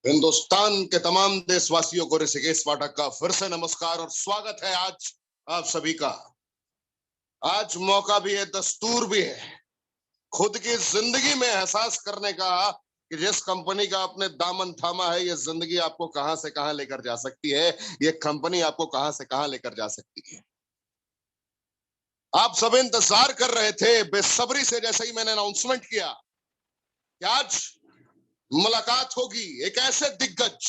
हिंदुस्तान के तमाम देशवासियों को ऋषिकेश पाठक का फिर से नमस्कार और स्वागत है आज आप सभी का। आज मौका भी है, दस्तूर भी है खुद की जिंदगी में एहसास करने का कि जिस कंपनी का आपने दामन थामा है, ये जिंदगी आपको कहां से कहां लेकर जा सकती है, ये कंपनी आपको कहां से कहां लेकर जा सकती है। आप सब इंतजार कर रहे थे बेसब्री से, जैसे ही मैंने अनाउंसमेंट किया कि आज मुलाकात होगी एक ऐसे दिग्गज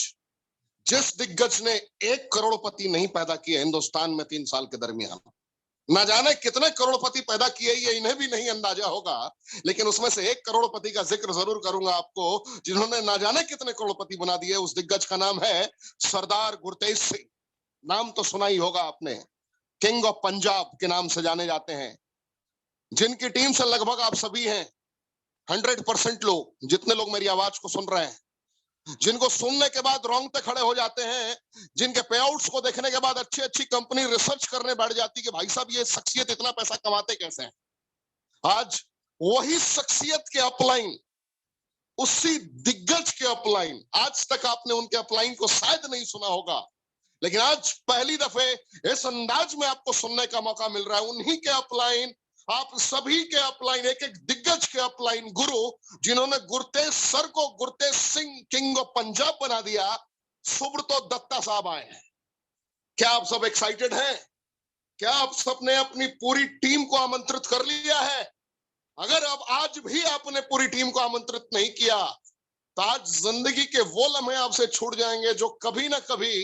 जिस दिग्गज ने 1 करोड़पति नहीं पैदा किए हिंदुस्तान में 3 साल के दरमियान। ना जाने कितने करोड़पति पैदा किए, ये इन्हें भी नहीं अंदाजा होगा, लेकिन उसमें से 1 करोड़पति का जिक्र जरूर करूंगा आपको, जिन्होंने ना जाने कितने करोड़पति बना दिए। उस दिग्गज का नाम है सरदार गुरतेज सिंह। नाम तो सुना ही होगा आपने, किंग ऑफ पंजाब के नाम से जाने जाते हैं, जिनकी टीम से लगभग आप सभी हैं 100% लोग, जितने लोग मेरी आवाज को सुन रहे हैं, जिनको सुनने के बाद रोंगटे खड़े हो जाते हैं, जिनके पे आउट्स को देखने के बाद अच्छी अच्छी कंपनी रिसर्च करने बैठ जाती कि भाई साहब ये शख्सियत इतना पैसा कमाते कैसे हैं। आज वही शख्सियत के अपलाइन, उसी दिग्गज के अपलाइन, आज तक आपने उनके अपलाइन को शायद नहीं सुना होगा, लेकिन आज पहली दफे इस अंदाज में आपको सुनने का मौका मिल रहा है। उन्हीं के अपलाइन, आप सभी के अपलाइन, एक एक दिग्गज के अपलाइन, गुरु जिन्होंने गुरतेज सर को गुरतेज सिंह किंग ऑफ पंजाब बना दिया, सुब्रतो दत्ता साहब आए हैं। क्या आप सब एक्साइटेड हैं? क्या आप सबने अपनी पूरी टीम को आमंत्रित कर लिया है? अगर अब आज भी आपने पूरी टीम को आमंत्रित नहीं किया तो आज जिंदगी के वो लम्हे आपसे छूट जाएंगे जो कभी ना कभी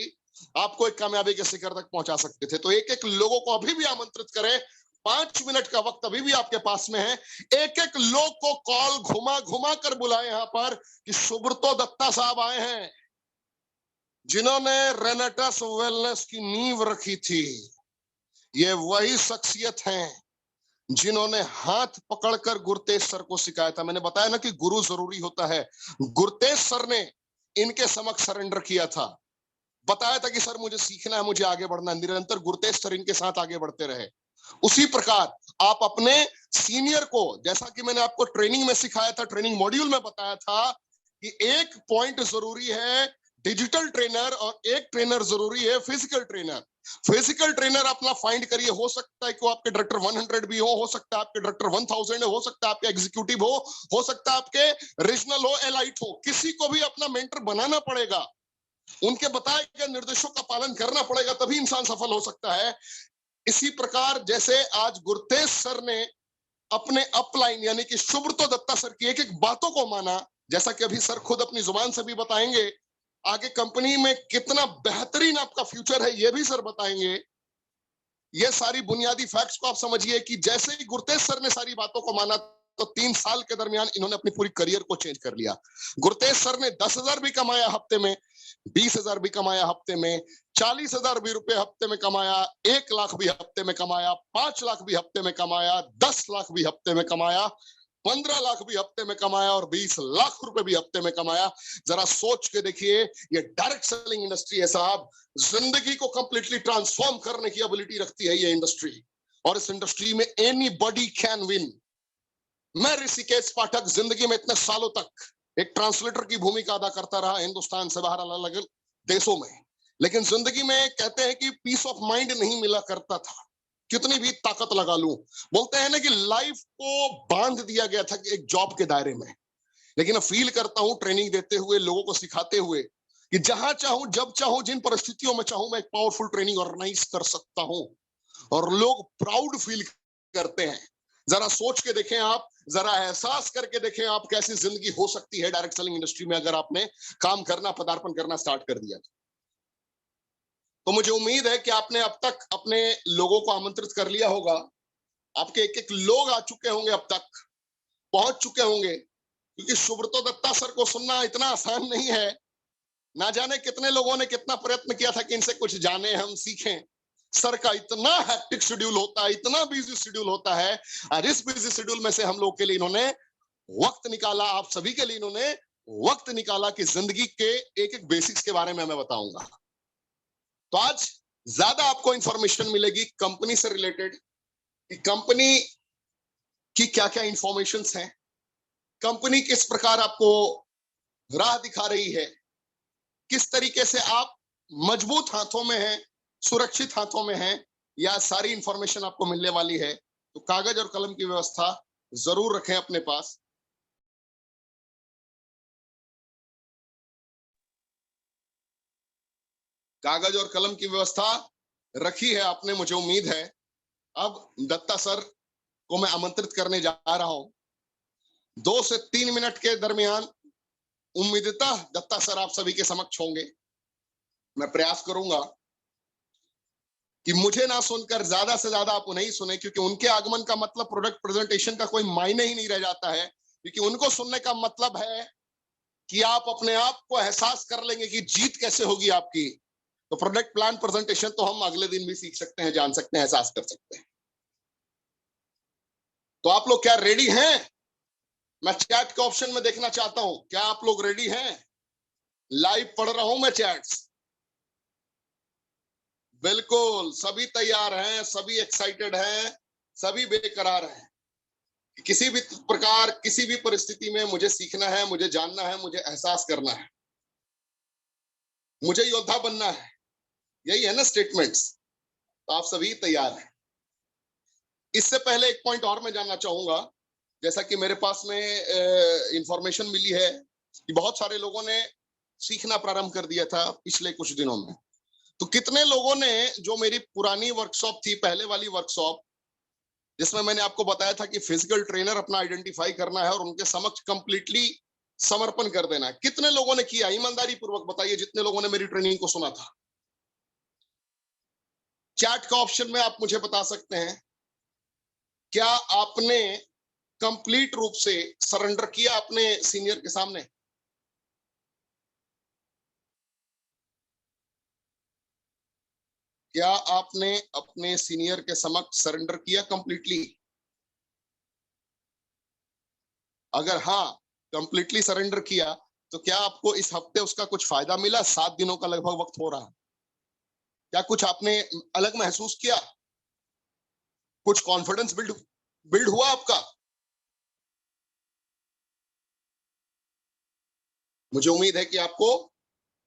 आपको एक कामयाबी के शिखर तक पहुंचा सकते थे। तो एक एक लोगों को अभी भी आमंत्रित करें, 5 मिनट का वक्त अभी भी आपके पास में है। एक एक लोग को कॉल घुमा घुमा कर बुलाए यहां पर कि सुब्रतो दत्ता साहब आए हैं, जिन्होंने रेनेटस वेलनेस की नींव रखी थी। ये वही शख्सियत हैं जिन्होंने हाथ पकड़कर गुरतेज सर को सिखाया था। मैंने बताया ना कि गुरु जरूरी होता है। गुरतेज सर ने इनके समक्ष सरेंडर किया था, बताया था कि सर मुझे सीखना है, मुझे आगे बढ़ना है। निरंतर गुरतेज सर इनके साथ आगे बढ़ते रहे। उसी प्रकार आप अपने सीनियर को, जैसा कि मैंने आपको ट्रेनिंग में सिखाया था, ट्रेनिंग मॉड्यूल में बताया था कि एक पॉइंट जरूरी है डिजिटल ट्रेनर और एक ट्रेनर जरूरी है फिजिकल ट्रेनर। फिजिकल ट्रेनर अपना फाइंड करिए, हो सकता है कि वो आपके डायरेक्टर 100 भी हो सकता है आपके डायरेक्टर 1000 हो सकता है आपके एग्जीक्यूटिव हो सकता है आपके रीजनल हो, एलाइट हो। किसी को भी अपना मेंटर बनाना पड़ेगा, उनके बताए गए निर्देशों का पालन करना पड़ेगा, तभी इंसान सफल हो सकता है। इसी प्रकार जैसे आज गुरतेज सर ने अपने अपलाइन यानी कि सुब्रतो दत्ता सर की एक एक बातों को माना, जैसा कि अभी सर खुद अपनी जुबान से भी बताएंगे, आगे कंपनी में कितना बेहतरीन आपका फ्यूचर है ये भी सर बताएंगे। ये सारी बुनियादी फैक्ट्स को आप समझिए कि जैसे ही गुरतेज सर ने सारी बातों को माना तो 3 साल के दरमियान इन्होंने अपनी पूरी करियर को चेंज कर लिया। गुरतेज सर ने 10,000 भी कमाया हफ्ते में, 20,000 भी कमाया हफ्ते में, 40,000 भी रुपए हफ्ते में कमाया, 1 लाख भी हफ्ते में कमाया, 5 लाख भी हफ्ते में कमाया, 10 लाख भी हफ्ते में कमाया, 15 लाख भी हफ्ते में कमाया और 20 लाख रुपए भी हफ्ते में कमाया। जरा सोच के देखिए, ये डायरेक्ट सेलिंग इंडस्ट्री है साहब, जिंदगी को कंप्लीटली ट्रांसफॉर्म करने की एबिलिटी रखती है ये इंडस्ट्री, और इस इंडस्ट्री में एनीबॉडी कैन विन। मैं ऋषिकेश पाठक जिंदगी में इतने सालों तक एक ट्रांसलेटर की भूमिका अदा करता रहा हिंदुस्तान से बाहर अलग अलग देशों में, लेकिन जिंदगी में कहते हैं कि पीस ऑफ माइंड नहीं मिला करता था, कितनी भी ताकत लगा लूं। बोलते हैं ना कि लाइफ को बांध दिया गया था एक जॉब के दायरे में, लेकिन अब फील करता हूं ट्रेनिंग देते हुए, लोगों को सिखाते हुए, कि जहां चाहूं, जब चाहूं, जिन परिस्थितियों में चाहूं, मैं एक पावरफुल ट्रेनिंग ऑर्गेनाइज कर सकता हूं और लोग प्राउड फील करते हैं। जरा सोच के देखें आप, जरा एहसास करके देखें आप, कैसी जिंदगी हो सकती है डायरेक्ट सेलिंग इंडस्ट्री में अगर आपने काम करना, पदार्पण करना स्टार्ट कर दिया। तो मुझे उम्मीद है कि आपने अब तक अपने लोगों को आमंत्रित कर लिया होगा। आपके एक एक लोग आ चुके होंगे, अब तक पहुंच चुके होंगे, क्योंकि सुब्रतो दत्ता सर को सुनना इतना आसान नहीं है। ना जाने कितने लोगों ने कितना प्रयत्न किया था कि इनसे कुछ जाने, हम सीखें। सर का इतना हैक्टिक शेड्यूल होता है, इतना बिजी शेड्यूल होता है, और इस बिजी शेड्यूल में से हम लोग के लिए इन्होंने वक्त निकाला, आप सभी के लिए इन्होंने वक्त निकाला कि जिंदगी के एक एक बेसिक्स के बारे में मैं बताऊंगा। तो आज ज्यादा आपको इंफॉर्मेशन मिलेगी कंपनी से रिलेटेड, कि कंपनी की क्या क्या इंफॉर्मेशन है, कंपनी किस प्रकार आपको राह दिखा रही है, किस तरीके से आप मजबूत हाथों में हैं, सुरक्षित हाथों में हैं, या सारी इंफॉर्मेशन आपको मिलने वाली है। तो कागज और कलम की व्यवस्था जरूर रखें अपने पास। कागज और कलम की व्यवस्था रखी है आपने, मुझे उम्मीद है। अब दत्ता सर को मैं आमंत्रित करने जा रहा हूं। 2 से 3 मिनट के दरमियान उम्मीदतः दत्ता सर आप सभी के समक्ष होंगे। मैं प्रयास करूंगा कि मुझे ना सुनकर ज्यादा से ज्यादा आप उन्हें ही सुने, क्योंकि उनके आगमन का मतलब प्रोडक्ट प्रेजेंटेशन का कोई मायने ही नहीं रह जाता है। क्योंकि उनको सुनने का मतलब है कि आप अपने आप को एहसास कर लेंगे कि जीत कैसे होगी आपकी। तो प्रोडक्ट प्लान प्रेजेंटेशन तो हम अगले दिन भी सीख सकते हैं, जान सकते हैं, एहसास कर सकते हैं। तो आप लोग क्या रेडी हैं? मैं चैट के ऑप्शन में देखना चाहता हूं, क्या आप लोग रेडी हैं? लाइव पढ़ रहा हूं मैं चैट्स। बिल्कुल सभी तैयार हैं, सभी एक्साइटेड हैं, सभी बेकरार हैं। किसी भी प्रकार, किसी भी परिस्थिति में मुझे सीखना है, मुझे जानना है, मुझे एहसास करना है, मुझे योद्धा बनना है। यही है ना स्टेटमेंट्स। तो आप सभी तैयार हैं। इससे पहले एक पॉइंट और मैं जानना चाहूंगा। जैसा कि मेरे पास में इंफॉर्मेशन मिली है कि बहुत सारे लोगों ने सीखना प्रारंभ कर दिया था पिछले कुछ दिनों में। तो कितने लोगों ने जो मेरी पुरानी वर्कशॉप थी, पहले वाली वर्कशॉप, जिसमें मैंने आपको बताया था कि फिजिकल ट्रेनर अपना आइडेंटिफाई करना है और उनके समक्ष कंप्लीटली समर्पण कर देना है, कितने लोगों ने किया? ईमानदारी पूर्वक बताइए, जितने लोगों ने मेरी ट्रेनिंग को सुना था। चैट का ऑप्शन में आप मुझे बता सकते हैं, क्या आपने कंप्लीट रूप से सरेंडर किया अपने सीनियर के सामने? क्या आपने अपने सीनियर के समक्ष सरेंडर किया कंप्लीटली? अगर हाँ, कंप्लीटली सरेंडर किया, तो क्या आपको इस हफ्ते उसका कुछ फायदा मिला? 7 दिनों का लगभग वक्त हो रहा है। क्या कुछ आपने अलग महसूस किया? कुछ कॉन्फिडेंस बिल्ड हुआ आपका? मुझे उम्मीद है कि आपको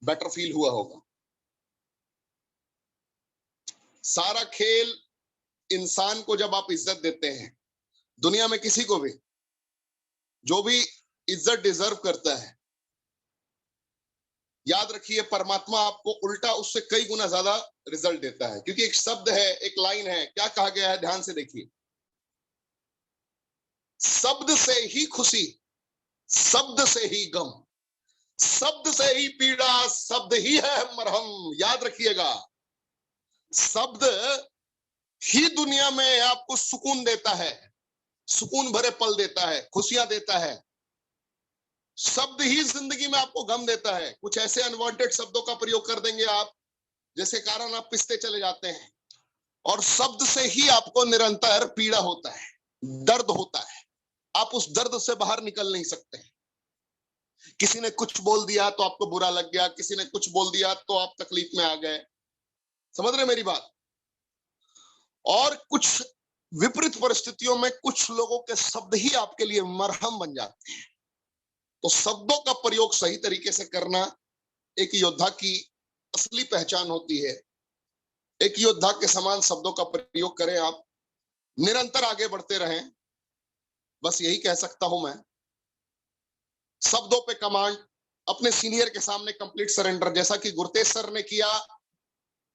बेटर फील हुआ होगा। सारा खेल इंसान को जब आप इज्जत देते हैं, दुनिया में किसी को भी, जो भी इज्जत डिजर्व करता है, याद रखिए परमात्मा आपको उल्टा उससे कई गुना ज्यादा रिजल्ट देता है। क्योंकि एक शब्द है, एक लाइन है, क्या कहा गया है, ध्यान से देखिए। शब्द से ही खुशी, शब्द से ही गम, शब्द से ही पीड़ा, शब्द ही है मरहम। याद रखिएगा, शब्द ही दुनिया में आपको सुकून देता है, सुकून भरे पल देता है, खुशियां देता है। शब्द ही जिंदगी में आपको गम देता है। कुछ ऐसे अनवांटेड शब्दों का प्रयोग कर देंगे आप, जिसके कारण आप पिसते चले जाते हैं, और शब्द से ही आपको निरंतर पीड़ा होता है, दर्द होता है। आप उस दर्द से बाहर निकल नहीं सकते। किसी ने कुछ बोल दिया तो आपको बुरा लग गया, किसी ने कुछ बोल दिया तो आप तकलीफ में आ गए। समझ रहे मेरी बात? और कुछ विपरीत परिस्थितियों में कुछ लोगों के शब्द ही आपके लिए मरहम बन जाते हैं। तो शब्दों का प्रयोग सही तरीके से करना एक योद्धा की असली पहचान होती है। एक योद्धा के समान शब्दों का प्रयोग करें आप, निरंतर आगे बढ़ते रहें, बस यही कह सकता हूं मैं। शब्दों पे कमांड, अपने सीनियर के सामने कंप्लीट सरेंडर, जैसा कि गुरतेज सर ने किया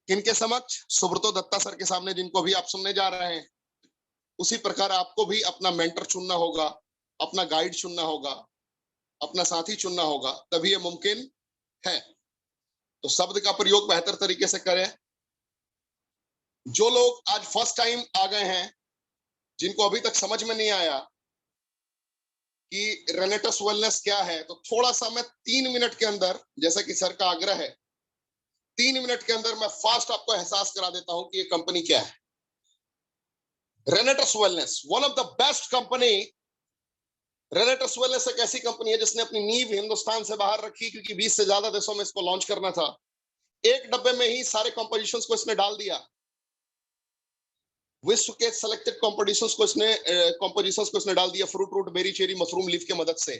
किनके समक्ष? सुब्रतो दत्ता सर के सामने, जिनको भी आप सुनने जा रहे हैं। उसी प्रकार आपको भी अपना मेंटर चुनना होगा, अपना गाइड चुनना होगा, अपना साथी चुनना होगा, तभी ये मुमकिन है। तो शब्द का प्रयोग बेहतर तरीके से करें। जो लोग आज फर्स्ट टाइम आ गए हैं, जिनको अभी तक समझ में नहीं आया कि रेनेटस वेलनेस क्या है, तो थोड़ा सा मैं 3 मिनट के अंदर, जैसा कि सर का आग्रह है, 3 मिनट के अंदर मैं फास्ट आपको एहसास करा देता हूं कि ये कंपनी क्या है। रेनेटस wellness, one of the best company. Renatus wellness एक ऐसी कंपनी है जिसने अपनी नींव हिंदुस्तान से बाहर रखी, क्योंकि 20 से ज्यादा देशों में इसको लॉन्च करना था। एक डब्बे में ही सारे कॉम्पोजिशंस को इसने डाल दिया। विश्व के सेलेक्टेड कॉम्पोजिशंस को इसने डाल दिया, fruit, root, berry, cherry, mushroom leaf की मदद से।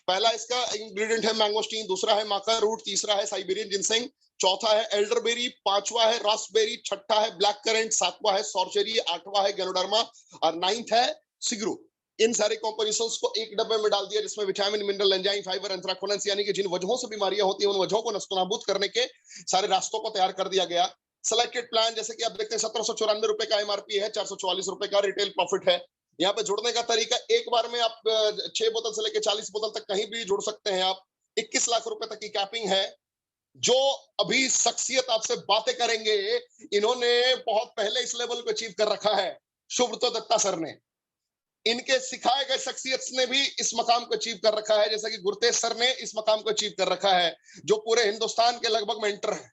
पहला इसका इंग्रेडिएंट है मैंगोस्टीन, दूसरा है माका रूट, तीसरा है साइबेरियन जिनसेंग, चौथा है एल्डरबेरी, पांचवा है रास्पबेरी, छठा है ब्लैक करेंट, सातवां है सॉर्चेरी, आठवां है गैनोडर्मा और नाइन्थ है सिग्रू। इन सारे कॉम्पोजिशंस को एक डब्बे में डाल दिया जिसमें विटामिन, मिनरल, एंजाइम, फाइबर, एंथ्राकोनेंस यानी कि जिन वजहों से बीमारियां होती हैं उन वजहों को नस्तनाबूद करने के सारे रास्तों को तैयार कर दिया गया। सेलेक्टेड प्लान जैसे कि आप देखते हैं 1794 का एमआरपी है, 444 का रिटेल प्रॉफिट है। यहाँ पे जुड़ने का तरीका, एक बार में आप 6 बोतल से लेकर 40 बोतल तक कहीं भी जुड़ सकते हैं आप। 21 लाख रुपए तक की कैपिंग है। जो अभी शख्सियत आपसे बातें करेंगे, इन्होंने बहुत पहले इस लेवल को अचीव कर रखा है। सुब्रतो दत्ता सर ने, इनके सिखाए गए शख्सियत ने भी इस मकाम को अचीव कर रखा है, जैसा कि गुरतेज सर ने इस मकाम को अचीव कर रखा है, जो पूरे हिंदुस्तान के लगभग मेंटर हैं।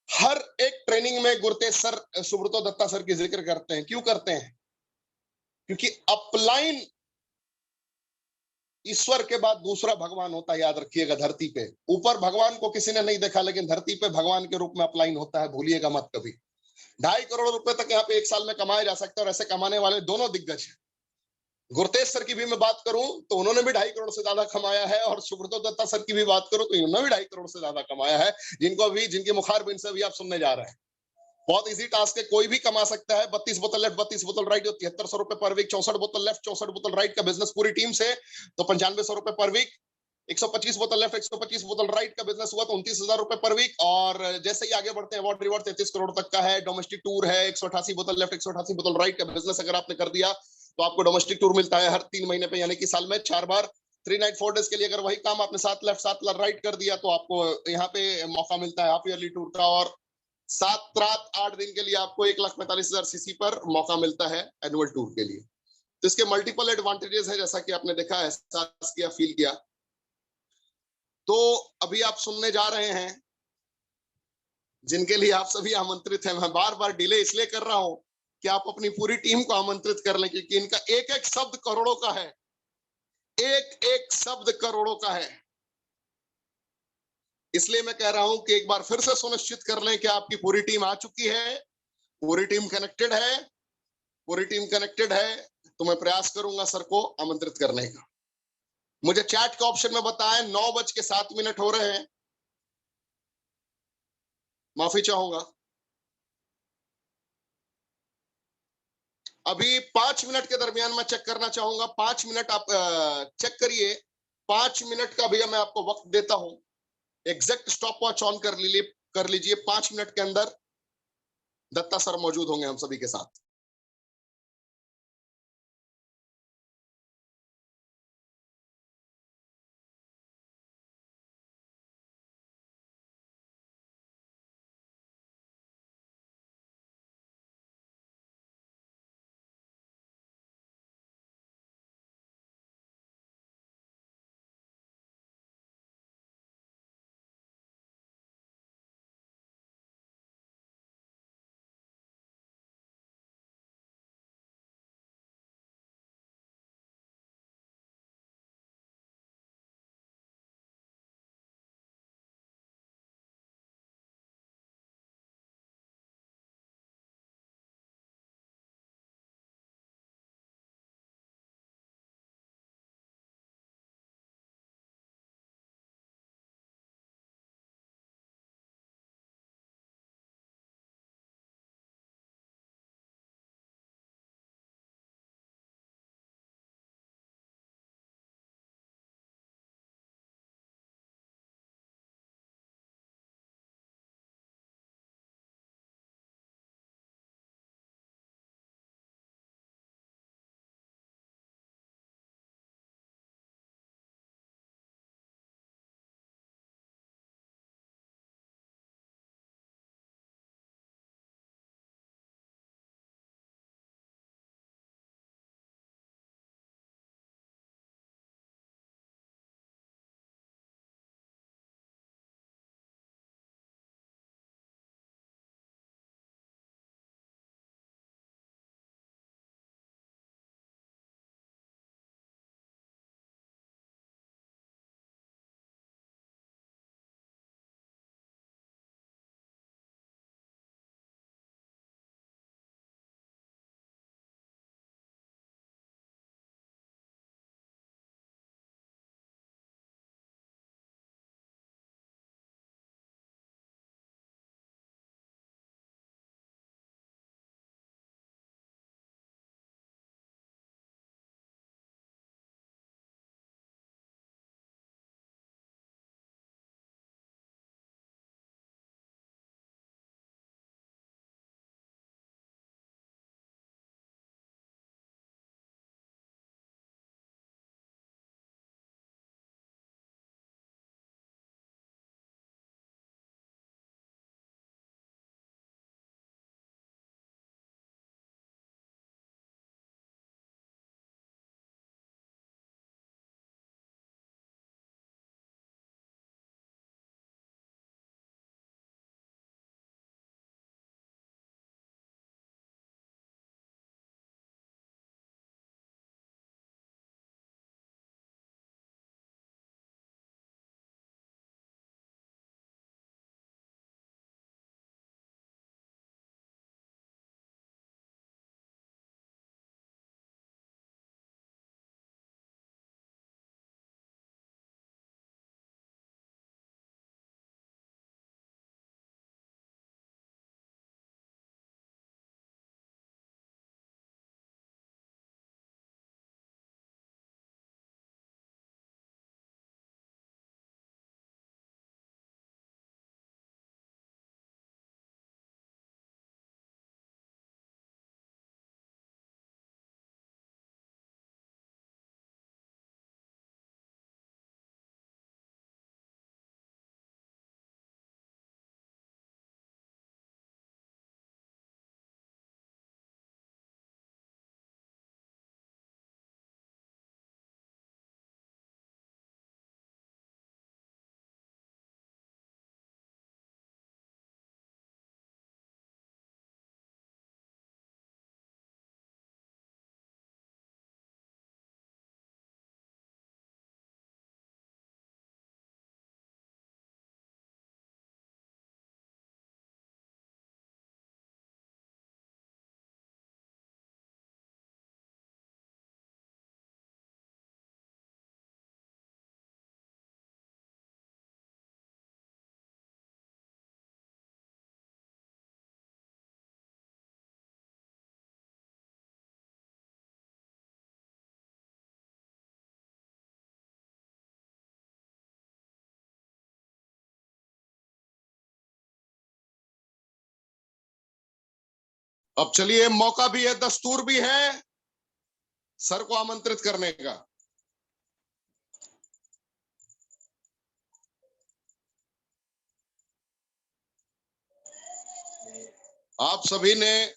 हर एक ट्रेनिंग में गुरतेज सर, सुब्रतो दत्ता सर की जिक्र करते हैं। क्यों करते हैं? क्योंकि अपलाइन ईश्वर के बाद दूसरा भगवान होता है, याद रखिएगा। धरती पे ऊपर भगवान को किसी ने नहीं देखा, लेकिन धरती पे भगवान के रूप में अपलाइन होता है, भूलिएगा मत कभी। 2.5 करोड़ रुपए तक यहाँ पे एक साल में कमाए जा सकते हैं, और ऐसे कमाने वाले दोनों दिग्गज हैं। गुरतेज सर की भी मैं बात करूं तो उन्होंने भी 2.5 करोड़ से ज्यादा कमाया है, और सुब्रतो दत्ता सर की भी बात करूं तो इन्होंने भी 2.5 करोड़ से ज्यादा कमाया है, जिनको भी, जिनकी मुखारबिन से भी आप सुनने जा रहे हैं। बहुत इजी टास्क है, कोई भी कमा सकता है। 32 बोतल लेफ्ट, 32 बोतल राइट, 7300 रुपए पर वीक। 64 बोतल लेफ्ट, 64 बोतल राइट का बिजनेस पूरी टीम से तो 9500 रुपए पर वीक। 125 बोतल लेफ्ट, 125 बोतल राइट का बिजनेस हुआ तो 29,000 रुपए पर वीक। और जैसे ही आगे बढ़ते हैं, अवार्ड रिवॉर्ड 33 करोड़ तक का है। डोमेस्टिक टूर है, 188 बोतल लेफ्ट, 188 बोतल राइट का बिजनेस अगर आपने कर दिया तो आपको डोमेस्टिक टूर मिलता है हर 3 महीने पे, यानी कि साल में 4 बार 3 नाइट 4 डेज के लिए। अगर वही काम आपने 7 लेफ्ट 7 राइट कर दिया तो आपको यहाँ पे मौका मिलता है हाफ ईयरली टूर का, और 7 रात 8 दिन के लिए आपको 1,45,000 सीसी पर मौका मिलता है एनुअल टूर के लिए। तो इसके मल्टीपल एडवांटेजेस है, जैसा कि आपने देखा, एहसास किया, फील किया। तो अभी आप सुनने जा रहे हैं जिनके लिए आप सभी आमंत्रित हैं। मैं बार बार डिले इसलिए कर रहा हूं कि आप अपनी पूरी टीम को आमंत्रित कर लें, क्योंकि इनका एक एक शब्द करोड़ों का है, एक एक शब्द करोड़ों का है। इसलिए मैं कह रहा हूं कि एक बार फिर से सुनिश्चित कर लें कि आपकी पूरी टीम आ चुकी है, पूरी टीम कनेक्टेड है, पूरी टीम कनेक्टेड है। तो मैं प्रयास करूंगा सर को आमंत्रित करने का। मुझे चैट के ऑप्शन में बताएं, 9:07 हो रहे हैं, माफी चाहूंगा। अभी 5 मिनट के दरमियान मैं चेक करना चाहूंगा। 5 मिनट आप चेक करिए। 5 मिनट का भैया मैं आपको वक्त देता हूं। एग्जैक्ट स्टॉप वॉच ऑन कर लीजिए। 5 मिनट के अंदर दत्ता सर मौजूद होंगे हम सभी के साथ। अब चलिए, मौका भी है, दस्तूर भी है सर को आमंत्रित करने का। आप सभी ने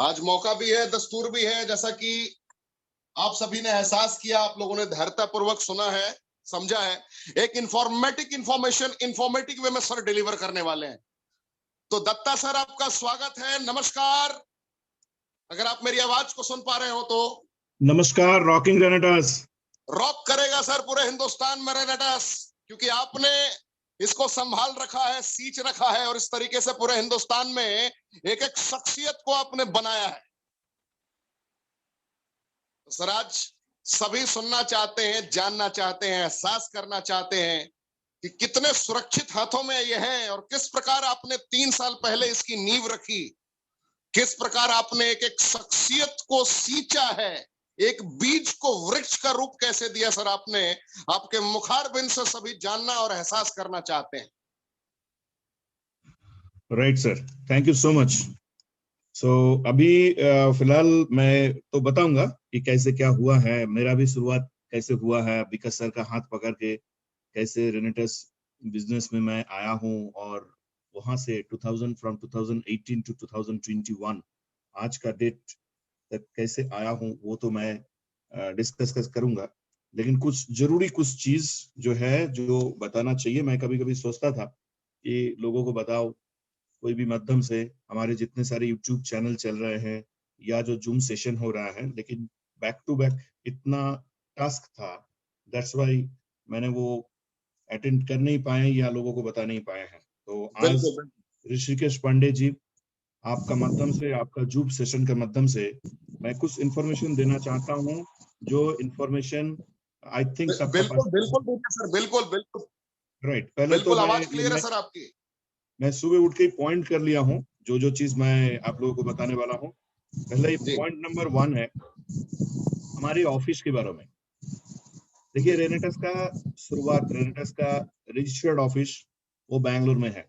आज मौका भी है, दस्तूर भी है, जैसा कि आप सभी ने एहसास किया, आप लोगों ने धैर्यतापूर्वक सुना है, समझा है। एक इंफॉर्मेटिव वे में सर डिलीवर करने वाले हैं। तो दत्ता सर, आपका स्वागत है, नमस्कार। अगर आप मेरी आवाज को सुन पा रहे हो तो नमस्कार। रॉकिंग रेनेटास रॉक करेगा सर पूरे हिंदुस्तान में रेनेटास, क्योंकि आपने इसको संभाल रखा है, सींच रखा है, और इस तरीके से पूरे हिंदुस्तान में एक एक शख्सियत को आपने बनाया है। तो सर, आज सभी सुनना चाहते हैं, जानना चाहते हैं, एहसास करना चाहते हैं कि कितने सुरक्षित हाथों में यह है और किस प्रकार आपने 3 साल पहले इसकी नींव रखी, किस प्रकार आपने एक एक शख्सियत को सींचा है, एक बीज को वृक्ष का रूप कैसे दिया सर आपने। आपके मुखारबिंद से सभी जानना और एहसास करना चाहते हैं। Right sir, thank you so much. So अभी फिलहाल मैं तो बताऊंगा कि कैसे क्या हुआ है, मेरा भी शुरुआत कैसे हुआ है, विकास सर का हाथ पकड़ के कैसे रेनेटस बिजनेस में मैं आया हूं, और वहां से 2018 टू 2021 आज का डेट तक कैसे आया हूं, वो तो मैं डिस्कस करूंगा। लेकिन कुछ चीज जो है जो बताना चाहिए। मैं कभी कभी सोचता था कि लोगों को बताओ, कोई भी माध्यम से, हमारे जितने सारे यूट्यूब चैनल चल रहे हैं या जो जूम सेशन हो रहा है, लेकिन बैक टू बैक इतना टास्क था, दैट्स वाई मैंने वो अटेंड कर नहीं पाए या लोगों को बता नहीं पाए हैं। तो आज ऋषिकेश पांडे जी, आपका माध्यम से, आपका जूम सेशन के माध्यम से मैं कुछ इंफॉर्मेशन देना चाहता हूँ, जो इंफॉर्मेशन आई थिंक सबका पास। बिल्कुल सर, बिल्कुल बिल्कुल राइट। पहले तो बिल्कुल, आवाज क्लियर है सर आपकी। मैं सुबह उठ के पॉइंट कर लिया हूँ जो चीज मैं आप लोगों को बताने वाला हूँ। पहले पॉइंट नंबर 1 है हमारे ऑफिस के बारे में। देखिए, रेनेटस का रजिस्टर्ड ऑफिस वो बैंगलोर में है।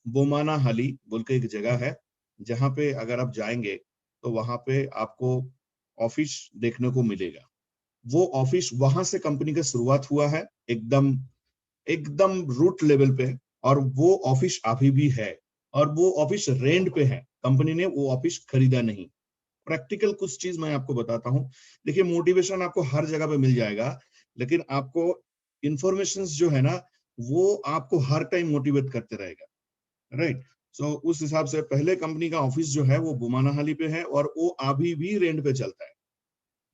बोमानाहाली बोल के एक जगह है, जहाँ पे अगर आप जाएंगे तो वहां पे आपको ऑफिस देखने को मिलेगा। वो ऑफिस, वहां से कंपनी का शुरुआत हुआ है, एकदम रूट लेवल पे, और वो ऑफिस अभी भी है, और वो ऑफिस रेंट पे है। कंपनी ने वो ऑफिस खरीदा नहीं। प्रैक्टिकल कुछ चीज मैं आपको बताता हूँ। देखिए, मोटिवेशन आपको हर जगह पे मिल जाएगा, लेकिन आपको इंफॉर्मेशन जो है ना, वो आपको हर टाइम मोटिवेट करते रहेगा। राइट। सो उस हिसाब से पहले कंपनी का ऑफिस जो है वो बुमानाहाली पे है, और वो अभी भी रेंट पे चलता है।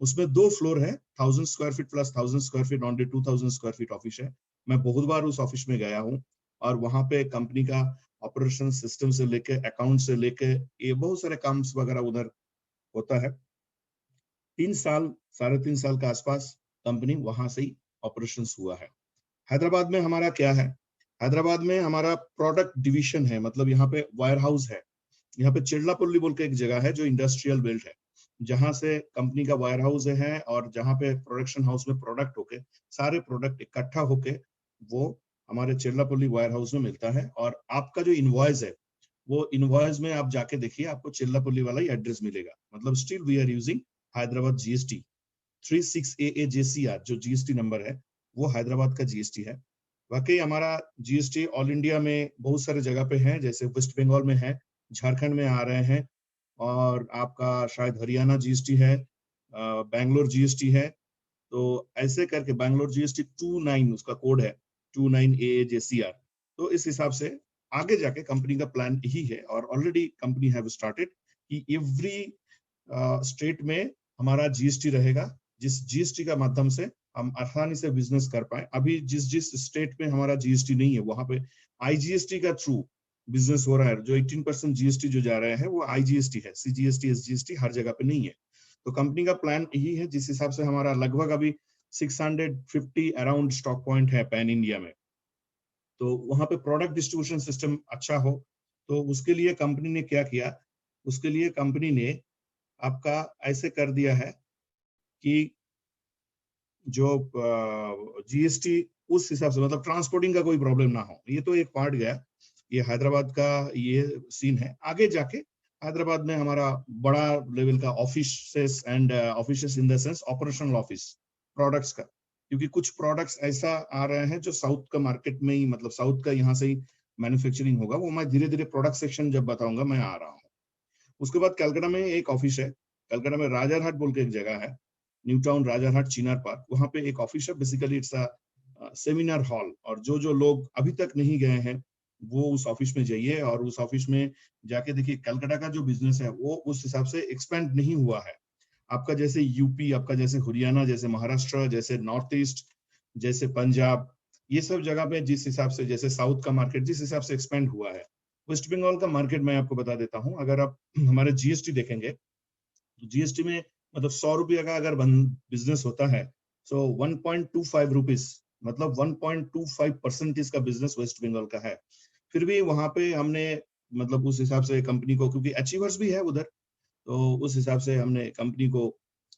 उसमें 2 फ्लोर है, 1000 square feet plus 1000 square feet, on 2000 square feet office है। मैं बहुत बार उस ऑफिस में गया हूँ, और वहां पे कंपनी का ऑपरेशन सिस्टम से लेके, अकाउंट से लेके, ये बहुत सारे काम वगैरह उधर होता है। 3 साल 3.5 साल के आसपास कंपनी वहां से ही ऑपरेशन हुआ है। हैदराबाद में हमारा क्या है, हैदराबाद में हमारा प्रोडक्ट डिवीजन है, मतलब यहाँ पे वायर हाउस है। यहाँ पे चिल्लापल्ली बोल के एक जगह है जो इंडस्ट्रियल बेल्ट है, जहां से कंपनी का वायर हाउस है, और जहाँ पे प्रोडक्शन हाउस में प्रोडक्ट होके, सारे प्रोडक्ट इकट्ठा होके वो हमारे चिल्लापल्ली वायर हाउस में मिलता है। और आपका जो इनवॉइस है, वो इनवॉइस में आप जाके देखिए, आपको चिल्लापल्ली वाला ही एड्रेस मिलेगा। मतलब still we are using Hyderabad GST 36AAJCR, जो जीएसटी नंबर है वो हैदराबाद का जीएसटी है। वाकई हमारा जीएसटी ऑल इंडिया में बहुत सारे जगह पे है, जैसे वेस्ट बंगाल में है, झारखंड में आ रहे हैं, और आपका शायद हरियाणा जीएसटी है, बैंगलोर जीएसटी है। तो ऐसे करके बैंगलोर जीएसटी 29 उसका कोड है, 29AAJCR। तो इस हिसाब से आगे जाके कंपनी का प्लान यही है, और ऑलरेडी कंपनी हैव स्टार्टेड कि एवरी स्टेट में हमारा जीएसटी रहेगा, जिस जीएसटी का माध्यम से हम आसानी से बिजनेस कर पाए। अभी जिस स्टेट में हमारा जीएसटी नहीं है, वहां पे आईजीएसटी का थ्रू बिजनेस हो रहा है। जो 18% जीएसटी जो जा रहे हैं वो आईजीएसटी है, सीजीएसटी एसजीएसटी हर जगह पे नहीं है। तो कंपनी का प्लान यही है, जिस हिसाब से हमारा लगभग अभी 650 अराउंड स्टॉक पॉइंट है पैन इंडिया में। तो वहां पे प्रोडक्ट डिस्ट्रीब्यूशन सिस्टम अच्छा हो, तो उसके लिए कंपनी ने क्या किया, उसके लिए कंपनी ने आपका ऐसे कर दिया है कि जो जीएसटी उस हिसाब से, मतलब ट्रांसपोर्टिंग का कोई प्रॉब्लम ना हो, ये तो एक पार्ट गया। ये हैदराबाद का ये सीन है। आगे जाके हैदराबाद में हमारा बड़ा लेवल का offices and offices in the sense operational office products का, क्योंकि कुछ प्रोडक्ट्स ऐसा आ रहे हैं जो साउथ का मार्केट में ही, मतलब साउथ का यहाँ से ही मैन्युफैक्चरिंग होगा। वो मैं धीरे धीरे प्रोडक्ट सेक्शन जब बताऊंगा मैं आ रहा हूँ। उसके बाद कलकत्ता में एक ऑफिस है, कलकत्ता में राजारहाट बोल के एक जगह है, न्यू टाउन राजारहाट चिनार पार्क, वहां पे एक ऑफिस है। Basically it's a seminar hall, और जो जो लोग अभी तक नहीं गए हैं वो उस ऑफिस में जाइए, और उस ऑफिस में जाके देखिए कलकत्ता का जो बिजनेस है वो उस हिसाब से एक्सपेंड नहीं हुआ है। आपका जैसे यूपी, आपका जैसे हरियाणा, जैसे महाराष्ट्र, जैसे नॉर्थ ईस्ट, जैसे पंजाब, ये सब जगह पे जिस हिसाब से, जैसे साउथ का मार्केट जिस हिसाब से एक्सपेंड हुआ है, वेस्ट बंगाल का मार्केट मैं आपको बता देता हूँ। अगर आप हमारे जीएसटी देखेंगे तो जीएसटी में मतलब 100 रुपया का अगर बिजनेस होता है, सो 1.25 रुपीज, मतलब 1.25% का बिजनेस वेस्ट बंगाल का है। फिर भी वहां पे हमने मतलब उस हिसाब से कंपनी को, क्योंकि अचीवर्स भी है उधर, तो उस हिसाब से हमने कंपनी को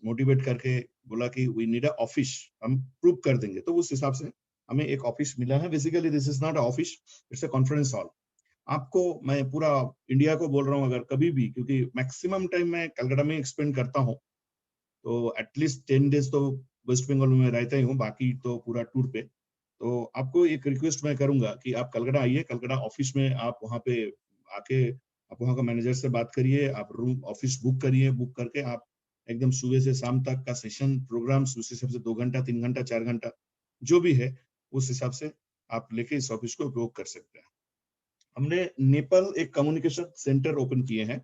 मोटिवेट करके बोला कि वी नीड अ ऑफिस, हम प्रूव कर देंगे। तो उस हिसाब से हमें एक ऑफिस मिला है। Basically this is not office, it's a conference hall. आपको मैं पूरा इंडिया को बोल रहा हूँ, अगर कभी भी, क्योंकि मैक्सिमम टाइम मैं कलकत्ता में एक्सपेंड करता हूँ, तो एटलीस्ट 10 डेज तो वेस्ट बंगाल में रहता ही हूँ, बाकी तो पूरा टूर पे। तो आपको एक रिक्वेस्ट मैं करूंगा कि आप कलकत्ता आइए, कलकत्ता ऑफिस में आप वहाँ पे आके आप वहाँ का मैनेजर से बात करिए, आप रूम ऑफिस बुक करिए, बुक करके आप एकदम सुबह से शाम तक का सेशन प्रोग्राम उस हिसाब से 2 घंटा 3 घंटा 4 घंटा जो भी है उस हिसाब से आप लेके इस ऑफिस को उपयोग कर सकते हैं। हमने नेपाल एक कम्युनिकेशन सेंटर ओपन किए हैं,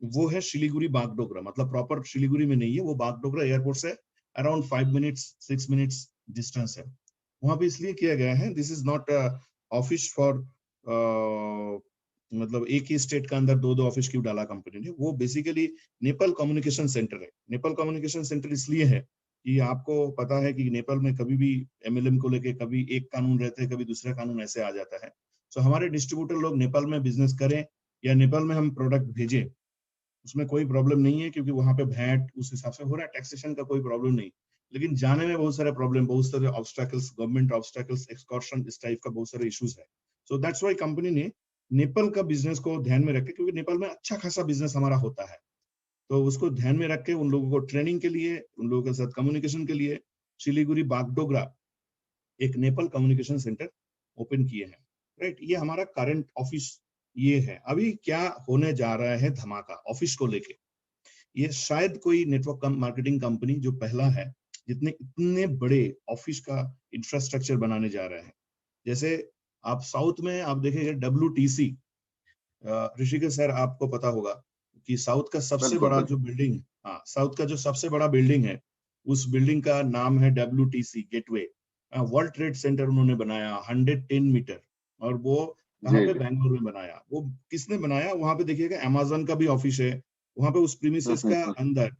वो है शिलीगुड़ी बागडोगरा, मतलब प्रॉपर शिलीगुड़ी में नहीं है वो, बागडोगरा एयरपोर्ट से अराउंड 5 मिनट्स 6 मिनट्स डिस्टेंस है। वहां पे इसलिए किया गया है, this is not office for, मतलब एक ही स्टेट का अंदर दो दो ऑफिस क्यों डाला कंपनी ने, वो बेसिकली नेपाल कम्युनिकेशन सेंटर है। नेपाल कम्युनिकेशन सेंटर इसलिए है कि आपको पता है कि नेपाल में कभी भी एमएलएम को लेके कभी एक कानून रहते हैं, कभी दूसरा कानून ऐसे आ जाता है। सो हमारे डिस्ट्रीब्यूटर लोग नेपाल में बिजनेस करें या नेपाल में हम प्रोडक्ट भेजें, उसमें कोई प्रॉब्लम नहीं है, क्योंकि वहां पे वैट उस हिसाब से हो रहा है, टैक्सेशन का कोई प्रॉब्लम नहीं। लेकिन जाने में बहुत सारे प्रॉब्लम, बहुत सारे ऑब्स्टैकल्स, गवर्नमेंट ऑब्स्टैकल्स, एक्सकॉर्शन, इस टाइप का बहुत सारे इश्यूज है। सो दैट्स व्हाई कंपनी ने नेपाल का बिजनेस को ध्यान में रखे, क्योंकि नेपाल में अच्छा खासा बिजनेस हमारा होता है, तो उसको ध्यान में रख के उन लोगों को ट्रेनिंग के लिए, उन लोगों के साथ कम्युनिकेशन के लिए शिलीगुड़ी बागडोगरा एक नेपाल कम्युनिकेशन सेंटर ओपन किए हैं। राइट, ये हमारा करंट ऑफिस ये है। अभी क्या होने जा रहा है धमाका ऑफिस को लेके, ये शायद कोई नेटवर्क मार्केटिंग कंपनी जो पहला है जितने इतने बड़े ऑफिस का इंफ्रास्ट्रक्चर बनाने जा रहे हैं। जैसे आप साउथ में आप देखेंगे WTC, ऋषिकेश सर आपको पता होगा कि साउथ का सबसे बिल्कुल बड़ा जो बिल्कुल। बिल्डिंग, हाँ साउथ का जो सबसे बड़ा बिल्डिंग है, उस बिल्डिंग का नाम है WTC gateway. World trade centre उन्होंने बनाया 110 मीटर, और वो कहाँ जी पे, जी। बैंगलोर में बनाया। वो किसने बनाया, वहां पे देखिएगा अमेजन का भी ऑफिस है वहां पे, उस प्रीमिसेस का हम्म। अंदर,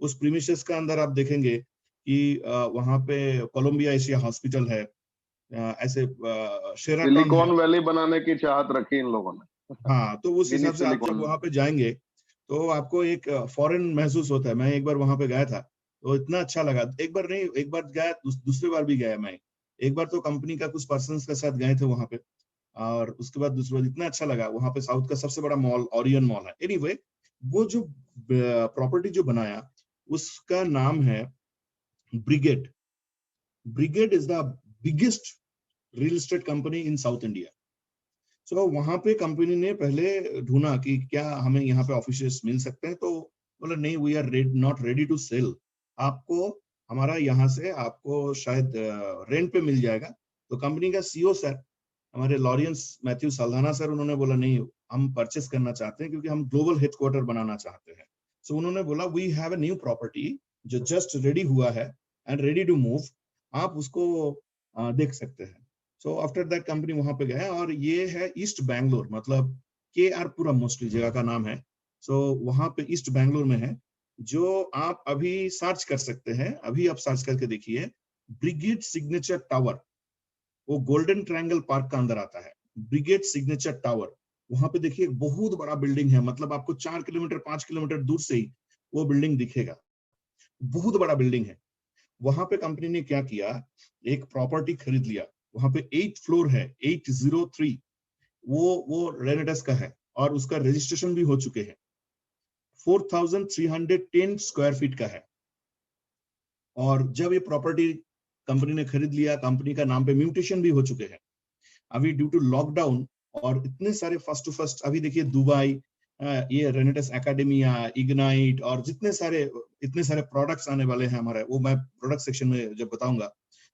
उस प्रीमिसेस का अंदर आप देखेंगे कि वहां पे कोलंबिया एशिया हॉस्पिटल है, ऐसे शेराटन है। सिलिकॉन वैली बनाने की चाहत रखी इन लोगों ने। हाँ, तो उस मिनी हिसाब से आप जब सिलिकॉन वहां वैली। पे जाएंगे तो आपको एक फॉरेन महसूस होता है। मैं एक बार वहां पे गया था तो इतना अच्छा लगा, एक बार नहीं, एक बार गया, दूसरी बार भी गया मैं। एक बार तो कंपनी का कुछ पर्सन के साथ गए थे वहां पे, और उसके बाद दूसरी बार इतना अच्छा लगा। वहां पे साउथ का सबसे बड़ा मॉल ओरियन मॉल है। एनीवे, वो जो प्रॉपर्टी जो बनाया उसका नाम है Brigade. Brigade is the biggest real estate company in South India. So वहां पे कंपनी ने पहले ढूंढा कि क्या हमें यहाँ पे ऑफिस मिल सकते हैं, तो बोला नहीं, we are not ready to sell. आपको हमारा यहाँ से आपको शायद रेंट पे मिल जाएगा। तो कंपनी का सीईओ सर, हमारे लॉरेंस मैथ्यू साल्धाना सर, उन्होंने बोला नहीं, हम परचेस करना चाहते हैं क्योंकि हम ग्लोबल हेडक्वार्टर बनाना चाहते हैं। सो उन्होंने बोला we have a new property जो जस्ट रेडी हुआ है एंड रेडी टू मूव, आप उसको देख सकते हैं। सो आफ्टर दैट कंपनी वहां पे गया, और ये है ईस्ट बैंगलोर, मतलब KR पुरम मोस्टली जगह का नाम है। सो वहां पे ईस्ट बैंगलोर में है, जो आप अभी सर्च कर सकते हैं, अभी आप सर्च करके देखिए, ब्रिगेड सिग्नेचर टावर। वो गोल्डन ट्रायंगल पार्क का अंदर आता है, ब्रिगेड सिग्नेचर टावर। वहां पे देखिए एक बहुत बड़ा बिल्डिंग है, मतलब आपको 4 किलोमीटर 5 किलोमीटर दूर से ही वो बिल्डिंग दिखेगा, बहुत बड़ा बिल्डिंग है। वहां पे कंपनी ने क्या किया, एक प्रॉपर्टी खरीद लिया, वहां पे 8 फ्लोर है, 803। वो रेनेटस का है और उसका रजिस्ट्रेशन भी हो चुके हैं। 4,310 स्क्वायर फीट का है। और जब ये प्रॉपर्टी कंपनी ने खरीद लिया, कंपनी का नाम पे म्यूटेशन भी हो चुके हैं। अभी ड्यू टू लॉकडाउन और इतने सारे फर्स्ट टू फर्स्ट, अभी देखिए दुबई, ये रेनेटस एकेडमिया, इग्नाइट और इतने सारे प्रोडक्ट्स आने वाले हैं हमारे, वो मैं प्रोडक्ट सेक्शन में जब बताऊंगा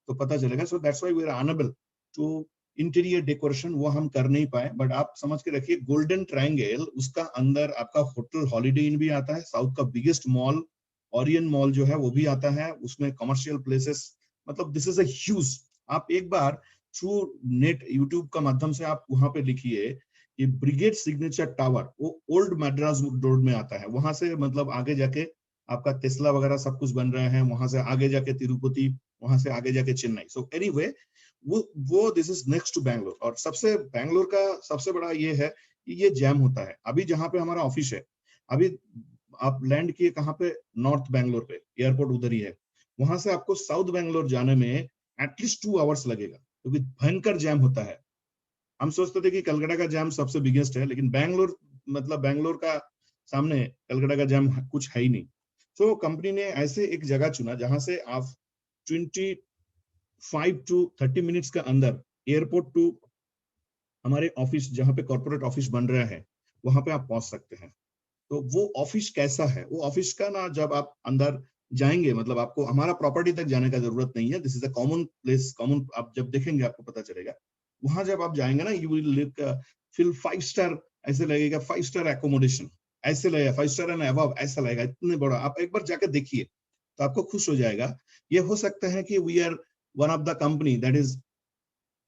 तो पता चलेगा। So that's why we are unable to interior decoration, वो हम कर नहीं पाए। बट आप समझ के रखिए, गोल्डन ट्रायंगल, उसका अंदर आपका होटल हॉलीडे इन भी आता है, साउथ का बिगेस्ट मॉल ओरियन मॉल जो है वो भी आता है, उसमें कमर्शियल प्लेसेस, मतलब दिस इज अ ह्यूज। आप एक बार थ्रू नेट यूट्यूब का माध्यम से आप वहां पे लिखिए ये ब्रिगेड सिग्नेचर टावर, वो ओल्ड मैड्रास रोड में आता है। वहां से मतलब आगे जाके आपका टेस्ला वगैरह सब कुछ बन रहे हैं, वहां से आगे जाके तिरुपति, वहां से आगे जाके चेन्नई। सो एनीवे वो this is next to Bangalore. और बैंगलोर का सबसे बड़ा ये है कि ये जैम होता है। अभी जहाँ पे हमारा ऑफिस है, अभी आप लैंड किए कहाँ पे, नॉर्थ बैंगलोर पे, एयरपोर्ट उधर ही है। वहां से आपको साउथ बैंगलोर जाने में एटलीस्ट 2 आवर्स लगेगा, क्योंकि भयंकर जैम होता है। हम सोचते थे कि कलकत्ता का जैम सबसे बिगेस्ट है, लेकिन बैंगलोर का सामने कलकत्ता का जैम कुछ है ही नहीं। तो कंपनी ने ऐसे एक जगह चुना जहां से आप 25 to 30 मिनट्स का अंदर एयरपोर्ट टू हमारे ऑफिस, जहां पे कॉर्पोरेट ऑफिस बन रहा है, वहां पे आप पहुंच सकते हैं। तो वो ऑफिस कैसा है, वो ऑफिस का ना, जब आप अंदर जाएंगे, मतलब आपको हमारा प्रॉपर्टी तक जाने का जरूरत नहीं है, this is a common place, common, आप जब देखेंगे आपको पता चलेगा। वहां जब आप जाएंगे ना, you will look feel 5 star, ऐसे लगेगा 5 स्टार एकोमोडेशन, ऐसे लगेगा 5 स्टार एंड अबव, ऐसा लगेगा, इतने बड़ा। आप एक बार जाके देखिए तो आपको खुश हो जाएगा। ये हो सकता है कि we are one of the company that is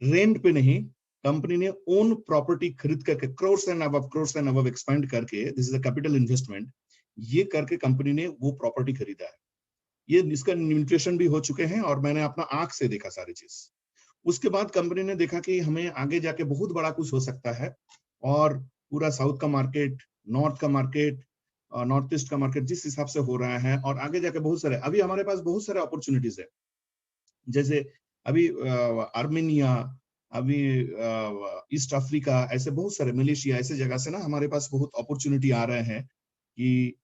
rent पे नहीं, कंपनी ने ओन प्रॉपर्टी खरीद करके क्रोर्स एंड अबव एक्सपेंड करके, this is a capital investment, ये करके कंपनी ने वो प्रॉपर्टी खरीदा है। ये इसका न्यूट्रिशन भी हो चुके हैं और मैंने अपना आंख से देखा सारी चीज। उसके बाद कंपनी ने देखा कि हमें आगे जाके बहुत बड़ा कुछ हो सकता है, और पूरा साउथ का मार्केट, नॉर्थ का मार्केट, नॉर्थ ईस्ट का मार्केट जिस हिसाब से हो रहा है, और आगे जाके बहुत सारे, अभी हमारे पास बहुत सारे अपॉर्चुनिटीज है। जैसे अभी आर्मेनिया, अभी ईस्ट अफ्रीका, ऐसे बहुत सारे, मलेशिया, ऐसे जगह से ना हमारे पास बहुत अपॉर्चुनिटी आ रहे हैं। कि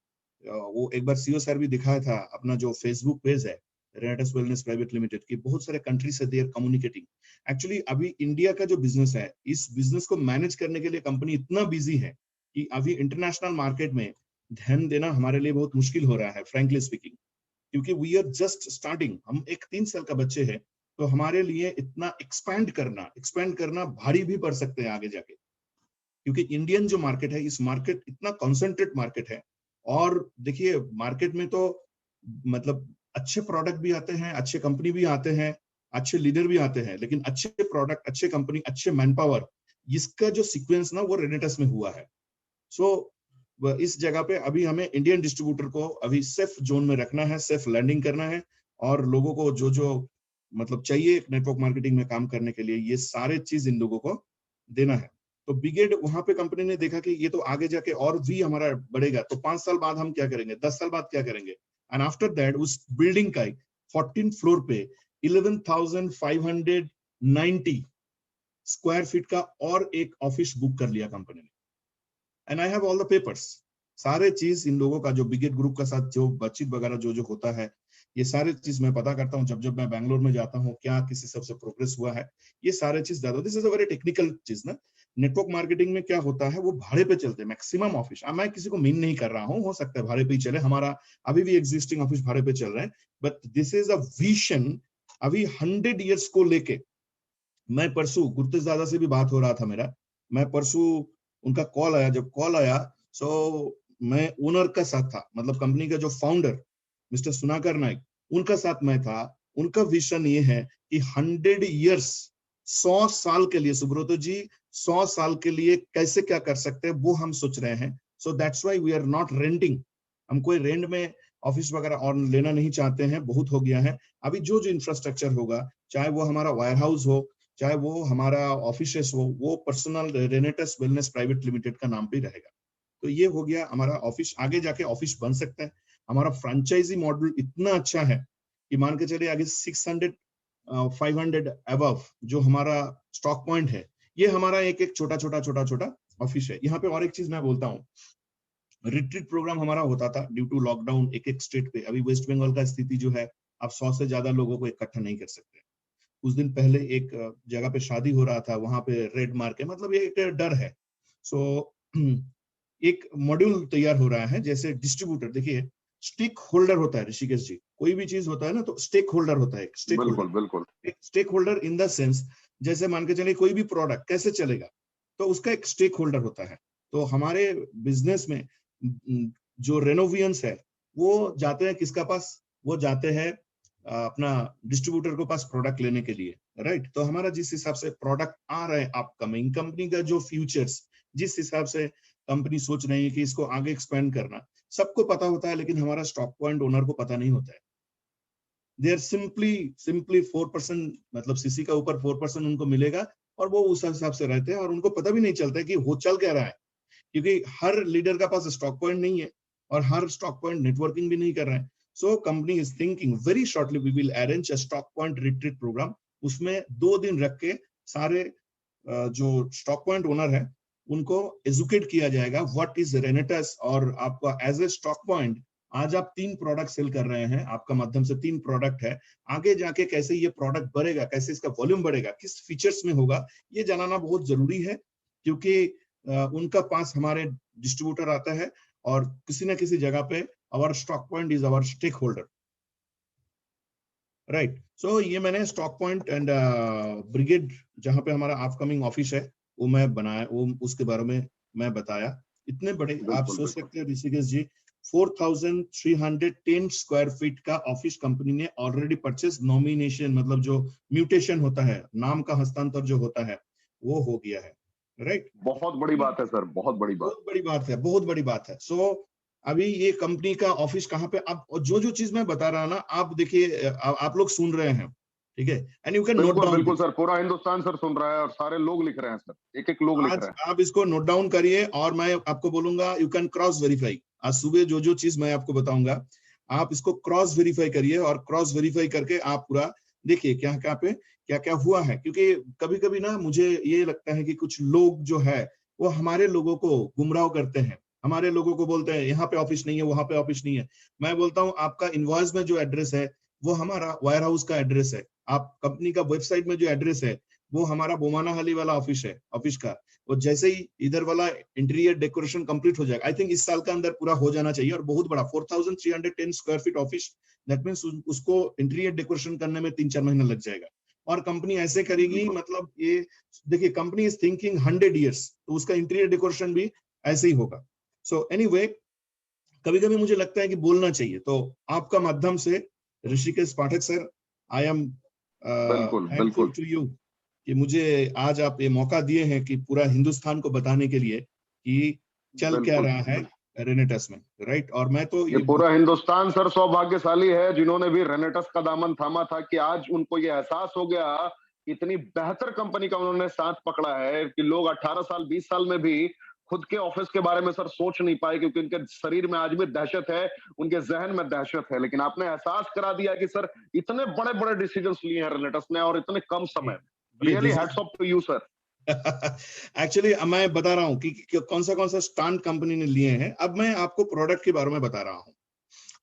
वो एक बार सीओ सर भी दिखाया था, अपना जो फेसबुक पेज है रेनेटस वेलनेस प्राइवेट लिमिटेड की, बहुत सारे कंट्री से दे आर कम्युनिकेटिंग। एक्चुअली अभी इंडिया का जो बिजनेस है, इस बिजनेस को मैनेज करने के लिए कंपनी इतना बिजी है कि अभी इंटरनेशनल मार्केट में ध्यान देना हमारे लिए बहुत मुश्किल हो रहा है, फ्रैंकली स्पीकिंग। क्योंकि वी आर जस्ट स्टार्टिंग, हम एक 3 साल का बच्चे हैं, तो हमारे लिए इतना एक्सपैंड करना भारी भी पड़ सकते हैं आगे जाके। क्योंकि इंडियन जो मार्केट है, इस मार्केट इतना कॉन्सेंट्रेट मार्केट है। और देखिए मार्केट में तो मतलब अच्छे प्रोडक्ट भी आते हैं, अच्छे कंपनी भी आते हैं, अच्छे लीडर भी आते हैं, लेकिन अच्छे प्रोडक्ट, अच्छे कंपनी, अच्छे मैन पावर, इसका जो सीक्वेंस ना, वो रेनेटस में हुआ है। सो इस जगह पे अभी हमें इंडियन डिस्ट्रीब्यूटर को अभी सेफ जोन में रखना है, सेफ लैंडिंग करना है, और लोगों को जो जो मतलब चाहिए नेटवर्क मार्केटिंग में काम करने के लिए, ये सारे चीज इन लोगों को देना है। तो बिगेड, वहां पे कंपनी ने देखा कि ये तो आगे जाके और भी हमारा बढ़ेगा, तो 5 साल बाद हम क्या करेंगे, 10 साल बाद क्या करेंगे। एंड आफ्टर दैट उस बिल्डिंग का 14 फ्लोर पे 11,590 स्क्वायर फीट का और एक ऑफिस बुक कर लिया कंपनी ने। And I have all the papers, सारे चीज इन लोगों का, जो बिगेट ग्रुप का साथ जो बातचीत वगैरह जो जो होता है, ये सारे चीज मैं पता करता हूँ। जब मैं बैंगलोर में जाता हूँ, क्या किसी सबसे प्रोग्रेस हुआ है, ये सारे चीज ज्यादा। This is a very technical चीज ना। नेटवर्क मार्केटिंग में क्या होता है, वो भाड़े पे चलते हैं मैक्सिमम ऑफिस। मैं किसी को मीन नहीं कर रहा हूँ, हो सकता है भाड़े पे ही चले, हमारा अभी भी एग्जिस्टिंग ऑफिस भाड़े पे चल रहे हैं, but this is a vision अभी 100 ईयर्स को लेके। मैं परसों गुरतेज दादा से भी बात हो रहा था मेरा, मैं परसों उनका कॉल आया, जब कॉल आया सो मैं ओनर का साथ था, मतलब कंपनी का जो फाउंडर मिस्टर सुनाकर नाइक, उनका साथ मैं था। उनका विजन ये है कि 100 ईयर्स, 100 साल के लिए, सुब्रतो जी 100 साल के लिए कैसे क्या कर सकते हैं, वो हम सोच रहे हैं। So that's why we are not renting, हम कोई रेंट में ऑफिस वगैरह और लेना नहीं चाहते हैं, बहुत हो गया है। अभी जो जो इंफ्रास्ट्रक्चर होगा, चाहे वो हमारा वायर हाउस हो, चाहे वो हमारा ऑफिस हो, वो पर्सनल रेनेटस वेलनेस प्राइवेट लिमिटेड का नाम पे रहेगा। तो ये हो गया हमारा ऑफिस, आगे जाके ऑफिस बन सकता है। हमारा फ्रेंचाइजी मॉडल इतना अच्छा है कि मान के चलिए आगे 600 500 अबव जो हमारा स्टॉक पॉइंट है, ये हमारा एक एक छोटा छोटा छोटा छोटा ऑफिस है। यहाँ पे और एक चीज मैं बोलता हूँ, रिट्रीट प्रोग्राम हमारा होता था ड्यू टू लॉकडाउन एक एक स्टेट पे। अभी वेस्ट बंगाल का स्थिति जो है, आप 100 से ज्यादा लोगों को इकट्ठा नहीं कर सकते। कुछ दिन पहले एक जगह पे शादी हो रहा था, वहां पे रेड मार्क है, मतलब ये एक डर है। सो एक मॉड्यूल तैयार हो रहा है, जैसे डिस्ट्रीब्यूटर, देखिए स्टेक होल्डर होता है ऋषिकेश जी, कोई भी चीज होता है ना तो स्टेक होल्डर होता है। स्टेक बिल्कुल होल्डर, बिल्कुल। एक stake holder in the sense, जैसे मान के चलिए कोई भी प्रोडक्ट कैसे चलेगा, तो उसका एक स्टेक होल्डर होता है। तो हमारे बिजनेस में जो रेनोवियंस है वो जाते हैं किसका पास, वो जाते हैं अपना डिस्ट्रीब्यूटर के पास प्रोडक्ट लेने के लिए, राइट। तो हमारा जिस हिसाब से प्रोडक्ट आ रहा है अपकमिंग, कंपनी का जो फ्यूचर्स, जिस हिसाब से कंपनी सोच रही है कि इसको आगे एक्सपेंड करना, सबको पता होता है, लेकिन हमारा स्टॉक पॉइंट ओनर को पता नहीं होता है। दे आर सिंपली 4%, मतलब सीसी का ऊपर 4% उनको मिलेगा और वो उस हिसाब से रहते हैं, और उनको पता भी नहीं चलता है कि हो चल क्या रहा है, क्योंकि हर लीडर का पास स्टॉक पॉइंट नहीं है और हर स्टॉक पॉइंट नेटवर्किंग भी नहीं कर रहा है। So company is thinking very shortly we will arrange a stock point retreat program. उसमें 2 दिन रख के सारे जो स्टॉक पॉइंट ओनर है उनको एजुकेट किया जाएगा व्हाट इज रेनेटस, और आपका एज ए स्टॉक पॉइंट आज आप 3 प्रोडक्ट सेल कर रहे हैं, आपका माध्यम से 3 प्रोडक्ट है, आगे जाके कैसे ये प्रोडक्ट बढ़ेगा, कैसे इसका वॉल्यूम बढ़ेगा, किस फीचर्स में होगा, ये जानना बहुत जरूरी है। क्योंकि उनका पास हमारे डिस्ट्रीब्यूटर आता है और किसी ना किसी जगह पे our stock point is our stakeholder, right. So ये मैंने स्टॉक पॉइंट एंड ब्रिगेड जहां पे हमारा अपकमिंग ऑफिस है वो मैं बनाया, वो उसके बारे में मैं बताया। इतने बड़े आप सोच सकते हैं ऋषिकेश जी, 4310 स्क्वायर फीट का ऑफिस कंपनी ने ऑलरेडी परचेस, नॉमिनेशन मतलब जो म्यूटेशन होता है, नाम का हस्तांतर जो होता है वो हो गया है, राइट। बहुत बड़ी बात है सर, बहुत बड़ी बात, बहुत बड़ी बात है, बहुत बड़ी बात है। सो अभी ये कंपनी का ऑफिस कहाँ पे, अब जो चीज मैं बता रहा ना, आप देखिए, आप लोग सुन रहे हैं, ठीक है, and you can note down. बिल्कुल सर, पूरा हिंदुस्तान सर सुन रहा है और सारे लोग लिख रहे हैं सर, एक एक लोग लिख रहे हैं। आप इसको नोट डाउन करिए और मैं आपको बोलूंगा यू कैन क्रॉस वेरीफाई। आज सुबह जो चीज मैं आपको बताऊंगा आप इसको क्रॉस वेरीफाई करिए, और क्रॉस वेरीफाई करके आप पूरा देखिए क्या क्या हुआ है। क्योंकि कभी कभी ना मुझे ये लगता है कि कुछ लोग जो है वो हमारे लोगों को गुमराह करते हैं, हमारे लोगों को बोलते हैं यहाँ पे ऑफिस नहीं है, वहां पे ऑफिस नहीं है। मैं बोलता हूँ आपका इनवॉइस में जो एड्रेस है वो हमारा वायर हाउस का एड्रेस है, आप कंपनी का वेबसाइट में जो एड्रेस है वो हमारा बोमानाहली वाला ऑफिस है, ऑफिस का। और जैसे ही इधर वाला इंटीरियर डेकोरेशन कंप्लीट हो जाएगा, आई थिंक इस साल का अंदर पूरा हो जाना चाहिए, और बहुत बड़ा 4310 square feet office, that means उसको इंटीरियर डेकोरेशन करने में 3-4 महीना लग जाएगा। और कंपनी ऐसे करेगी, मतलब ये देखिए कंपनी इज थिंकिंग 100 ईयर्स, तो उसका इंटीरियर डेकोरेशन भी ऐसे ही होगा। सो एनीवे, कभी कभी मुझे लगता है कि बोलना चाहिए, तो आपका माध्यम से Rishikesh Pathak sir, I am thankful to you कि मुझे आज आप ये मौका दिए हैं कि पूरा हिंदुस्तान को बताने के लिए कि चल क्या रहा है रेनेटस में, राइट। और मैं तो ये पूरा हिंदुस्तान सर सौभाग्यशाली है जिन्होंने भी रेनेटस का दामन थामा था, कि आज उनको ये एहसास हो गया, इतनी बेहतर कंपनी का उन्होंने साथ पकड़ा है कि लोग 18 साल 20 साल में भी खुद के ऑफिस के बारे में सर सोच नहीं पाए, क्योंकि उनके शरीर में आज भी दहशत है, उनके जहन में दहशत है। लेकिन आपने एहसास करा दिया कि सर इतने बड़े बड़े डिसीजंस लिए हैं रेनेटस ने और इतने कम समय में। Really hats off to you sir. Actually मैं बता रहा हूँ कि कौन सा स्टांट कंपनी ने लिए हैं। अब मैं आपको प्रोडक्ट के बारे में बता रहा हूँ,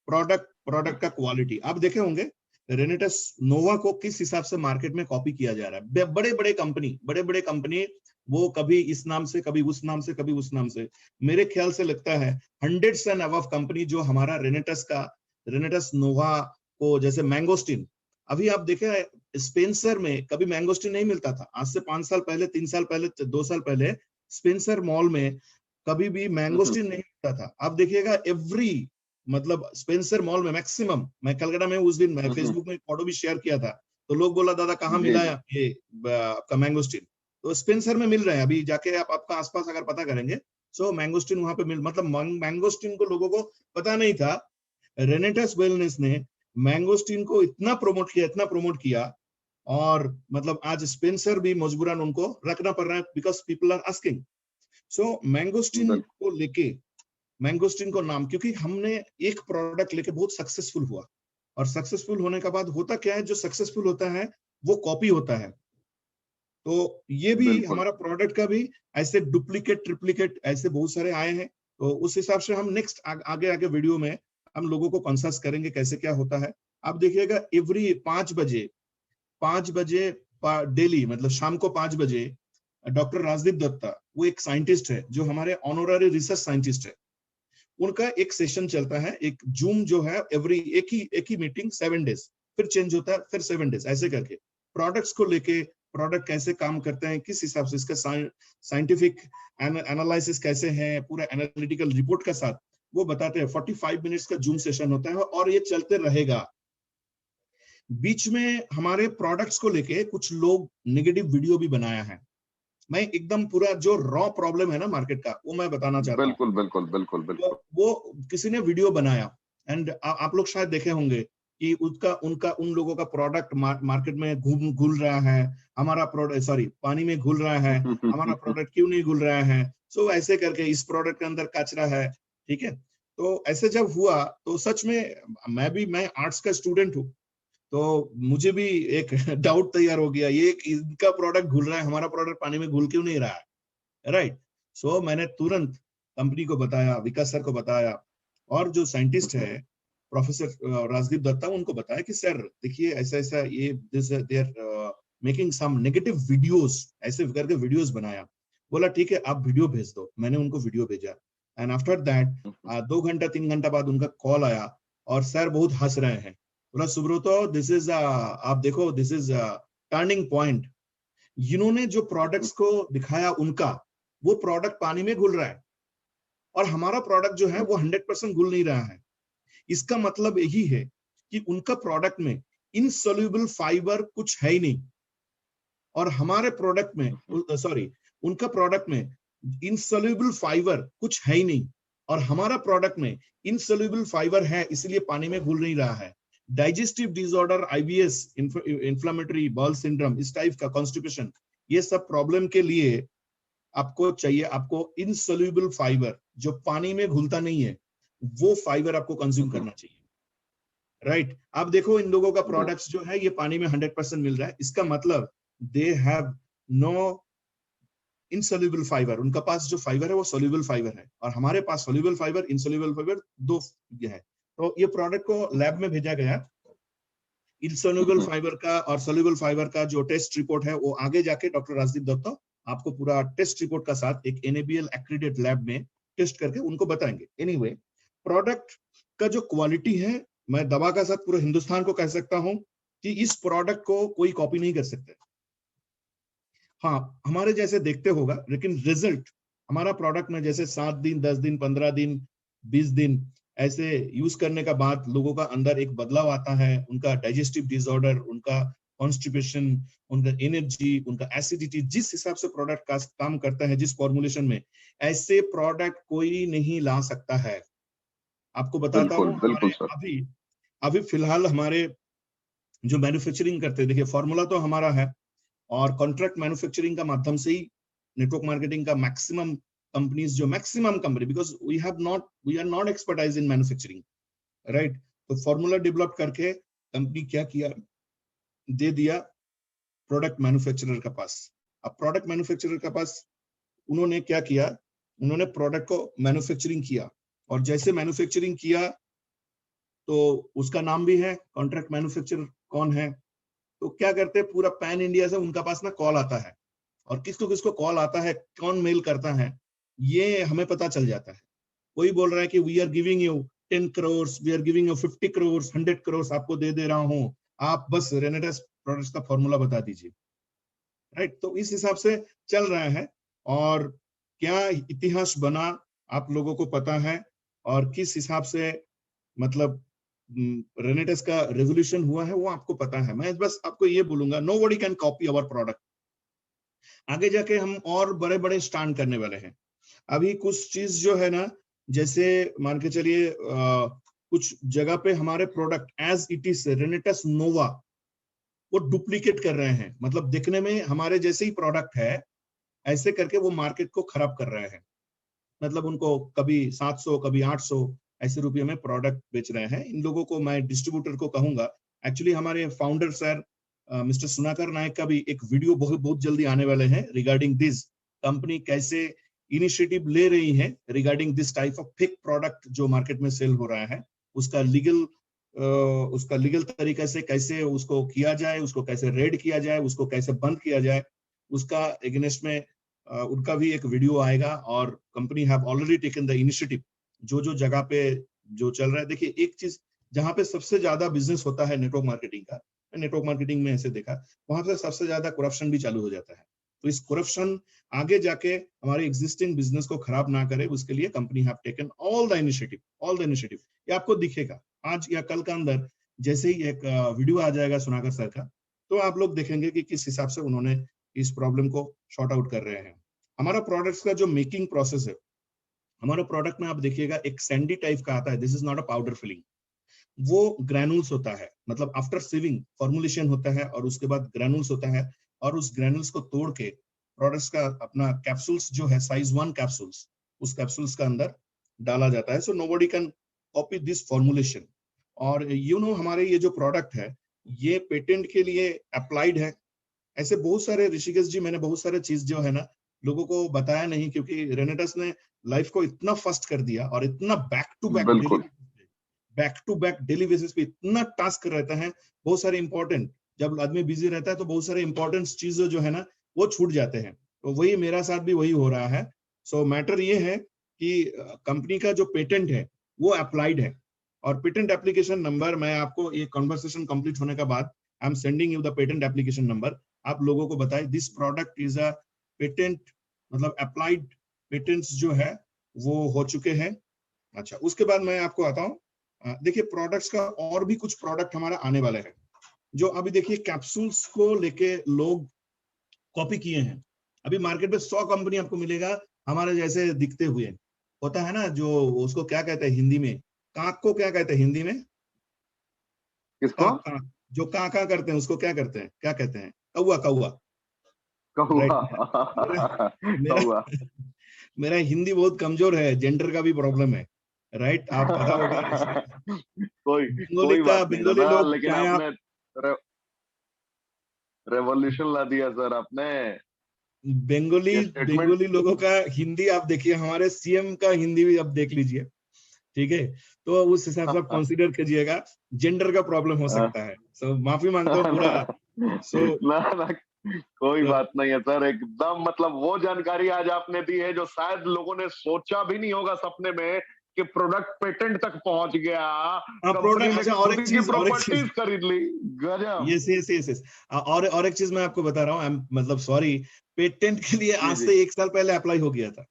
प्रोडक्ट का क्वालिटी आप देखे होंगे, रेनेटस नोवा को किस हिसाब से मार्केट में कॉपी किया जा रहा है। बड़े बड़े कंपनी वो कभी इस नाम से, कभी उस नाम से, कभी उस नाम से। मेरे ख्याल से लगता है 100 एंड अबव कंपनी जो हमारा रेनेटस नोवा को, जैसे मैंगोस्टीन, अभी आप देखे स्पेंसर में कभी मैंगोस्टीन नहीं मिलता था। आज से 5 साल पहले, 3 साल पहले, 2 साल पहले स्पेंसर मॉल में कभी भी मैंगोस्टीन नहीं मिलता था। आप देखिएगा एवरी, मतलब स्पेंसर मॉल में मैक्सिमम, मैं कलकत्ता में उस दिन मैं फेसबुक में फोटो भी शेयर किया था, तो लोग बोला दादा कहाँ मिला है ये आपका मैंगोस्टीन, तो स्पेंसर में मिल रहे हैं। अभी जाके आप आपका आसपास अगर पता करेंगे, सो मैंगोस्टीन वहां पे मतलब मैंगोस्टीन को लोगों को पता नहीं था। रेनेटस वेलनेस ने मैंगोस्टीन को इतना प्रमोट किया, और मतलब आज स्पेंसर भी मजबूरन उनको रखना पड़ रहा है, because people are asking. So mangosteen को लेके, मैंगोस्टीन को नाम, क्योंकि हमने एक प्रोडक्ट लेके बहुत सक्सेसफुल हुआ, और सक्सेसफुल होने के बाद होता क्या है, जो सक्सेसफुल होता है वो कॉपी होता है। तो ये भी बिल्कुल हमारा प्रोडक्ट का भी ऐसे डुप्लीकेट ट्रिप्लीकेट ऐसे बहुत सारे आए हैं। तो उस हिसाब से हम नेक्स्ट आगे आगे वीडियो में हम लोगों को कंसल्ट करेंगे कैसे क्या होता है। आप देखिएगा एवरी 5 बजे डेली, मतलब शाम को 5 बजे डॉक्टर राजदीप दत्ता, वो एक साइंटिस्ट है जो हमारे ऑनोररी रिसर्च साइंटिस्ट है, उनका एक सेशन चलता है, एक जूम जो है एवरी एक ही मीटिंग 7 डेज, फिर चेंज होता है, फिर 7 डेज ऐसे करके प्रोडक्ट्स को लेके, प्रोडक्ट कैसे काम करते हैं, किस हिसाब से इसका साइंटिफिक एनालिसिस कैसे है, पूरा एनालिटिकल रिपोर्ट के साथ वो बताते हैं। 45 मिनट्स का जूम सेशन होता है और ये चलते रहेगा। बीच में हमारे प्रोडक्ट्स को लेके कुछ लोग नेगेटिव वीडियो भी बनाया है। मैं एकदम पूरा जो रॉ प्रॉब्लम है ना मार्केट का, वो मैं बताना चाहता हूँ। बिल्कुल बिल्कुल बिल्कुल बिल्कुल। वो किसी ने वीडियो बनाया एंड आप लोग शायद देखे होंगे कि उन लोगों का प्रोडक्ट मार्केट में घुल रहा है, हमारा प्रोडक्ट सॉरी पानी में घुल रहा है, हमारा प्रोडक्ट क्यों नहीं घुल रहा है, सो ऐसे करके इस प्रोडक्ट के अंदर कचरा है, ठीक है। तो ऐसे जब हुआ तो सच में मैं आर्ट्स का स्टूडेंट हूँ, तो मुझे भी एक डाउट तैयार हो गया, ये इनका प्रोडक्ट घुल रहा है, हमारा प्रोडक्ट पानी में घुल क्यों नहीं रहा है, राइट। सो मैंने तुरंत कंपनी को बताया, विकास सर को बताया, और जो साइंटिस्ट है प्रोफेसर राजदीप दत्ता, उनको बताया कि सर देखिए ऐसा ऐसा ये they are making some negative videos, ऐसे करके वीडियोस बनाया। बोला ठीक है आप वीडियो भेज दो, मैंने उनको वीडियो भेजा एंड आफ्टर दैट 2 घंटा 3 घंटा बाद उनका कॉल आया और सर बहुत हंस रहे हैं। बोला सुब्रतो दिस इज आप देखो दिस इज टर्निंग पॉइंट। इन्होंने जो प्रोडक्ट्स को दिखाया उनका, वो प्रोडक्ट पानी में घुल रहा है और हमारा प्रोडक्ट जो है वो 100% घुल नहीं रहा है। इसका मतलब यही है कि उनका प्रोडक्ट में इनसॉल्युबल फाइबर कुछ है ही नहीं, और हमारे प्रोडक्ट में सॉरी उनका प्रोडक्ट में इनसॉल्युबल फाइबर कुछ है ही नहीं, और हमारा प्रोडक्ट में इनसॉल्युबल फाइबर है, इसलिए पानी में घुल नहीं रहा है। Digestive disorder, IBS, inflammatory bowel syndrome, इस टाइप का कॉन्स्टिपेशन, ये सब प्रॉब्लम के लिए आपको चाहिए, आपको इनसॉल्युबल फाइबर जो पानी में घुलता नहीं है, वो फाइबर आपको कंज्यूम करना चाहिए, राइट। आप देखो इन लोगों का प्रोडक्ट्स जो है ये पानी में 100% मिल रहा है, इसका मतलब they have no insoluble fibre. उनका पास जो फाइबर है वो सॉल्युबल फाइबर है, और हमारे पास सॉल्युबल फाइबर, इनसॉल्युबल फाइबर दो ये है। तो ये प्रोडक्ट को लैब में भेजा गया, इनसॉल्युबल फाइबर का और सॉल्युबल फाइबर का जो टेस्ट रिपोर्ट है वो आगे जाके डॉक्टर राजदीप दत्ता आपको पूरा टेस्ट रिपोर्ट का साथ एक एनएबीएल एक्रेडिटेड लैब में टेस्ट करके उनको बताएंगे। एनीवे, प्रोडक्ट का जो क्वालिटी है, मैं दवा का साथ पूरे हिंदुस्तान को कह सकता हूं कि इस प्रोडक्ट को कोई कॉपी नहीं कर सकते। हाँ, हमारे जैसे देखते होगा, लेकिन रिजल्ट हमारा प्रोडक्ट में जैसे 7 दिन, 10 दिन, 15 दिन, 20 दिन ऐसे यूज करने का बाद लोगों का अंदर एक बदलाव आता है, उनका डाइजेस्टिव डिसऑर्डर, उनका कॉन्स्टिपेशन, उनका एनर्जी, उनका एसिडिटी, जिस हिसाब से प्रोडक्ट का काम करता है, जिस फॉर्मुलेशन में, ऐसे प्रोडक्ट कोई नहीं ला सकता है। आपको बताता हूँ, बिल्कुल हमारे अभी फिलहाल हमारे जो मैन्युफैक्चरिंग करते हैं, देखिए फॉर्मूला तो हमारा है, और कॉन्ट्रैक्ट मैन्युफैक्चरिंग का माध्यम से ही नेटवर्क मार्केटिंग का मैक्सिमम कंपनीज, जो maximum company, because we are not expertise in manufacturing, right. तो फॉर्मूला डेवलप करके कंपनी क्या किया, दे दिया प्रोडक्ट मैन्युफैक्चरर के पास। अब प्रोडक्ट मैन्युफैक्चरर के पास उन्होंने क्या किया, उन्होंने प्रोडक्ट को मैन्युफैक्चरिंग किया, और जैसे मैन्युफैक्चरिंग किया तो उसका नाम भी है कॉन्ट्रैक्ट मैन्युफैक्चरर कौन है। तो क्या करते हैं, पूरा पैन इंडिया से उनका पास ना कॉल आता है, और किसको किसको कॉल आता है, कौन मेल करता है, ये हमें पता चल जाता है। कोई बोल रहा है कि we are giving you 10 crore, we are giving you 50 crore, 100 crore आपको दे रहा हूं, आप बस रेनेटस प्रोडक्ट्स का फॉर्मूला बता दीजिए, राइट। तो इस हिसाब से चल रहा है, और क्या इतिहास बना आप लोगों को पता है, और किस हिसाब से मतलब रेनेटस का रेवोल्यूशन हुआ है वो आपको पता है। मैं बस आपको ये बोलूंगा, nobody can copy our product. आगे जाके हम और बड़े बड़े स्टैंड करने वाले हैं। अभी कुछ चीज जो है ना, जैसे मान के चलिए कुछ जगह पे हमारे product as it is Renatus Nova वो डुप्लीकेट कर रहे हैं, मतलब देखने में हमारे जैसे ही प्रोडक्ट है, ऐसे करके वो मार्केट को खराब कर रहे हैं। मतलब उनको कभी 700 कभी 800 ऐसे रुपये में प्रोडक्ट बेच रहे हैं। इन लोगों को मैं डिस्ट्रीब्यूटर को कहूंगा, एक्चुअली हमारे फाउंडर सर मिस्टर सुनाकर नायक का भी एक वीडियो बहुत बहुत जल्दी आने वाले हैं रिगार्डिंग दिस, कंपनी कैसे इनिशिएटिव ले रही है regarding this type of fake product जो मार्केट में सेल हो रहा है, उसका लीगल तरीके से कैसे उसको किया जाए, उसको कैसे रेड किया जाए, उसको कैसे बंद किया जाए, उसका अगेंस्ट में उनका भी एक वीडियो आएगा। और company have already taken the initiative, जो जगह पे जो चल रहा है। देखिए, एक चीज जहां पे सबसे ज्यादा बिजनेस होता है नेटवर्क मार्केटिंग का, नेटवर्क मार्केटिंग में ऐसे देखा, वहां पे सबसे ज्यादा करप्शन भी चालू हो जाता है। तो इस करप्शन आगे जाके हमारे एग्जिस्टिंग बिजनेस को खराब ना करे, उसके लिए company have taken all the initiative. ये आपको दिखेगा आज या कल का अंदर, जैसे ही एक वीडियो आ जाएगा सुनाकर सर का, तो आप लोग देखेंगे कि किस हिसाब से उन्होंने इस प्रॉब्लम को शॉर्ट आउट कर रहे हैं। हमारा प्रोडक्ट्स का जो मेकिंग प्रोसेस है, हमारे प्रोडक्ट में आप देखिएगा एक सैंडी टाइप का आता है, this is not a powder filling, वो ग्रैनुल्स होता है, मतलब आफ्टर सीविंग फॉर्मुलेशन होता है और उसके बाद ग्रैनुल्स होता है, और उस ग्रैनुल्स को तोड़ के प्रोडक्ट्स का अपना कैप्सूल्स जो है साइज 1 कैप्सूल्स, उस कैप्सूल्स का अंदर डाला जाता है। So nobody can copy this formulation. और हमारे ये जो प्रोडक्ट है ये पेटेंट के लिए अप्लाइड है। ऐसे बहुत सारे, ऋषिकेश जी, मैंने बहुत सारे चीज जो है ना लोगों को बताया नहीं, क्योंकि रेनेटस ने लाइफ को इतना फास्ट कर दिया और इतना back to back daily basis पे इतना टास्क रहता है, बहुत सारे इंपॉर्टेंट, जब आदमी बिजी रहता है तो बहुत सारे इंपॉर्टेंट चीजें जो है ना वो छूट जाते हैं। तो वही मेरा साथ भी वही हो रहा है। सो मैटर ये है कि कंपनी का जो पेटेंट है वो अप्लाइड है, और पेटेंट एप्लीकेशन नंबर मैं आपको ये कॉन्वर्सेशन कंप्लीट होने के बाद I am sending you the patent application number. आप लोगों को बताए this product is a patent, मतलब अप्लाइड पेटेंट्स जो है वो हो चुके हैं। अच्छा, उसके बाद मैं आपको आता हूँ, देखिए प्रोडक्ट्स का और भी कुछ प्रोडक्ट हमारा आने वाले हैं, जो अभी देखिए कैप्सूल्स को लेके लोग कॉपी किए हैं। अभी मार्केट में 100 कंपनी आपको मिलेगा हमारे जैसे दिखते हुए, होता है ना, जो उसको क्या कहते हैं हिंदी में, काक को क्या कहते हैं हिंदी में, किसको? काक, जो काका करते हैं उसको क्या करते हैं, क्या कहते हैं, कौआ, राइट। मेरा कौआ। मेरा हिंदी बहुत कमजोर है, जेंडर का भी प्रॉब्लम है, राइट, आप पता होगा। कोई बात नहीं बंगाली दादा, लोग लेकिन चाहे आप आपने रेवोल्यूशन ला दिया सर आपने। ये स्टेटमेंट बंगाली लोगों का हिंदी आप देखिए, हमारे सीएम का हिंदी भी आप देख लीजिए, ठीक है, तो उस हिसाब से आप कंसीडर कीजिएगा, जेंडर का प्रॉब्लम हो सकता है। सो माफी मांगता हूँ पूरा। सो ना, कोई बात नहीं है सर, एकदम मतलब वो जानकारी आज आपने दी है जो शायद लोगों ने सोचा भी नहीं होगा सपने में, कि प्रोडक्ट पेटेंट तक पहुंच गया, कंपनी ने अच्छा, खुद की प्रॉपर्टीज खरीद ली। गजब। यस, और एक चीज मैं आपको बता रहा हूँ, मतलब सॉरी, पेटेंट के लिए जी आज जी, से 1 साल पहले अप्लाई हो गया था,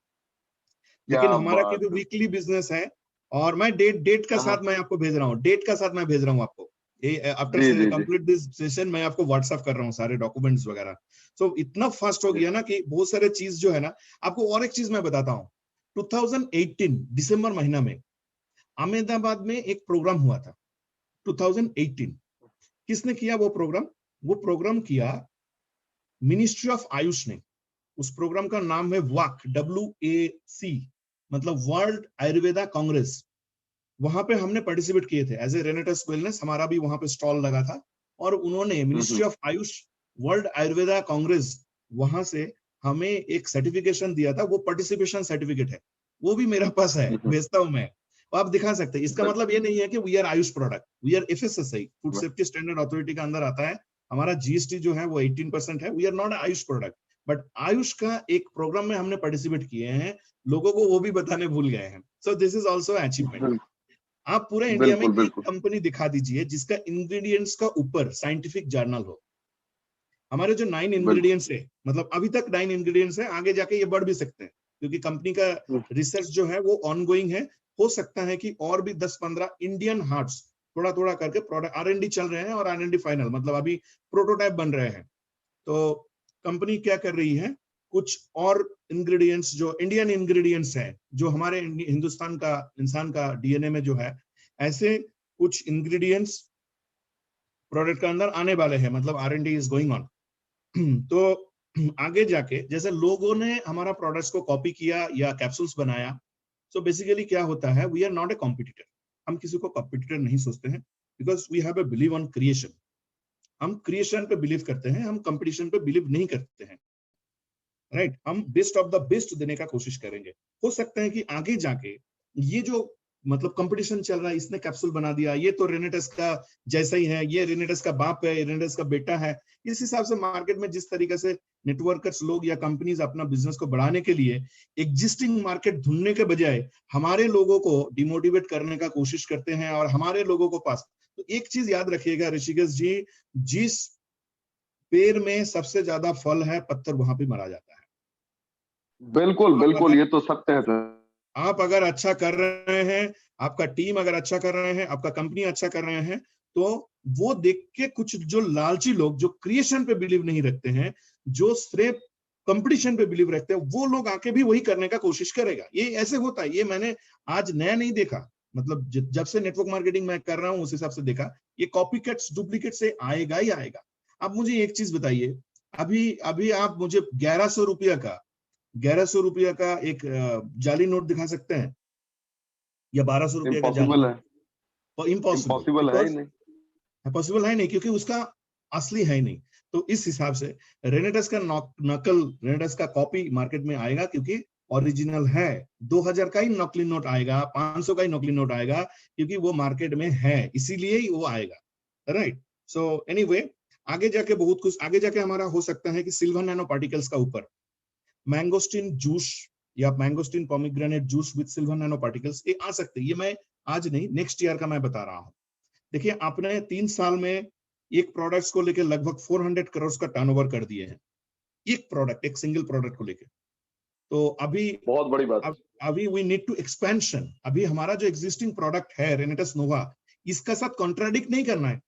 लेकिन क्या हमारा बात क्योंकि है। वीकली बिजनेस है, और मैं डेट का हाँ, साथ मैं आपको भेज रहा हूँ, डेट का साथ मैं भेज रहा हूँ आपको, जी आफ्टर जी जी, कंप्लीट दिस सेशन मैं आपको व्हाट्सएप कर रहा हूँ सारे डॉक्यूमेंट्स वगैरह। सो इतना फास्ट हो जी। गया ना कि बहुत सारे चीज जो है ना, आपको और एक चीज मैं बताता हूँ, 2018 दिसंबर महीना में अहमदाबाद में एक प्रोग्राम हुआ था, 2018। किसने किया वो प्रोग्राम? वो प्रोग्राम किया मिनिस्ट्री ऑफ आयुष ने। उस प्रोग्राम का नाम है वाक, WAC, मतलब वर्ल्ड आयुर्वेदा कांग्रेस। वहां पे हमने पार्टिसिपेट किए थे एज ए रेनेटस वेलनेस, हमारा भी वहां पे स्टॉल लगा था, और उन्होंने ministry of Ayush world Ayurveda Congress वहां से हमें एक सर्टिफिकेशन दिया था, वो पार्टिसिपेशन सर्टिफिकेट है, वो भी मेरे पास है, भेजता हूं मैं, और आप दिखा सकते हैं। इसका मतलब ये नहीं है कि we are Ayush product, we are FSSAI, food safety standard authority का अंदर आता है, हमारा GST जो है वो 18% है, we are not Ayush product, but Ayush का एक प्रोग्राम में हमने पार्टिसिपेट किए हैं, लोगों को वो भी बताने भूल गए हैं। So this is also achievement. आप पूरे इंडिया में बिल्कुल एक बिल्कुल। कंपनी दिखा दीजिए जिसका इंग्रेडिएंट्स का ऊपर साइंटिफिक जर्नल हो। हमारे जो 9 बिल्कुल इंग्रेडिएंट्स है, मतलब अभी तक 9 इंग्रेडिएंट्स है, आगे जाके ये बढ़ भी सकते हैं, क्योंकि कंपनी का रिसर्च जो है वो ऑनगोइंग है। हो सकता है कि और भी 10-15 इंडियन हार्ट्स थोड़ा थोड़ा करके प्रोडक्ट R&D चल रहे हैं, और R&D फाइनल मतलब अभी प्रोटोटाइप बन रहे हैं। तो कंपनी क्या कर रही है, कुछ और इंग्रेडिएंट्स जो इंडियन इंग्रेडिएंट्स हैं, जो हमारे हिंदुस्तान का इंसान का DNA में जो है, ऐसे कुछ इंग्रेडिएंट्स प्रोडक्ट के अंदर आने वाले हैं, मतलब R&D इज गोइंग ऑन। तो आगे जाके जैसे लोगों ने हमारा प्रोडक्ट्स को कॉपी किया या कैप्सूल्स बनाया, सो बेसिकली क्या होता है, we are not a competitor, हम किसी को कॉम्पिटिटर नहीं सोचते हैं, because we have a believe on creation. हम क्रिएशन पे बिलीव करते हैं, हम कंपटीशन पे बिलीव नहीं करते हैं, राइट। हम बेस्ट ऑफ द बेस्ट देने का कोशिश करेंगे। हो सकता है कि आगे जाके ये जो मतलब कंपटीशन चल रहा है, इसने कैप्सूल बना दिया, ये तो रेनेटस का जैसा ही है, ये रेनेटस का बाप है, रेनेटस का बेटा है, इस हिसाब से मार्केट में जिस तरीके से नेटवर्कर्स लोग या कंपनीज अपना बिजनेस को बढ़ाने के लिए एग्जिस्टिंग मार्केट ढूंढने के बजाय हमारे लोगों को डिमोटिवेट करने का कोशिश करते हैं, और हमारे लोगों को पास, तो एक चीज याद रखिएगा ऋषिकेश जी, जिस पेड़ में सबसे ज्यादा फल है, पत्थर वहां पे मारा जाता है। बिल्कुल बिल्कुल, ये तो सत्य है सर। आप अगर अच्छा कर रहे हैं, आपका टीम अगर अच्छा कर रहे हैं, आपका कंपनी अच्छा कर रहे हैं, तो वो देख के कुछ जो लालची लोग, जो क्रिएशन पे बिलीव नहीं रखते हैं, जो सिर्फ कंपटीशन पे बिलीव रखते हैं, वो लोग आके भी वही करने का कोशिश करेगा। ये ऐसे होता है, ये मैंने आज नया नहीं देखा, मतलब जब से नेटवर्क मार्केटिंग मैं कर रहा हूं उस हिसाब से देखा, ये कॉपीकैट्स डुप्लीकेट से आएगा ही आएगा। अब मुझे एक चीज बताइए, अभी अभी आप मुझे 1100 रुपया का एक जाली नोट दिखा सकते हैं, या 1200 रुपया का जाली? इम्पॉसिबल है, इम्पॉसिबल है ही नहीं, पॉसिबल है नहीं, क्योंकि उसका असली है ही नहीं। तो इस हिसाब से रेनेटस का नकल, रेनेटस का कॉपी मार्केट में आएगा, क्योंकि ओरिजिनल है। 2000 का ही नकली नोट आएगा, 500 का ही नकली नोट आएगा, क्योंकि वो मार्केट में है, इसीलिए ही वो आएगा, राइट। सो एनीवे, आगे जाके बहुत कुछ, आगे जाके हमारा हो सकता है कि सिल्वर नैनो पार्टिकल्स का ऊपर मैंगोस्टीन जूस या mangosteen pomegranate juice with silver nano particles, ये आ सकते हैं। ये मैं आज नहीं, नेक्स्ट ईयर का मैं बता रहा हूं। देखिए, आपने 3 साल में एक प्रोडक्ट्स को लेकर लगभग 400 करोड़ का टर्नओवर कर दिए हैं, एक प्रोडक्ट, एक सिंगल प्रोडक्ट को लेकर। तो अभी बहुत बड़ी बात। अभी वी नीड टू एक्सपेंशन। अभी हमारा जो एग्जिस्टिंग प्रोडक्ट है रेनेटस नोवा, इसका साथ कॉन्ट्राडिक्ट नहीं करना है,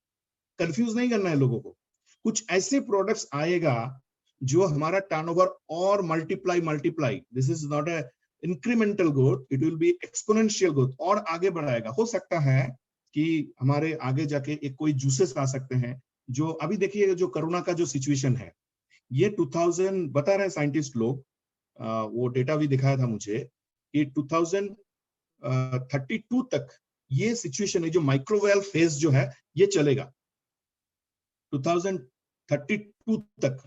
कंफ्यूज नहीं करना है लोगों को। कुछ ऐसे प्रोडक्ट्स आएगा जो हमारा टर्नओवर और multiply, this is not a incremental growth, it will B exponential growth, और आगे बढ़ाएगा। हो सकता है कि हमारे आगे जाके एक कोई जूसेस आ सकते हैं, जो अभी देखिए, जो कोरोना का जो सिचुएशन है, ये 2000 बता रहे हैं साइंटिस्ट लोग, वो डेटा भी दिखाया था मुझे कि 2032 तक ये सिचुएशन है, जो माइक्रोवेल फेज जो है ये चलेगा 2032 तक।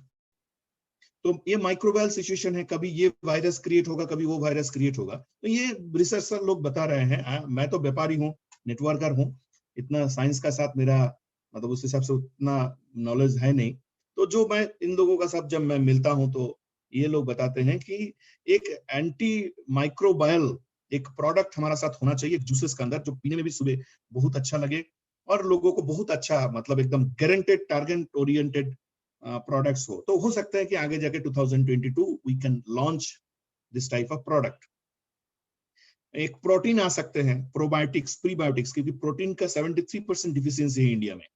तो ये माइक्रोवेल सिचुएशन है, कभी ये वायरस क्रिएट होगा, कभी वो वायरस क्रिएट होगा। तो ये रिसर्चर लोग बता रहे हैं, मैं तो व्यापारी हूँ, नेटवर्कर हूँ, इतना साइंस का साथ मेरा मतलब उस हिसाब से उतना नॉलेज है नहीं। तो जो मैं इन लोगों का साथ जब मैं मिलता हूँ, तो ये लोग बताते हैं कि एक एंटी माइक्रोबायल एक प्रोडक्ट हमारा साथ होना चाहिए जूसेस के अंदर, जो पीने में भी सुबह बहुत अच्छा लगे और लोगों को बहुत अच्छा, मतलब एकदम गारंटेड टारगेट ओरिएंटेड प्रोडक्ट्स हो। तो हो सकता है कि आगे जाके 2022 we can launch this type of product. एक प्रोटीन आ सकते हैं, प्रोबायोटिक्स, प्रीबायोटिक्स, क्योंकि प्रोटीन का 73% डिफिशियंसी है इंडिया में,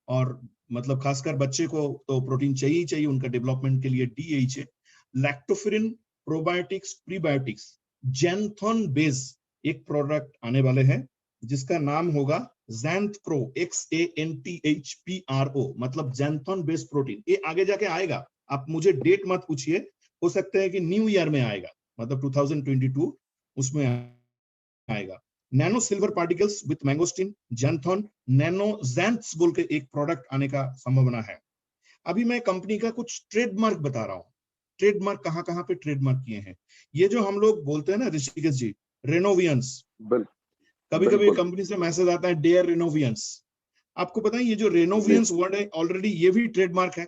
और मतलब खासकर बच्चे को तो प्रोटीन चाहिए ही चाहिए उनका डेवलपमेंट के लिए। DHA, lactoferrin, probiotics, prebiotics, xanthone base एक प्रोडक्ट आने वाले हैं, जिसका नाम होगा ज़ैंथप्रो, XANTHPRO, मतलब जैंथोन बेस प्रोटीन। ये आगे जाके आएगा, आप मुझे डेट मत पूछिए, हो सकता है कि न्यू ईयर में आएगा, मतलब 2022 उसमें आएगा। Nano silver particles with mangosteen, xanthone, nano xanths बोल के एक प्रोडक्ट आने का संभावना है। अभी मैं कंपनी का कुछ ट्रेडमार्क बता रहा हूँ। ट्रेडमार्क कहाँ पे ट्रेडमार्क किए हैं, ये जो हम लोग बोलते हैं ना ऋषिकेश जी, रेनोवियंस, कभी कभी कंपनी से मैसेज आता है डियर रेनोवियंस। आपको पता है ये जो रेनोवियंस वर्ड है, ऑलरेडी ये भी ट्रेडमार्क है।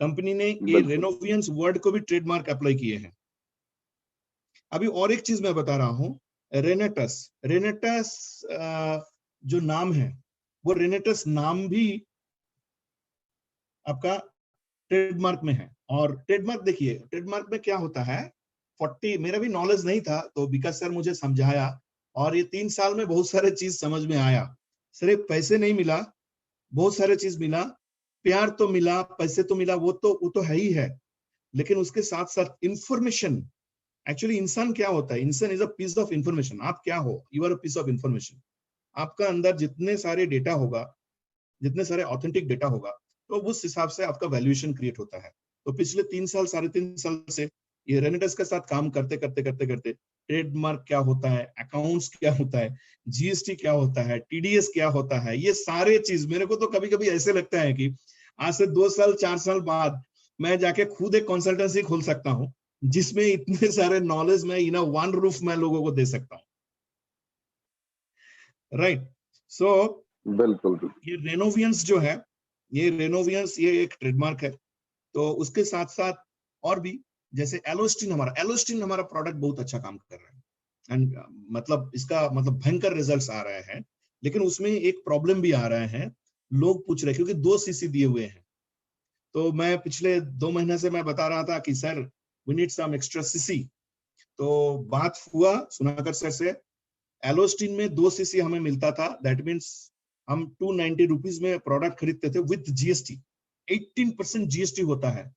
कंपनी ने ये रेनोवियंस वर्ड को भी ट्रेडमार्क अप्लाई किए हैं। अभी और एक चीज मैं बता रहा हूँ, रेनेटस जो नाम है, वो रेनेटस नाम भी आपका ट्रेडमार्क में है। और ट्रेडमार्क देखिए, ट्रेडमार्क में क्या होता है, 40, मेरा भी नॉलेज नहीं था, तो विकास सर मुझे समझाया, और ये 3 साल में बहुत सारे चीज समझ में आया। सिर्फ पैसे नहीं मिला, बहुत सारे चीज मिला, प्यार तो मिला, पैसे तो मिला, वो तो है ही है, लेकिन उसके साथ साथ इंफॉर्मेशन। एक्चुअली इंसान क्या होता है, इंसान is a piece of information. आप क्या हो, you are a piece of information. आपका अंदर जितने सारे डेटा होगा, जितने सारे ऑथेंटिक डेटा होगा, तो उस हिसाब से आपका वैल्यूएशन क्रिएट होता है। तो पिछले 3 साल, 3.5 साल से ये रेनेटस के साथ काम करते करते ट्रेडमार्क क्या होता है, अकाउंट्स क्या होता है, जीएसटी क्या होता है, टीडीएस क्या होता है, ये सारे चीज मेरे को तो कभी कभी ऐसे लगता है कि आज से 2 साल 4 साल बाद मैं जाके खुद एक कंसल्टेंसी खोल सकता हूँ जिसमें इतने सारे नॉलेज मैं इन वन रूफ में लोगों को दे सकता हूँ, राइट। सो बिल्कुल। ये रेनोवियंस जो है, ये रेनोवियंस ये एक ट्रेडमार्क है। तो उसके साथ साथ और भी जैसे एलोस्टिन हमारा प्रोडक्ट बहुत अच्छा काम कर रहा है एंड मतलब इसका मतलब भयंकर रिजल्ट्स आ रहे हैं, लेकिन उसमें एक प्रॉब्लम भी आ रहा है, लोग पूछ रहे हैं क्योंकि 2 सीसी दिए हुए हैं। तो मैं पिछले 2 महीने से मैं बता रहा था कि sir we need some extra CC. तो बात हुआ सुनाकर सर से, एलोस्टिन में 2 सीसी हमें मिलता था, दैट मीन्स हम 290 रुपीज में प्रोडक्ट खरीदते थे विद जीएसटी। 18% जीएसटी होता है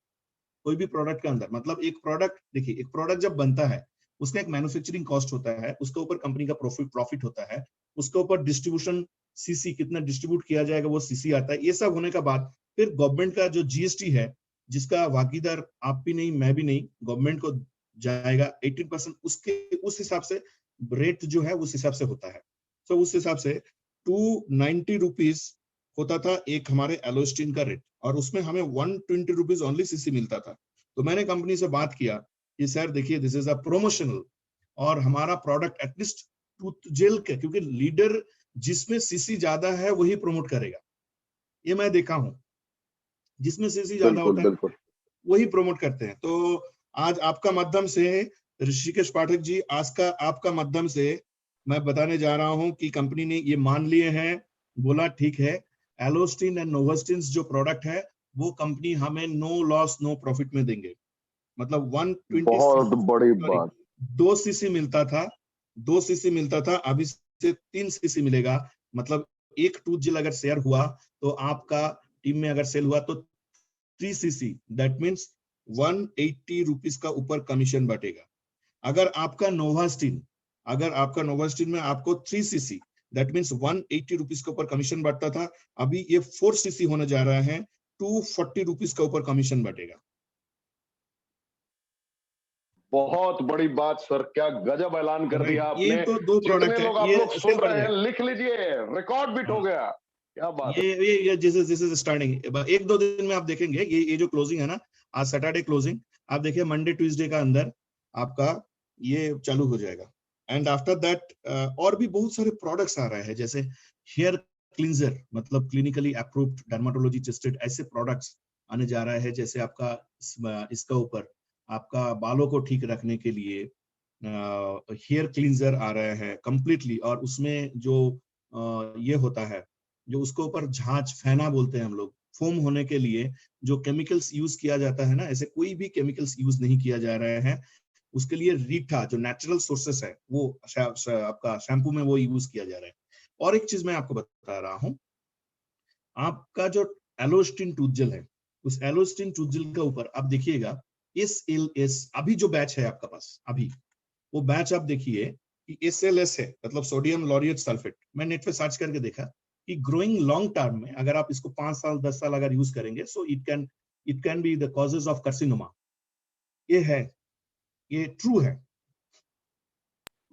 कोई भी प्रोडक्ट के अंदर। मतलब एक प्रोडक्ट देखिए, एक प्रोडक्ट जब बनता है उसका एक मैन्युफैक्चरिंग कॉस्ट होता है, उसके ऊपर कंपनी का प्रॉफिट होता है, उसके ऊपर डिस्ट्रीब्यूशन सीसी कितना डिस्ट्रीब्यूट किया जाएगा वो सीसी आता है। ये सब होने का बाद फिर गवर्नमेंट का जो जीएसटी है, जिसका भागीदार आप भी नहीं मैं भी नहीं, गवर्नमेंट को जाएगा 18%, उसके उस हिसाब से रेट जो है उस हिसाब से होता है। तो उस हिसाब से 290 रुपीज होता था एक हमारे एलोस्टिन का रेट, और उसमें हमें 120 रुपीज ओनली सीसी मिलता था। तो मैंने कंपनी से बात किया कि सर देखिए दिस इज अ प्रोमोशनल, और हमारा प्रोडक्ट एटलीस्ट टूथ जेल के, क्योंकि लीडर जिसमें सीसी ज्यादा है वही प्रमोट करेगा, ये मैं देखा हूं, जिसमें सीसी ज्यादा होता है वही प्रमोट करते हैं। तो आज आपका माध्यम से ऋषिकेश पाठक जी, आज का आपका माध्यम से मैं बताने जा रहा हूं कि कंपनी ने ये मान लिए हैं, बोला ठीक है एलोस्टिन एंड नोवास्टिन जो प्रोडक्ट है वो कंपनी हमें नो लॉस नो प्रॉफिट में देंगे। मतलब 120 बहुत बड़ी बात, 2 सीसी मिलता था, 2 सीसी मिलता था, अभी से 3 सीसी मिलेगा। मतलब एक टूथ जेल अगर शेयर हुआ तो आपका टीम में अगर सेल हुआ तो 3 सीसी, दैट मीन्स 180 रुपीज का ऊपर कमीशन बटेगा। अगर आपका नोवास्टिन में आपको 3 सीसी, दैट मीन्स 180 रुपीज के ऊपर कमीशन बढ़ता था, अभी ये 4 सीसी होने जा रहा है, 240 रुपीज का ऊपर कमीशन बढ़ेगा। बहुत बड़ी बात सर, क्या गजब ऐलान कर दिया आपने। ये तो 2 प्रोडक्ट है, आप लोग सुन रहे हैं, लिख लीजिए, रिकॉर्ड बीट हो गया। क्या बात है। ये दिस इज स्टार्टिंग। 1-2 दिन में आप देखेंगे ये जो क्लोजिंग है ना, आज सैटरडे क्लोजिंग, आप देखिए मंडे ट्यूसडे का अंदर आपका ये चालू हो जाएगा। एंड आफ्टर दैट और भी बहुत सारे प्रोडक्ट्स आ रहे हैं, जैसे हेयर क्लींजर, मतलब क्लिनिकली अप्रूव्ड डर्माटोलॉजी टेस्टेड ऐसे प्रोडक्ट्स आने जा रहा है। जैसे आपका इसका ऊपर आपका बालों को ठीक रखने के लिए हेयर क्लींजर आ रहा है कंप्लीटली, और उसमें जो ये होता है जो उसके ऊपर झांच फेना बोलते हैं हम लोग, फोम होने के लिए जो केमिकल्स यूज किया जाता है ना, ऐसे कोई भी केमिकल्स यूज नहीं किया जा रहा है। उसके लिए रीठा जो नेचुरल सोर्सेस है वो आपका शैम्पू में वो यूज किया जा रहा है। और एक चीज मैं आपको बता रहा हूं, आपका जो एलोस्टिन टूथ जेल है, उस एलोस्टिन टूथ जेल के ऊपर आप देखिएगा SLS, अभी जो बैच है आपका पास, अभी वो बैच आप देखिए कि SLS है, मतलब सोडियम लॉरिएट सल्फेट। मैं नेट पे सर्च करके देखा कि ग्रोइंग लॉन्ग टर्म में अगर आप इसको 5 साल 10 साल अगर यूज करेंगे, so it can be the causes of carcinoma. ये है, ये ट्रू है।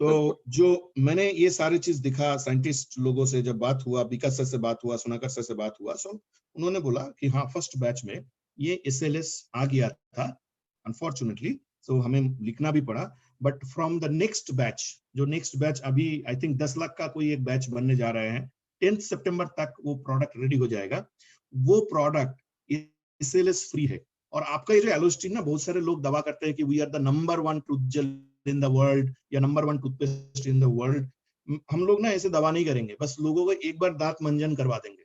तो जो मैंने ये सारी चीज दिखा, साइंटिस्ट लोगों से जब बात हुआ, विकास सर से बात हुआ, सुनाकर सर से बात हुआ, सो उन्होंने बोला कि हाँ फर्स्ट बैच में ये SLS आ गया था अनफॉर्चुनेटली, सो हमें लिखना भी पड़ा। But from the next batch, जो नेक्स्ट बैच अभी आई थिंक 10 लाख का कोई एक बैच बनने जा रहे हैं, 10 सितंबर तक वो प्रोडक्ट रेडी हो जाएगा। वो प्रोडक्ट SLS फ्री है। और आपका ये जो एलोस्टिन ना, बहुत सारे लोग दावा करते हैं कि we are the number 1 tooth gel in the world या number 1 toothpaste in the world. हम लोग ना ऐसे दावा नहीं करेंगे, बस लोगों को एक बार दांत मंजन करवा देंगे।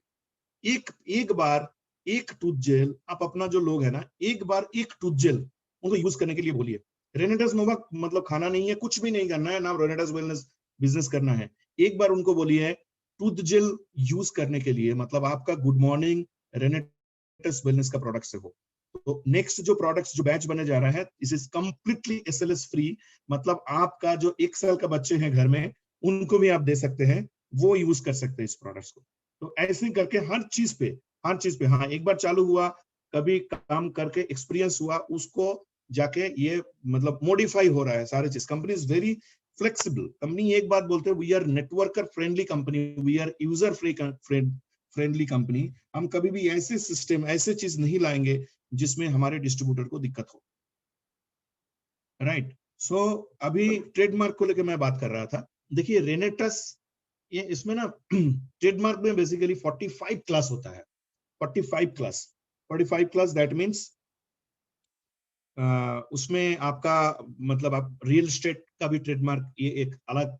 एक बार एक टूथ जेल, आप अपना जो लोग है ना, एक बार एक टूथ जेल उनको यूज करने के लिए बोलिए। रेनेटस नोवा मतलब खाना नहीं है, कुछ भी नहीं करना है ना, रेनेटस वेलनेस बिजनेस करना है। एक बार उनको बोलिए टूथ जेल यूज करने के लिए, मतलब आपका गुड मॉर्निंग रेनेटस वेलनेस का प्रोडक्ट से हो। तो नेक्स्ट जो प्रोडक्ट्स जो बैच बने जा रहा है, इस इज कंप्लीटली SLS फ्री। मतलब आपका जो 1 साल का बच्चे हैं घर में, उनको भी आप दे सकते हैं, वो यूज कर सकते हैं इस प्रोडक्ट्स को। तो ऐसे करके हर चीज पे हाँ, एक बार चालू हुआ, कभी काम करके एक्सपीरियंस हुआ, उसको जाके ये मतलब मॉडिफाई हो रहा है सारी चीज। Company is very flexible company एक बात बोलते हैं, we are networker friendly company, we are user friendly company. हम कभी भी ऐसे सिस्टम, ऐसे चीज नहीं लाएंगे जिसमें हमारे डिस्ट्रीब्यूटर को दिक्कत हो, राइट। सो अभी ट्रेडमार्क को लेकर मैं बात कर रहा था। देखिए रेनेटस, ये इसमें ना ट्रेडमार्क में बेसिकली 45 क्लास होता है, 45 क्लास दैट मीन्स उसमें आपका मतलब आप रियल एस्टेट का भी ट्रेडमार्क ये एक अलग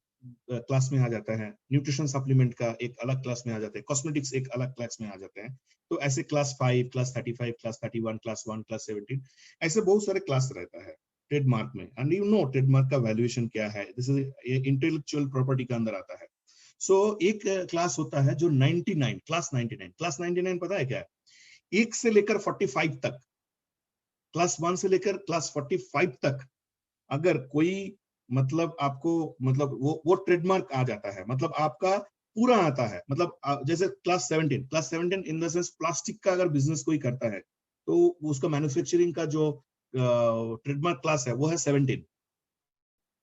क्लास में आ जाता है, न्यूट्रिशन सप्लीमेंट का एक अलग क्लास में आ जाता है, कॉस्मेटिक्स एक अलग क्लास में आ जाते हैं। तो ऐसे class 5, class 35, class 31, class 1, class 17, ऐसे बहुत सारे क्लास रहता है ट्रेडमार्क में। एंड यू नो ट्रेडमार्क का वैल्यूएशन क्या है, दिस इज इंटेलेक्चुअल प्रॉपर्टी के अंदर आता है। सो एक क्लास होता है जो 99, क्लास 99 पता है क्या है? 1 से लेकर 45 तक, क्लास 1 से लेकर क्लास 45 तक अगर कोई मतलब आपको मतलब वो ट्रेडमार्क आ जाता है, मतलब आपका पूरा आता है। मतलब जैसे class 17 in the sense plastic का अगर बिजनेस कोई करता है तो उसका मैन्युफैक्चरिंग का जो ट्रेडमार्क क्लास है वो है 17,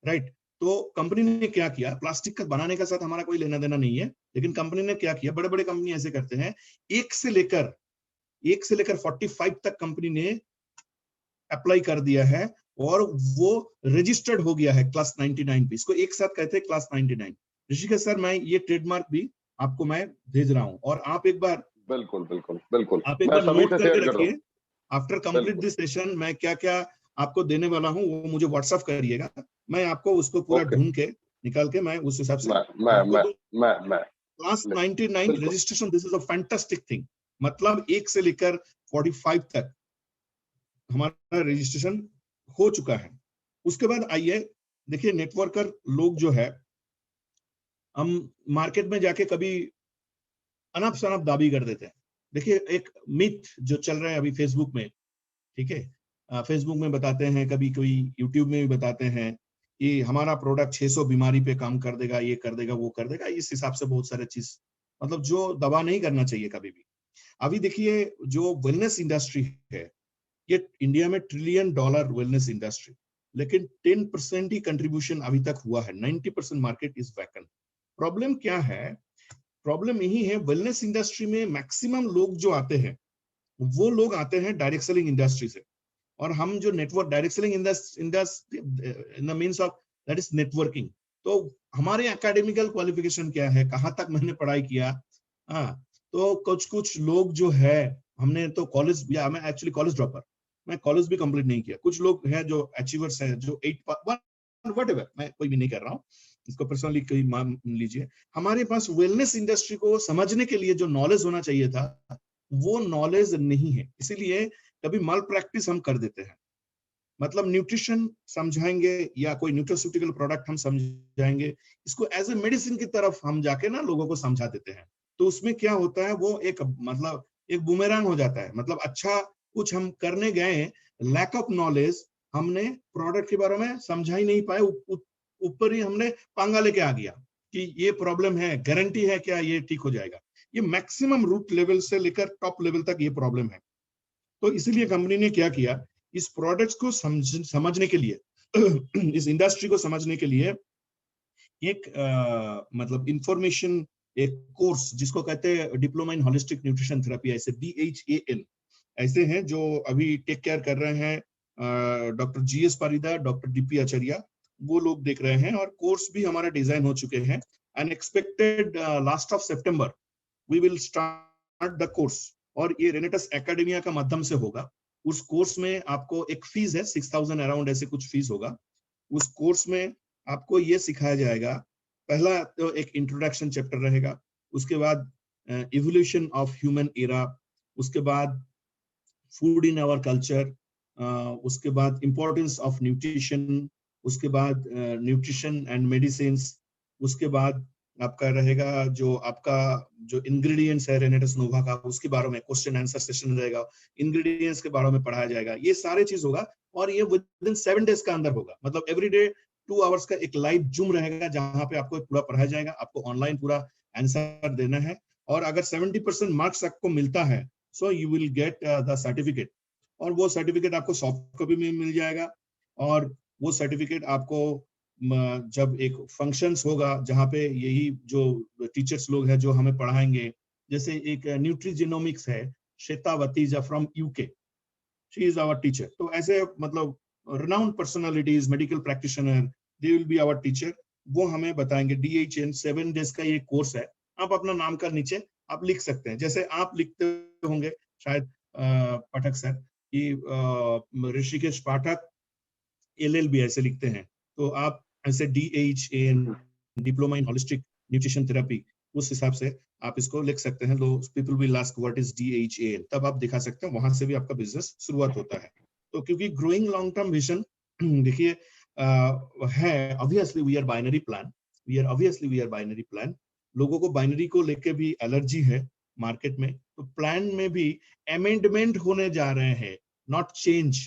राइट। तो कंपनी ने क्या किया, प्लास्टिक का बनाने के साथ हमारा कोई लेना देना नहीं है, लेकिन कंपनी ने क्या किया, बड़े बड़े कंपनी ऐसे करते हैं, 1 से लेकर 45 तक कंपनी ने अप्लाई कर दिया है और वो रजिस्टर्ड हो गया है क्लास 99 पे। इसको एक साथ कहते हैं क्लास 99। ऋषिकेश सर, मैं ये ट्रेडमार्क भी आपको मैं भेज रहा हूँ और आप एक बार बिल्कुल बिल्कुल बिल्कुल आप एक मैं बार सभी नोट से करके शेयर कर रहा रखिए। हूँ। आफ्टर कंप्लीट दिस सेशन मैं क्या क्या आपको देने वाला हूँ वो मुझे व्हाट्सएप करिएगा, मैं आपको उसको पूरा ओके, ढूंढ के निकाल के मैं उस हिसाब से मैं आपको मैं क्लास 99 बिल्कुल registration, this is a fantastic thing. मतलब 1 से लेकर 45 तक हमारा रजिस्ट्रेशन हो चुका है। उसके बाद आइए देखिए, नेटवर्कर लोग जो है, हम मार्केट में जाके कभी अनप शनप दाबी कर देते हैं। देखिए एक मिथ जो चल रहा है अभी फेसबुक में, ठीक है, फेसबुक में बताते हैं, कभी कोई यूट्यूब में भी बताते हैं कि हमारा प्रोडक्ट 600 बीमारी पे काम कर देगा, ये कर देगा, वो कर देगा। इस हिसाब से बहुत सारे चीज मतलब जो दवा नहीं करना चाहिए कभी भी। अभी देखिए जो वेलनेस इंडस्ट्री है, ये इंडिया में $1 ट्रिलियन वेलनेस इंडस्ट्री, लेकिन 10% ही कंट्रीब्यूशन अभी तक हुआ है, 90% मार्केट इज वैकेंट। प्रॉब्लम क्या है? प्रॉब्लम यही है, वेलनेस इंडस्ट्री में मैक्सिमम लोग जो आते हैं वो लोग आते हैं डायरेक्ट सेलिंग इंडस्ट्री से। और हम जो network direct selling industry in the means of that is networking. तो हमारे एकेडमिकल क्वालिफिकेशन क्या है, कहाँ तक मैंने पढ़ाई किया, हाँ। तो कुछ लोग जो है, हमने तो कॉलेज, या मैं एक्चुअली कॉलेज ड्रॉपर, मैं कॉलेज भी कंप्लीट नहीं किया। कुछ लोग हैं जो अचीवर्स हैं, जो 8 व्हाटएवर, मैं कोई भी नहीं कर रहा हूँ इसको पर्सनली, कोई मान लीजिए। हमारे पास वेलनेस इंडस्ट्री को समझने के लिए जो नॉलेज होना चाहिए था वो नॉलेज नहीं है, इसीलिए कभी माल प्रैक्टिस हम कर देते हैं। मतलब न्यूट्रिशन समझाएंगे या कोई न्यूट्रास्यूटिकल प्रोडक्ट हम समझाएंगे, इसको एज ए मेडिसिन की तरफ हम जाके ना लोगों को समझा देते हैं। तो उसमें क्या होता है, वो एक मतलब एक बुमेरांग हो जाता है। मतलब अच्छा कुछ हम करने गए, लैक ऑफ नॉलेज, हमने प्रोडक्ट के बारे में समझा ही नहीं पाए, ऊपर ही हमने पांगा लेके आ गया कि ये प्रॉब्लम है, गारंटी है क्या ये ठीक हो जाएगा। ये मैक्सिमम रूट लेवल से लेकर टॉप लेवल तक ये प्रॉब्लम है। तो इसीलिए कंपनी ने क्या किया, इस प्रोडक्ट्स को समझने के लिए इस इंडस्ट्री को समझने के लिए एक मतलब इंफॉर्मेशन, एक कोर्स जिसको कहते हैं diploma in holistic nutrition therapy, ऐसे DHAN ऐसे हैं जो अभी टेक केयर कर रहे हैं डॉक्टर GS पारीदा, डॉक्टर DP आचार्य, वो लोग देख रहे हैं। और कोर्स भी हमारा डिजाइन हो चुके हैं एंड एक्सपेक्टेड लास्ट ऑफ सितंबर we will start the course. और ये रेनेटस एकेडमिया का माध्यम से होगा। उस कोर्स में आपको एक फीस है 6000 अराउंड, ऐसे कुछ फीस होगा। उस कोर्स में आपको ये सिखाया जाएगा, पहला तो एक इंट्रोडक्शन चैप्टर रहेगा, उसके बाद इवोल्यूशन ऑफ ह्यूमन एरा, उसके बाद फूड इन आवर कल्चर, उसके बाद इंपॉर्टेंस ऑफ न्यूट्रिशन, उसके बाद न्यूट्रिशन एंड मेडिसिन, उसके बाद आपका रहेगा जो आपका जो इंग्रेडिएंट्स है रेनेटस नोवा का, उसके बारे में क्वेश्चन आंसर सेशन रहेगा, इंग्रेडिएंट्स के बारे में पढ़ाया जाएगा। ये सारे चीज होगा और ये विद इन 7 डेज का अंदर होगा। मतलब एवरी डे 2 आवर्स का एक लाइव जूम रहेगा जहां पे आपको पूरा पढ़ाया जाएगा, आपको ऑनलाइन पूरा आंसर देना है। और अगर 70% मार्क्स आपको मिलता है सो you will get the certificate, और वो सर्टिफिकेट आपको सॉफ्ट कॉपी में मिल जाएगा। और वो सर्टिफिकेट आपको जब एक फंक्शंस होगा जहाँ पे यही जो टीचर्स लोग हैं जो हमें पढ़ाएंगे, जैसे एक न्यूट्रीजिनोमिक्स है, Shwetavati from UK, she is our teacher. तो ऐसे मतलब renowned personalities, medical practitioner, they will be our teacher। वो हमें बताएंगे। DHN 7 days का ये कोर्स है। आप अपना नाम का नीचे आप लिख सकते हैं, जैसे आप लिखते होंगे शायद पाठक सर कि ऋषिकेश पाठक LLB ऐसे लिखते हैं, तो आप ऐसे DHAN diploma in holistic nutrition therapy, उस हिसाब से आप इसको लिख सकते हैं। लो people will ask what is DHAN, तब आप दिखा सकते हैं, वहां से भी आपका बिजनेस शुरुआत होता है। तो क्योंकि ग्रोइंग लॉन्ग टर्म विजन देखिए है, obviously we are binary plan, लोगों को बाइनरी को लेके भी एलर्जी है मार्केट में, तो प्लान में भी अमेंडमेंट होने जा रहे हैं, नॉट चेंज।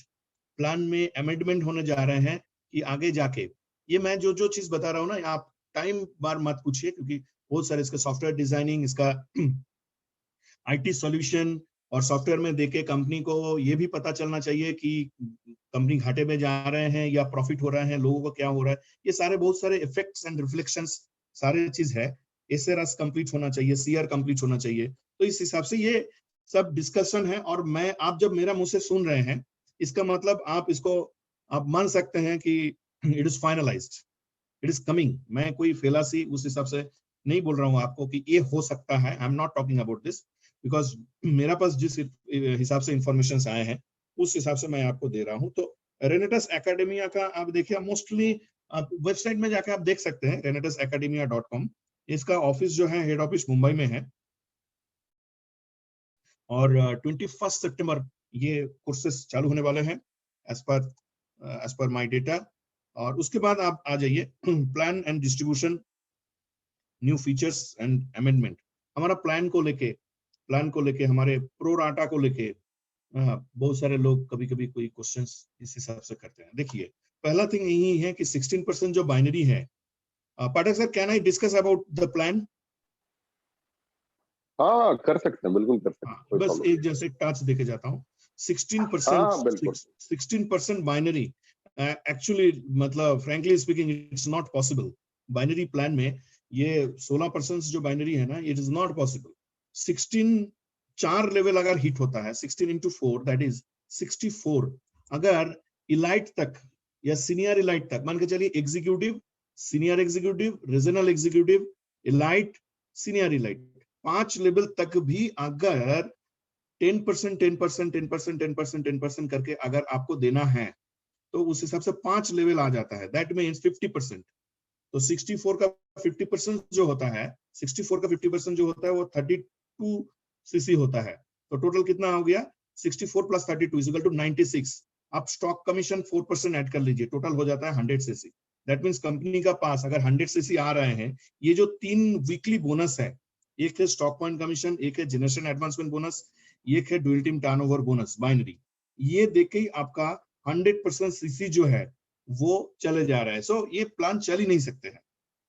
प्लान में अमेंडमेंट होने जा रहे हैं कि आगे जाके ये मैं जो चीज बता रहा हूँ ना, आप टाइम बार मत पूछिए, क्योंकि बहुत सारे इसका सॉफ्टवेयर डिजाइनिंग, इसका IT सॉल्यूशन और सॉफ्टवेयर में देके कंपनी को ये भी पता चलना चाहिए कि कंपनी घाटे में जा रहे हैं या प्रॉफिट हो रहा है, लोगों को क्या हो रहा है, ये सारे बहुत सारे इफेक्ट्स एंड रिफ्लेक्शंस सारे चीज है। SRS कंप्लीट होना चाहिए, CR कंप्लीट होना चाहिए। तो इस हिसाब से ये सब डिस्कशन है, और मैं आप जब मेरा मुंह से सुन रहे हैं, इसका मतलब आप इसको आप मान सकते हैं कि it is finalised, it is coming. मैं कोई फेलासी उस हिसाब से नहीं बोल रहा हूँ आपको कि ये हो सकता है। I am not talking about this, because मेरा पास जिस हिसाब से इंफॉर्मेशन आए हैं उस हिसाब से मैं आपको दे रहा हूँ। तो रेनेटस एकेडमिया का आप देखिए, मोस्टली वेबसाइट में जाकर आप देख सकते हैं renetusacademia.com। इसका ऑफिस जो है, हेड ऑफिस मुंबई में है, और 21 सितंबर ये कोर्सेस चालू होने वाले हैं एज पर माय डेटा। और उसके बाद आप आ जाइए plan and distribution, new features and amendment. हमारा प्लान को लेके हमारे प्रो राटा को लेके बहुत सारे लोग कभी कभी कोई क्वेश्चंस इस हिसाब से करते हैं। देखिए, पहला थिंग यही है कि 16% जो बाइनरी है, Pathak sir can I discuss about the plan? हाँ, कर सकते हैं, बिल्कुल कर सकते हैं। बस एक जैसे टच देके जाता हूँ। 16% बाइनरी, एक्चुअली मतलब frankly speaking it's not possible. Binary plan में ये 16% जो बाइनरी है ना, it is not possible. 16 4 level अगर हिट होता है, 16 into 4 दैट इज 64। अगर इलाइट तक या सीनियर इलाइट तक, मान के चलिए executive, senior executive, regional executive, elite, senior elite, 5 level तक भी अगर 10% करके अगर आपको देना है, तो उस हिसाब से 5 लेवल आ जाता है, दैट मीन्स 50%। तो 64 का 50% जो होता है, 64 का 50% जो होता है वो 32 सीसी होता है। तो टोटल कितना हो गया? 64 प्लस 32 इक्वल टू 96। आप स्टॉक कमीशन 4% ऐड कर लीजिए, टोटल हो जाता है 100 सीसी। दैट मीन्स कंपनी का पास अगर 100 सीसी आ रहे हैं, ये जो 3 वीकली बोनस है, एक है स्टॉक पॉइंट कमीशन, एक है जनरेशन एडवांसमेंट बोनस, एक है dual team turnover bonus binary, ये देख के ही आपका 100% सीसी जो है वो चले जा रहा है। सो ये प्लान चल ही नहीं सकते हैं,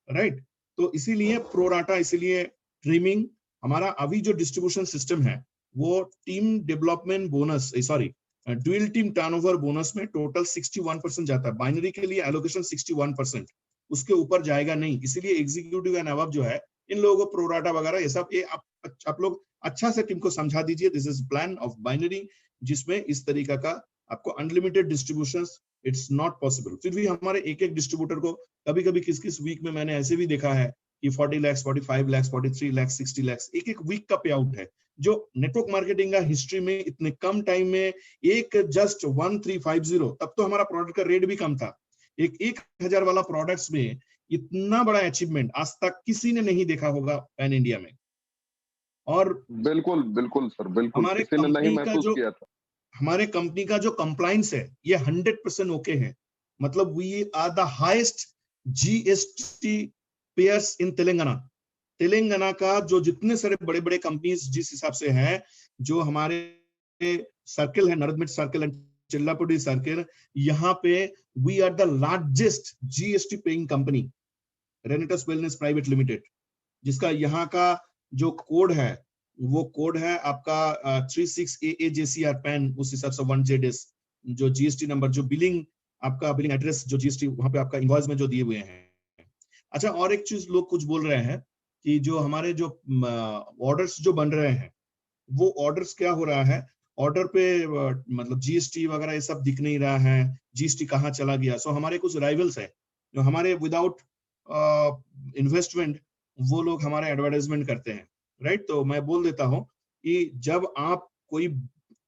राइट? तो इसीलिए प्रोराटा, इसीलिए ट्रिमिंग, हमारा अभी जो डिस्ट्रीब्यूशन सिस्टम है वो team development bonus, sorry dual team turnover bonus में टोटल 61% जाता है। बाइनरी के लिए एलोकेशन 61%, उसके ऊपर जाएगा नहीं। इसीलिए एग्जीक्यूटिव एंड अबव जो है, इन लोगों को प्रोराटा वगैरह ये सब, ये आप लोग अच्छा से टीम को समझा दीजिए, this is plan of binary, जिसमें इस तरीका का आपको unlimited distribution it's not possible. फिर भी हमारे एक एक डिस्ट्रीब्यूटर को कभी कभी किस वीक में मैंने ऐसे भी देखा है कि 40 लाख, 45 लाख, 43 लाख, 60 लाख एक वीक का पे आउट है, जो नेटवर्क मार्केटिंग का हिस्ट्री में इतने कम टाइम में एक जस्ट 1350, तब तो हमारा प्रोडक्ट का रेट भी कम था, एक 1000 वाला प्रोडक्ट्स में इतना बड़ा अचीवमेंट आज तक किसी ने नहीं देखा होगा पैन इंडिया में। और बिल्कुल बिल्कुल सर, बिल्कुल हमारे किसी ने नहीं महसूस किया था। हमारे कंपनी का जो कंप्लायंस है ये 100% ओके है। मतलब we are the highest GST payers in Telangana का जो जितने सारे बड़े बड़े कंपनीज जिस हिसाब से हैं, जो हमारे सर्कल है, नरदमिट सर्कल एंड चिल्लापुडी सर्कल, यहाँ पे we are the largest GST paying company, Renatus wellness private limited, जिसका यहाँ का जो कोड है वो कोड है आपका 36AA JCR पैन, उस हिसाब से 1ZS जो GST नंबर, जो बिलिंग आपका बिलिंग एड्रेस जो जीएसटी वहां पे आपका इनवॉइस में जो दिए हुए हैं। अच्छा, और एक चीज लोग कुछ बोल रहे हैं कि जो हमारे जो ऑर्डर्स जो बन रहे हैं वो ऑर्डर्स क्या हो रहा है, ऑर्डर पे मतलब जीएसटी वगैरह ये सब दिख नहीं रहा है, जीएसटी कहाँ चला गया। सो हमारे कुछ राइवल्स है जो हमारे विदाउट इन्वेस्टमेंट वो लोग हमारे एडवर्टाइजमेंट करते हैं, राइट। तो मैं बोल देता हूँ कि जब आप कोई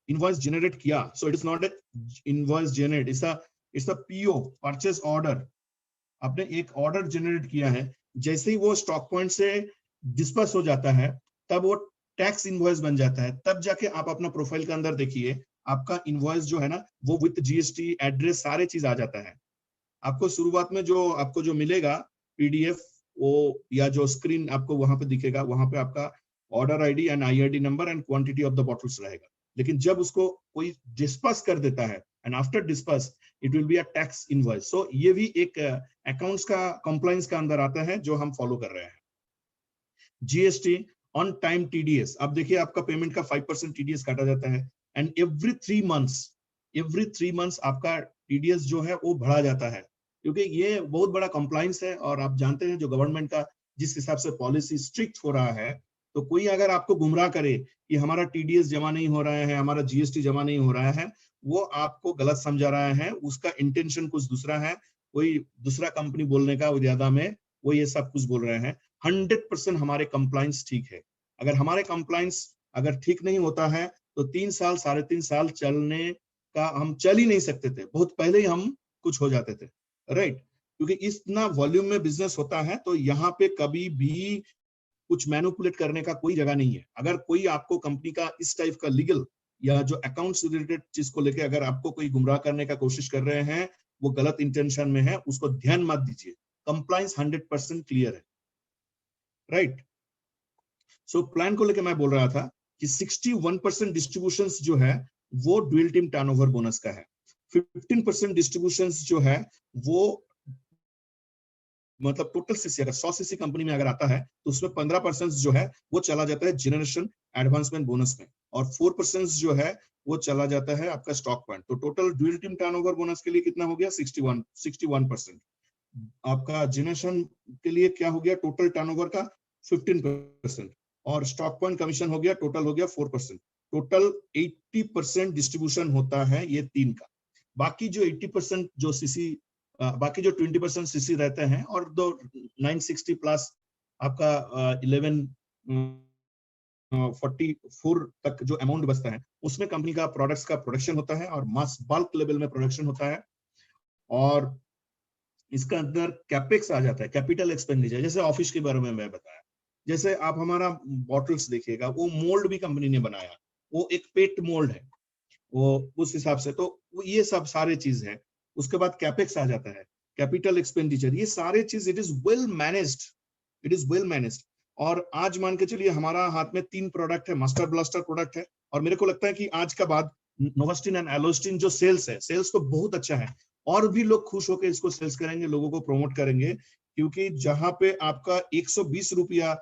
इनवॉइस जनरेट किया, so it is not invoice generate, it's a PO, purchase order. आपने एक ऑर्डर जनरेट किया है, जैसे ही वो स्टॉक पॉइंट से डिस्पर्स हो जाता है तब वो टैक्स इनवॉइस बन जाता है। तब जाके आप अपना प्रोफाइल के अंदर देखिए, आपका इनवॉइस जो है ना वो विद जीएसटी एड्रेस सारे चीज आ जाता है। आपको शुरुआत में जो आपको जो मिलेगा पीडीएफ वो या जो स्क्रीन आपको वहां पे दिखेगा, वहां पे आपका order ID and IRD number and quantity of the bottles रहेगा। लेकिन जब उसको कोई डिस्पर्स कर देता है and after disperse it will be a tax invoice. So ये भी एक अकाउंट्स का कंप्लायंस का अंदर आता है जो हम फॉलो कर रहे हैं। जीएसटी ऑन टाइम टीडीएस, अब देखिए आपका पेमेंट का 5% टीडीएस काटा जाता है एंड एवरी 3 मंथ्स आपका टीडीएस जो है वो बढ़ा जाता है, क्योंकि ये बहुत बड़ा कंप्लायंस है। और आप जानते हैं जो गवर्नमेंट का जिस हिसाब से पॉलिसी स्ट्रिक्ट हो रहा है, तो कोई अगर आपको गुमराह करे कि हमारा टीडीएस जमा नहीं हो रहा है, हमारा जीएसटी जमा नहीं हो रहा है, वो आपको गलत समझा रहा है, उसका इंटेंशन कुछ दूसरा है, कोई दूसरा कंपनी बोलने का ज्यादा में वो ये सब कुछ बोल रहे हैं। 100% हमारे कंप्लायंस ठीक है। अगर हमारे कंप्लायंस अगर ठीक नहीं होता है तो 3 साल 3.5 साल चलने का हम चल ही नहीं सकते थे, बहुत पहले ही हम कुछ हो जाते थे, राइट। क्योंकि इतना वॉल्यूम में बिजनेस होता है तो यहाँ पे कभी भी कुछ मैनिपुलेट करने का कोई जगह नहीं है। अगर कोई आपको कंपनी का इस टाइप का लीगल या जो अकाउंट्स रिलेटेड चीज को लेके अगर आपको कोई गुमराह करने का कोशिश कर रहे हैं, वो गलत इंटेंशन में है, उसको ध्यान मत दीजिए। कंप्लायंस 100% क्लियर है, राइट। सो प्लान को लेके मैं बोल रहा था कि 61% डिस्ट्रीब्यूशंस जो है वो ड्यूल टीम टर्नओवर बोनस का है। 15% डिस्ट्रीब्यूशंस जो है वो मतलब टोटल सीसी, अगर 100 सीसी कंपनी में अगर आता है तो उसमें 15% जो है वो चला जाता है जनरेशन एडवांसमेंट बोनस में, और 4% जो है वो चला जाता है आपका स्टॉक पॉइंट। तो total dual team turnover bonus के लिए कितना हो गया? 61%। आपका जनरेशन के लिए क्या हो गया? टोटल टर्नओवर का 15%, और स्टॉक पॉइंट कमीशन हो गया, टोटल हो गया 4%। टोटल 80% डिस्ट्रीब्यूशन होता है ये तीन का। बाकी जो 80% जो सीसी, बाकी जो 20% सीसी रहते हैं, और दो 960 प्लस आपका 1144 तक जो अमाउंट बचता है उसमें कंपनी का प्रोडक्ट्स का प्रोडक्शन होता है और मास बल्क लेवल में प्रोडक्शन होता है। और इसका अंदर कैपेक्स आ जाता है, कैपिटल एक्सपेंडिचर। जैसे ऑफिस के बारे में मैं बताया, जैसे आप हमारा बॉटल्स देखिएगा, वो मोल्ड भी कंपनी ने बनाया, वो एक पेट मोल्ड है वो, उस हिसाब से तो ये सब सारे चीज है। उसके बाद कैपेक्स आ जाता है, कैपिटल एक्सपेंडिचर, ये सारे चीज it is well managed, it is well managed. और आज मान के चलिए हमारा हाथ में 3 प्रोडक्ट है, मास्टर ब्लास्टर प्रोडक्ट है, और मेरे को लगता है कि आज का बाद नोवास्टिन एंड एलोस्टिन जो सेल्स है, सेल्स तो बहुत अच्छा है, और भी लोग खुश होकर इसको सेल्स करेंगे, लोगों को प्रमोट करेंगे। क्योंकि जहां पे आपका 120 रुपया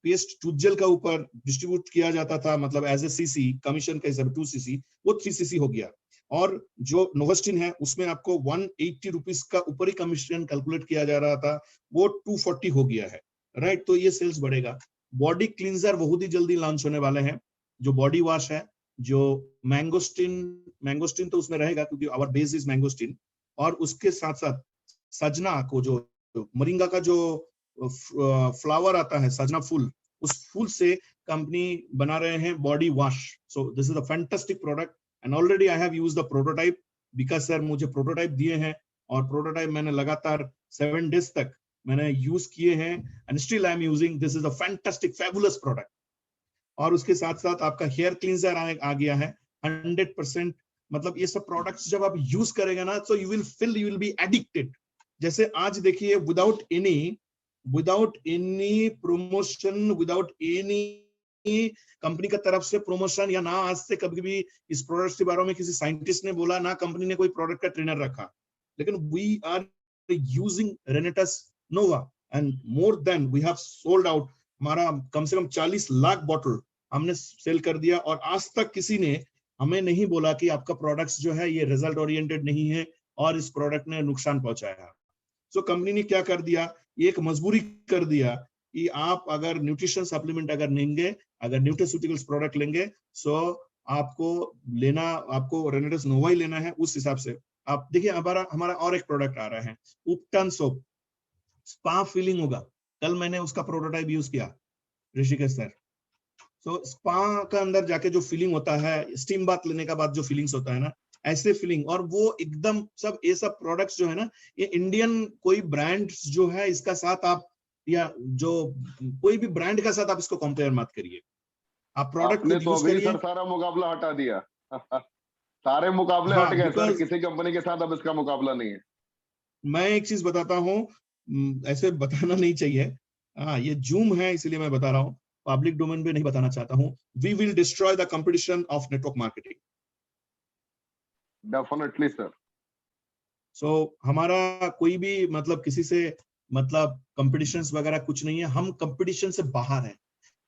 पेस्ट टूथजेल का ऊपर डिस्ट्रीब्यूट किया जाता था, मतलब एज ए सीसी कमीशन का हिसाब 2 सीसी, वो 3 सीसी हो गया। और जो नोवास्टिन है उसमें आपको 180 रुपीज का ऊपर ही कमीशन कैलकुलेट किया जा रहा था, वो 240 हो गया है, राइट। तो ये सेल्स बढ़ेगा। बॉडी क्लींजर बहुत ही जल्दी लॉन्च होने वाले हैं, जो बॉडी वॉश है, जो मैंगोस्टिन तो उसमें रहेगा क्योंकि आवर बेस इज मैंगोस्टिन, और उसके साथ साथ सजना को, जो मोरिंगा का जो फ्लावर आता है, सजना फूल, उस फूल से कंपनी बना रहे हैं body wash. So this is a fantastic product and already I have used the prototype, because sir मुझे प्रोटोटाइप दिए हैं, और प्रोटोटाइप मैंने लगातार 7 डेज तक मैंने यूज किए हैं, and still I am using. This is a fantastic fabulous product. और उसके साथ साथ आपका हेयर क्लींजर आ गया है 100%। मतलब ये सब प्रोडक्ट्स जब आप यूज करेंगे ना, तो यू विल बी एडिक्टेड। जैसे आज देखिए, without any promotion, without any company का तरफ से प्रमोशन, या ना आज से कभी भी इस प्रोडक्ट के बारे में किसी साइंटिस्ट ने बोला, ना कंपनी ने कोई प्रोडक्ट का ट्रेनर रखा, लेकिन we are using Renatus Nova, and more than we have sold out. हमारा कम से कम 40 लाख बॉटल हमने सेल कर दिया, और आज तक किसी ने हमें नहीं बोला कि आपका प्रोडक्ट्स जो है ये रिजल्ट ओरिएंटेड नहीं है और इस प्रोडक्ट ने नुकसान पहुंचाया। सो कंपनी ने क्या कर दिया, एक मजबूरी कर दिया कि आप अगर न्यूट्रिशन सप्लीमेंट अगर लेंगे, अगर न्यूट्रास्यूटिकल्स प्रोडक्ट लेंगे, सो आपको रेनेटस नोवा ही लेना है। उस हिसाब से आप देखिए हमारा और एक प्रोडक्ट आ रहा है उपटन सोप, स्पा फीलिंग होगा। कल मैंने उसका प्रोटोटाइप यूज किया ऋषिकेश सर। सो स्पा का अंदर जाके जो फीलिंग होता है, स्टीम बाथ लेने का बाद जो फीलिंग्स होता है ना, ऐसे फीलिंग, और वो एकदम सब ये सब प्रोडक्ट्स जो है ना, ये इंडियन कोई ब्रांड्स जो है इसका साथ आप, या जो कोई भी ब्रांड का साथ आप इसको कंपेयर मत करिए, आप प्रोडक्ट आपने खुद तो यूज अभी करिए। सर सारा मुकाबला हटा दिया। सारे मुकाबले हाँ, हट गए सर, बिकॉज किसी कंपनी के साथ अब इसका मुकाबला नहीं है। मैं एक चीज बताता हूँ, ऐसे बताना नहीं चाहिए, हाँ ये जूम है इसलिए मैं बता रहा हूँ, पब्लिक डोमेन पे नहीं बताना चाहता हूँ। We will destroy the competition of network marketing. Definitely sir. So हमारा कोई भी मतलब किसी से मतलब कंपटीशंस वगैरह कुछ नहीं है, हम कंपटीशन से बाहर हैं।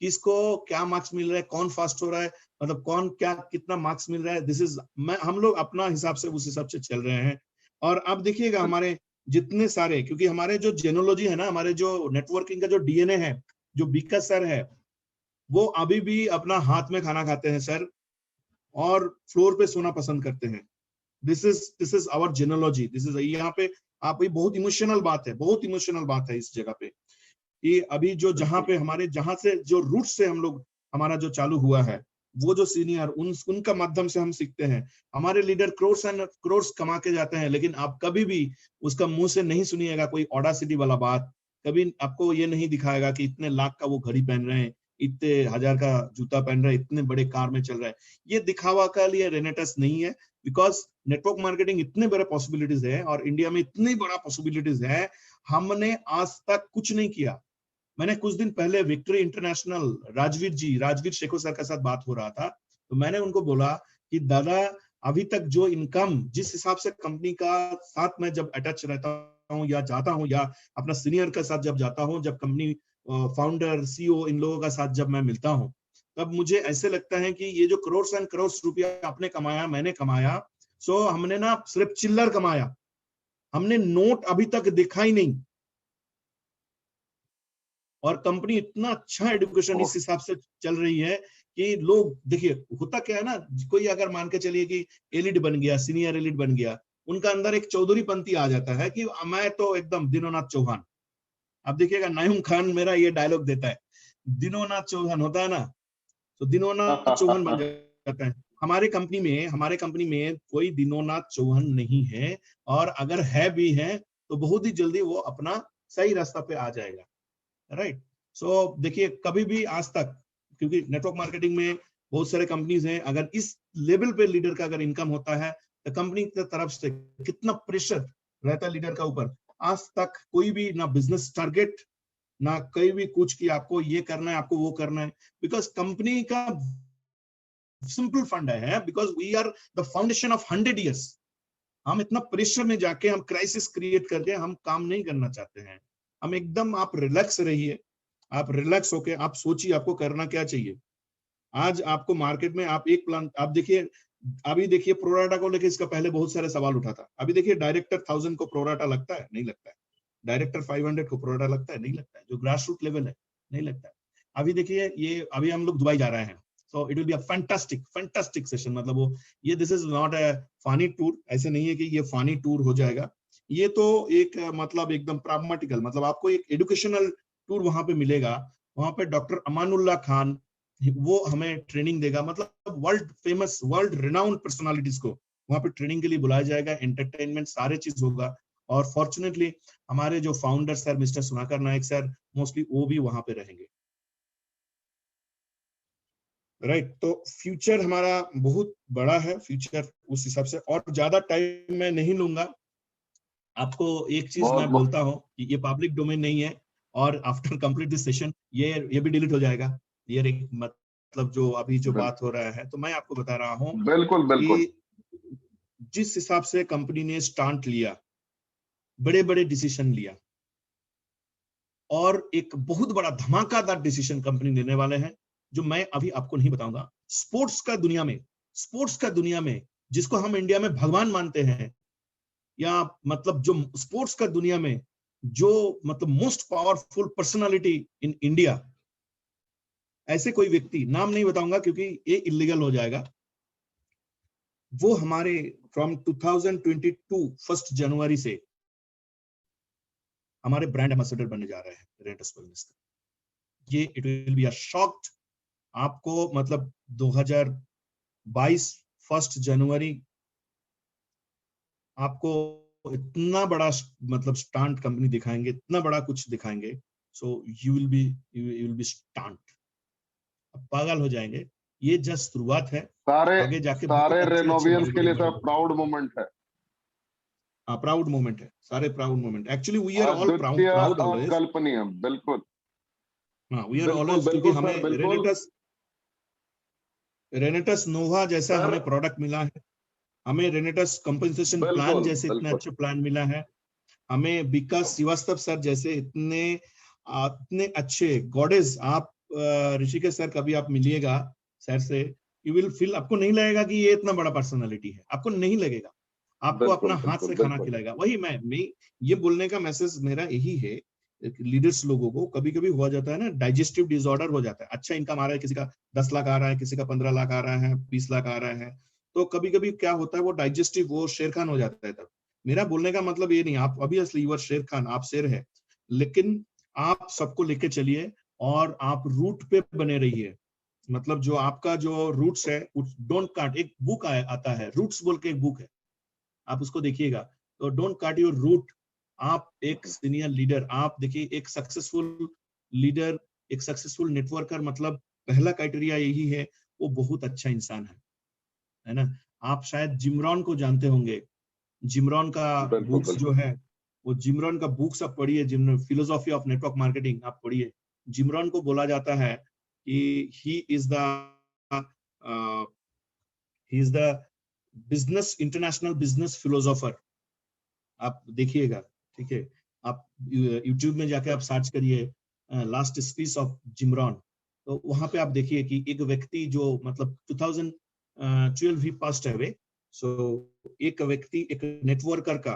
किसको क्या मार्क्स मिल रहा है, कौन फास्ट हो रहा है, मतलब कौन क्या कितना मार्क्स मिल रहा है, दिस इज हम लोग अपना हिसाब से उस हिसाब से चल रहे हैं। और अब देखिएगा हमारे जितने सारे, क्योंकि हमारे जो जेनोलॉजी है ना, हमारे जो नेटवर्किंग का जो डीएनए है, जो बीका सर है, वो अभी भी अपना हाथ में खाना खाते हैं सर, और फ्लोर पे सोना पसंद करते हैं। This is our genealogy, this is, यहाँ पे आप, ये बहुत इमोशनल बात है, बहुत इमोशनल बात है इस जगह पे। ये अभी जो जहाँ पे हमारे, जहाँ से जो रूट से हम लोग, हमारा जो चालू हुआ है, वो जो सीनियर उनका माध्यम से हम सीखते हैं। हमारे लीडर क्रोर्स एंड क्रोर्स कमा के जाते हैं, लेकिन आप कभी भी उसका मुंह से नहीं सुनिएगा कोई ऑडासिटी वाला बात। कभी आपको ये नहीं दिखाएगा कि इतने लाख का वो घड़ी पहन रहे हैं, इतने हजार का जूता पहन रहे हैं, इतने बड़े कार में चल रहा है। ये दिखावा का लिए रेनेटस नहीं है, बिकॉज नेटवर्क मार्केटिंग इतने बड़े पॉसिबिलिटीज है और इंडिया में इतनी बड़ा पॉसिबिलिटीज है, हमने आज तक कुछ नहीं किया। मैंने कुछ दिन पहले विक्ट्री इंटरनेशनल राजवीर शेखो सर के साथ बात हो रहा था, तो मैंने उनको बोला कि दादा अभी तक जो इनकम, जिस हिसाब से कंपनी का साथ में जब अटैच रहता हूँ या जाता हूँ, या अपना सीनियर के साथ जब जाता हूँ, जब कंपनी फाउंडर सीईओ इन लोगों का साथ जब मैं मिलता हूँ, तब मुझे ऐसे लगता है कि ये जो करोड़ एंड करोड़ रुपया आपने कमाया, मैंने कमाया, सो हमने ना सिर्फ चिल्लर कमाया, हमने नोट अभी तक देखा ही नहीं। और कंपनी इतना अच्छा एजुकेशन इस हिसाब से चल रही है कि लोग, देखिए होता क्या है ना, कोई अगर मान के चलिए कि एलिट बन गया, सीनियर एलिट बन गया, उनका अंदर एक चौधरी पंथी आ जाता है कि मैं तो एकदम दिनोनाथ चौहान। अब देखिएगा नायूम खान मेरा ये डायलॉग देता है, दिनोनाथ चौहान होता है ना, तो दिनोनाथ चौहान बन जाता है। हमारे कंपनी में कोई दिनोनाथ चौहान नहीं है, और अगर है भी है तो बहुत ही जल्दी वो अपना सही रास्ता पे आ जाएगा, राइट। सो देखिए कभी भी आज तक, क्योंकि नेटवर्क मार्केटिंग में बहुत सारे कंपनीज हैं, अगर इस लेवल पे लीडर का अगर इनकम होता है तो कंपनी की तरफ से कितना प्रेशर रहता है लीडर का ऊपर। आज तक कोई भी ना बिजनेस टारगेट, ना कोई भी कुछ कि आपको ये करना है, आपको वो करना है, बिकॉज कंपनी का सिंपल फंड है, because we are the foundation of 100 years. हम इतना प्रेशर में जाके हम क्राइसिस क्रिएट करके हम काम नहीं करना चाहते हैं। हम एकदम, आप रिलैक्स रहिए, आप रिलैक्स होके आप सोचिए आपको करना क्या चाहिए। आज आपको मार्केट में आप एक प्लान, आप देखिए, अभी देखिए प्रोराटा को लेकर इसका पहले बहुत सारे सवाल उठा था। अभी देखिए डायरेक्टर 1000 को प्रोराटा लगता है, नहीं लगता है। डायरेक्टर 500 को प्रोराटा लगता है, नहीं लगता है। जो ग्रास रूट लेवल है, नहीं लगता है। अभी देखिए ये, अभी हम लोग दुबई जा रहे हैं, so it will be a fantastic session. मतलब वो, ये this is not a funny tour, ऐसे नहीं है कि ये फनी टूर हो जाएगा। ये तो एक मतलब एकदम प्राग्मेटिकल, मतलब आपको एक एजुकेशनल टूर वहां पे मिलेगा। वहां पे डॉक्टर अमानुल्लाह खान वो हमें ट्रेनिंग देगा, मतलब world famous, world renowned personalities को वहां पे ट्रेनिंग के लिए बुलाया जाएगा। एंटरटेनमेंट सारे चीज होगा। और फॉर्चुनेटली हमारे जो फाउंडर सर मिस्टर सुनाकर नायक सर, मोस्टली वो भी वहां पे रहेंगे, राइट। तो फ्यूचर हमारा बहुत बड़ा है, फ्यूचर उस हिसाब से। और ज्यादा टाइम मैं नहीं लूंगा। आपको एक चीज मैं बोलता हूँ कि ये पब्लिक डोमेन नहीं है, और आफ्टर कंप्लीट दिस सेशन ये भी डिलीट हो जाएगा। ये एक मतलब जो अभी जो बात हो रहा है, तो मैं आपको बता रहा हूँ बिल्कुल बिल्कुल। कि जिस हिसाब से कंपनी ने स्टांट लिया, बड़े बड़े डिसीजन लिया, और एक बहुत बड़ा धमाकेदार डिसीजन कंपनी लेने वाले हैं, जो मैं अभी आपको नहीं बताऊंगा। स्पोर्ट्स का दुनिया में जिसको हम इंडिया में भगवान मानते हैं, या मतलब जो स्पोर्ट्स का दुनिया में जो मतलब most powerful personality in India, ऐसे कोई व्यक्ति, नाम नहीं बताऊंगा क्योंकि ये इलीगल हो जाएगा, वो हमारे फ्रॉम 2022 1 जनवरी से हमारे ब्रांड एम्बेसडर बनने जा रहे हैं रेनेटस वेलनेस का। ये it will be a shocked, आपको मतलब 2022 1 जनवरी आपको इतना बड़ा मतलब स्टांट कंपनी दिखाएंगे, इतना बड़ा कुछ दिखाएंगे, सो यू विल बी स्टांट, पागल हो जाएंगे। ये जस्ट शुरुआत है, आगे जाके सारे रेनोवियंस के लिए सर बहुत प्राउड मोमेंट है। प्राउड मोमेंट है, सारे proud moment. Actually we are all अद्वितीय, प्राउड ऑलवेज। अकल्पनीय, बिल्कुल। वी आर ऑलवेज, क्योंकि बिल्कुल हमें सर, बिल्कुल रेनेटस नोवा जैसा सर, हमें प्रोडक्ट मिला है, हमें रेनेटस कंपनसेशन प्लान बिल्कुल जैसे इतने बिल्कुल अच्छे प्लान मिला है, हमें विकास श्रीवास्तव सर जैसे इतने अच्छे गॉडेस। आप ऋषिकेश सर कभी आप मिलिएगा सर से, यू विल फील, आपको नहीं लगेगा कि ये इतना बड़ा पर्सनालिटी है, आपको नहीं लगेगा, आपको अपना बिल्कुल हाथ से बिल्कुल खाना खिलाएगा। वही मैं ये बोलने का मैसेज मेरा यही है, लीडर्स लोगों को कभी कभी हो जाता है ना, डाइजेस्टिव डिसऑर्डर हो जाता है। अच्छा इनकम आ रहा है, किसी का 10 लाख आ रहा है, किसी का 15 लाख आ रहा है, 20 लाख आ रहा है, तो कभी कभी क्या होता है वो डाइजेस्टिव, वो शेर खान हो जाता है। तब मेरा बोलने का मतलब ये नहीं, आप अभी असली यूर शेर खान, आप शेर है, लेकिन आप सबको लेके चलिए और आप रूट पे बने रहिए। मतलब जो आपका जो रूट्स है, डोंट काट, एक बुक आता है रूट्स बोल के, एक बुक है, आप उसको देखिएगा, तो डोंट काट योर रूट। आप एक सीनियर लीडर, आप देखिए एक सक्सेसफुल लीडर, एक सक्सेसफुल नेटवर्कर, मतलब पहला क्राइटेरिया यही है, वो बहुत अच्छा इंसान है ना। आप शायद जिमरॉन को जानते होंगे, जिमरॉन का बिल्कुल बुक्स जो बिल्कुल है, वो जिमरॉन का बुक्स आप पढ़िए, जिमरॉन फिलोसॉफी ऑफ नेटवर्क मार्केटिंग आप पढ़िए। जिमरॉन को बोला जाता है कि he is the business, international business philosopher. आप देखिएगा, ठीक है, आप यूट्यूब में जाके आप सर्च करिए लास्ट स्पीच ऑफ जिमरॉन, तो वहां पे आप देखिए कि एक व्यक्ति जो मतलब 2012 ही पास्ट अवे, सो एक व्यक्ति, एक नेटवर्कर का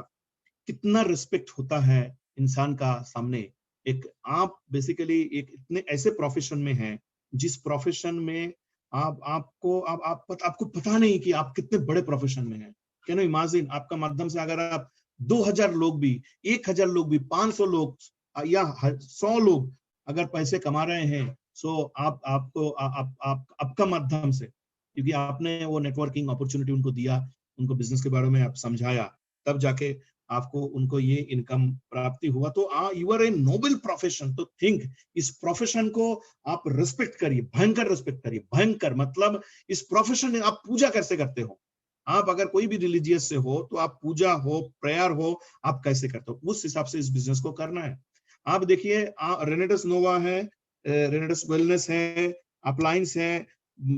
कितना रिस्पेक्ट होता है इंसान का सामने। एक आप बेसिकली एक इतने ऐसे प्रोफेशन में हैं, जिस प्रोफेशन में आपको पता नहीं कि आप कितने बड़े प्रोफेशन में हैं। कैन यू इमेजिन, आपका माध्यम से अगर आप 2000 लोग भी, 1000 लोग भी, 500 लोग या 100 लोग अगर पैसे कमा रहे हैं, सो आपका माध्यम से, क्योंकि आपने वो नेटवर्किंग अपॉर्चुनिटी उनको दिया, उनको बिजनेस के बारे में आप समझाया, तब जाके आपको उनको ये इनकम प्राप्ति हुआ। तो you are a noble profession. तो थिंक, इस प्रोफेशन को आप रिस्पेक्ट करिए, भयंकर रिस्पेक्ट करिए, भयंकर, मतलब इस प्रोफेशन में आप पूजा कैसे करते हो, आप अगर कोई भी रिलीजियस से हो तो आप पूजा हो, प्रेयर हो, आप कैसे करते हो, उस हिसाब से इस बिजनेस को करना है। आप देखिए रेनेटस नोवा है, रेनेटस वेलनेस है, अप्लायंस है,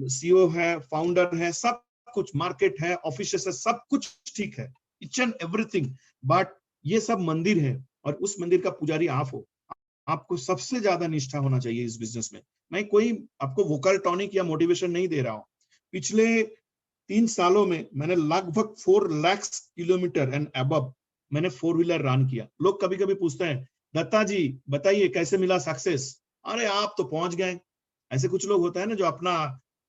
सीईओ है, फाउंडर है, सब कुछ, मार्केट है, ऑफिस है, सब कुछ ठीक है, ईच एंड एवरीथिंग, बट ये सब मंदिर है और उस मंदिर का पुजारी आप हो। आपको सबसे ज्यादा निष्ठा होना चाहिए इस बिजनेस में। मैं कोई आपको वोकल टॉनिक या मोटिवेशन नहीं दे रहा हूं। पिछले 3 सालों में मैंने लगभग 4 लाख किलोमीटर एंड अबव मैंने 4 व्हीलर रन किया। लोग कभी कभी पूछते हैं, दत्ता जी बताइए कैसे मिला सक्सेस। अरे आप तो पहुंच गए। ऐसे कुछ लोग होता है ना जो अपना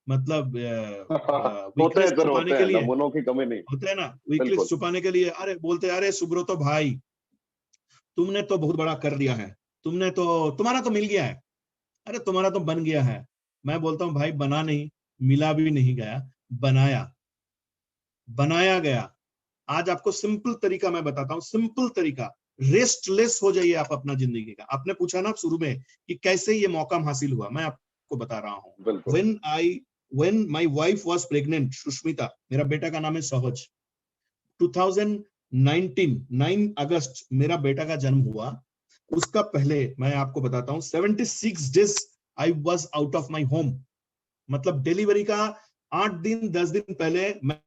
मतलब होते वीकनेस हैं सर, छुपाने होते के हैं, लिए, नमूनों की कमी नहीं। होते हैं ना, वीकनेस बिल्कुल छुपाने के लिए अरे बोलते हैं, अरे सुब्रतो भाई तुमने तो बहुत बड़ा कर दिया है, तुमने तो, तुम्हारा तो मिल गया है, अरे तुम्हारा तो बन गया है। मैं बोलता हूं भाई बना नहीं, मिला भी नहीं गया, बनाया गया। आज आपको सिंपल तरीका मैं बताता हूं, सिंपल तरीका, रेस्टलेस हो जाइए आप अपना जिंदगी का। आपने पूछा ना शुरू में कि कैसे ये मौका हासिल हुआ, मैं आपको बता रहा हूं। बिल्कुल when my wife was pregnant, Sushmita, मेरा बेटा का नाम है सहज, 2019 9 अगस्त मेरा बेटा का जन्म हुआ। उसका पहले मैं आपको बताता हूं 76 days I was out of my home. मतलब डिलीवरी का 8 दिन 10 दिन पहले मैं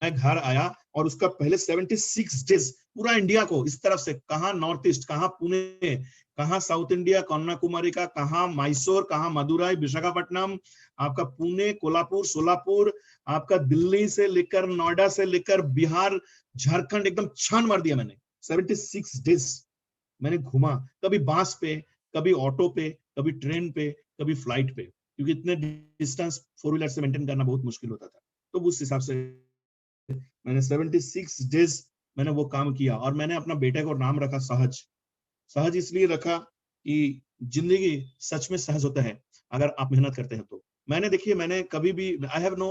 घर आया और उसका पहले 76 डेज पूरा इंडिया को इस तरफ से, कहाँ नॉर्थ ईस्ट, कहाँ पुणे, कहाँ साउथ इंडिया, कन्याकुमारी का, कहाँ मैसूर, कहाँ मदुराई, विशाखापट्टनम, आपका पुणे, कोल्हापुर, सोलापुर, आपका दिल्ली से लेकर नोएडा से लेकर बिहार, झारखंड, एकदम छान मार दिया मैंने। 76 डेज मैंने घूमा, कभी बस पे, कभी ऑटो पे, कभी ट्रेन पे, कभी फ्लाइट पे, क्योंकि इतने डिस्टेंस 4 व्हीलर से मेंटेन करना बहुत मुश्किल होता था। तो उस हिसाब से मैंने 76 डेज मैंने वो काम किया। और मैंने अपना बेटे को नाम रखा सहज। सहज इसलिए रखा कि जिंदगी सच में सहज होता है अगर आप मेहनत करते हैं तो। मैंने देखिए, मैंने कभी भी, I have no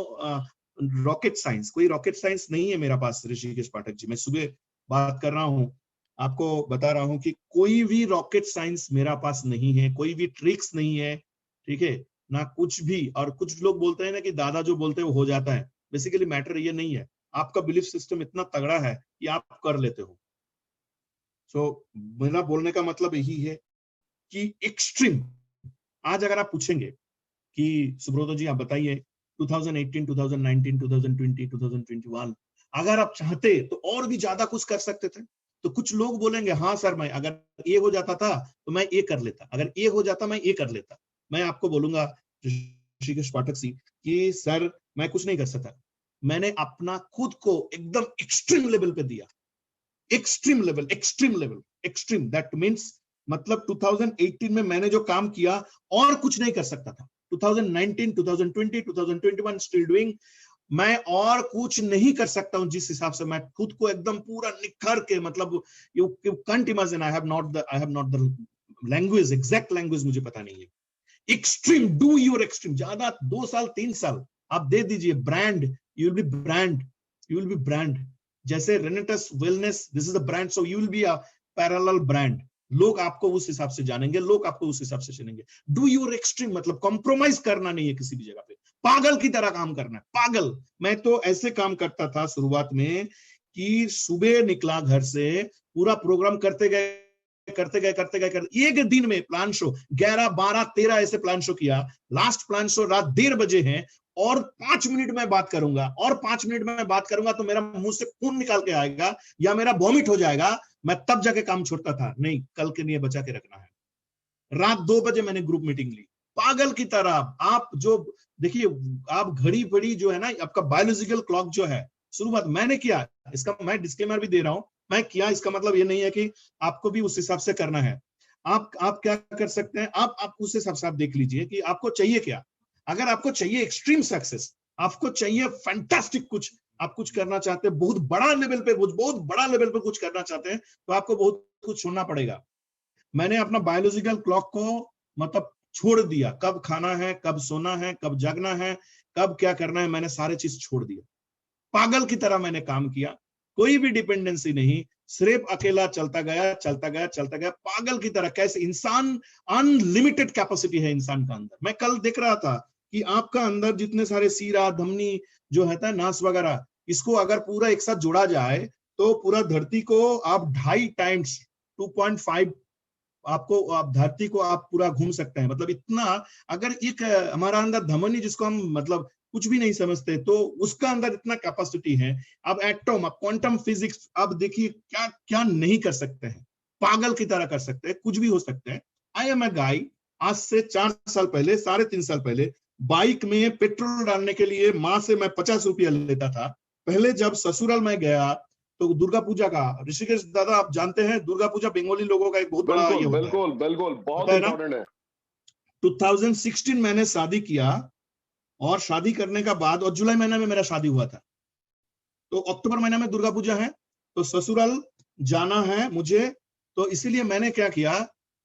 rocket science, कोई रॉकेट साइंस नहीं है मेरा पास ऋषिकेश पाठक जी। मैं सुबह बात कर रहा हूँ, आपको बता रहा हूँ कि कोई भी रॉकेट साइंस मेरा पास नहीं है, कोई भी ट्रिक्स नहीं है, ठीक है ना, कुछ भी। और कुछ लोग बोलते हैं ना कि दादा जो बोलते हैं वो हो जाता है। बेसिकली मैटर ये नहीं है, आपका बिलीफ सिस्टम इतना तगड़ा है कि आप कर लेते हो। सो मेरा बोलने का मतलब यही है कि एक्सट्रीम, आज अगर आप पूछेंगे कि सुब्रतो जी आप बताइए 2018, 2019, 2020, 2021 अगर आप चाहते तो और भी ज्यादा कुछ कर सकते थे, तो कुछ लोग बोलेंगे हाँ सर, मैं अगर ये हो जाता था तो मैं ये कर लेता, अगर ये हो जाता मैं ये कर लेता। मैं आपको बोलूंगा ऋषिकेश पाठक जी कि सर मैं कुछ नहीं कर सकता, मैंने अपना खुद को एकदम एक्सट्रीम लेवल पे दिया। Extreme level, extreme level, extreme, that means मतलब 2018 में मैंने जो काम किया और कुछ नहीं कर सकता था। 2019, 2020, 2021 स्टिल डूइंग, मैं और कुछ नहीं कर सकता हूं जिस हिसाब से मैं खुद को एकदम पूरा निखर के, मतलब you can't imagine, I have not the language, exact language मुझे पता नहीं है। एक्सट्रीम, डू योर एक्सट्रीम, ज्यादा 2 साल 3 साल आप दे दीजिए, brand, you will be brand, you will be brand. जैसे Renatus wellness, this is the brand, so you will be a parallel brand. लोग आपको उस हिसाब से जानेंगे, लोग आपको उस हिसाब से चलेंगे। डू योर एक्सट्रीम, मतलब कॉम्प्रोमाइज करना नहीं है किसी भी जगह पे, पागल की तरह काम करना है, पागल। मैं तो ऐसे काम करता था शुरुआत में कि सुबह निकला घर से, पूरा प्रोग्राम करते गए, एक दिन में प्लान शो 11, 12, 13 ऐसे प्लान शो किया। लास्ट प्लान शो रात 1:30 बजे है और 5 मिनट में बात करूंगा, और 5 मिनट में बात करूंगा तो मेरा मुंह से खून निकाल के आएगा या मेरा वॉमिट हो जाएगा, मैं तब जाके काम छोड़ता था। नहीं, कल के लिए बचा के रखना है। रात 2 बजे मैंने ग्रुप मीटिंग ली, पागल की तरह। आप जो देखिए, आप घड़ी बड़ी जो है ना, आपका बायोलॉजिकल क्लॉक जो है, शुरुआत मैंने किया, इसका मैं डिस्क्लेमर भी दे रहा हूं, मैं किया, इसका मतलब ये नहीं है कि आपको भी उस हिसाब से करना है। आप क्या कर सकते हैं, आप उस हिसाब से आप देख लीजिए कि आपको चाहिए क्या। अगर आपको चाहिए एक्सट्रीम सक्सेस, आपको चाहिए फैंटास्टिक कुछ, आप कुछ करना चाहते हैं बहुत बड़ा लेवल पे, बहुत बड़ा लेवल पे कुछ करना चाहते हैं, तो आपको बहुत कुछ छोड़ना पड़ेगा। मैंने अपना बायोलॉजिकल क्लॉक को मतलब छोड़ दिया, कब खाना है, कब सोना है, कब जागना है, कब क्या करना है, मैंने सारे चीज छोड़ दिया। पागल की तरह मैंने काम किया, कोई भी डिपेंडेंसी नहीं, सिर्फ अकेला चलता गया, चलता गया, चलता गया, पागल की तरह। कैसे इंसान, अनलिमिटेड कैपेसिटी है इंसान का अंदर। मैं कल देख रहा था कि आपका अंदर जितने सारे सीरा, धमनी जो है नास वगैरह, इसको अगर पूरा एक साथ जोड़ा जाए तो पूरा धरती को आप 2.5 टाइम्स 2.5 आपको, आप धरती को आप पूरा घूम सकते हैं। मतलब इतना, अगर एक हमारा अंदर धमनी जिसको हम मतलब कुछ भी नहीं समझते, तो उसका अंदर इतना कैपेसिटी है। अब एटॉम, अब क्वांटम फिजिक्स, अब देखिए क्या क्या नहीं कर सकते हैं, पागल की तरह कर सकते हैं, कुछ भी हो सकते हैं। आई एम अ गाय, आज से 4 साल पहले, 3.5 साल पहले, बाइक में पेट्रोल डालने के लिए माँ से मैं 50 रुपया लेता था। पहले जब ससुराल में गया तो दुर्गा पूजा का, ऋषिकेश दादा आप जानते हैं, दुर्गा पूजा बंगाली लोगों का एक बहुत बड़ा ये होता है। बिल्कुल बहुत इंपॉर्टेंट है। 2016 मैंने शादी किया, और शादी करने का बाद, और जुलाई महीना में मेरा शादी हुआ था, तो अक्टूबर महीना में दुर्गा पूजा है, तो ससुराल जाना है मुझे। तो इसीलिए मैंने क्या किया,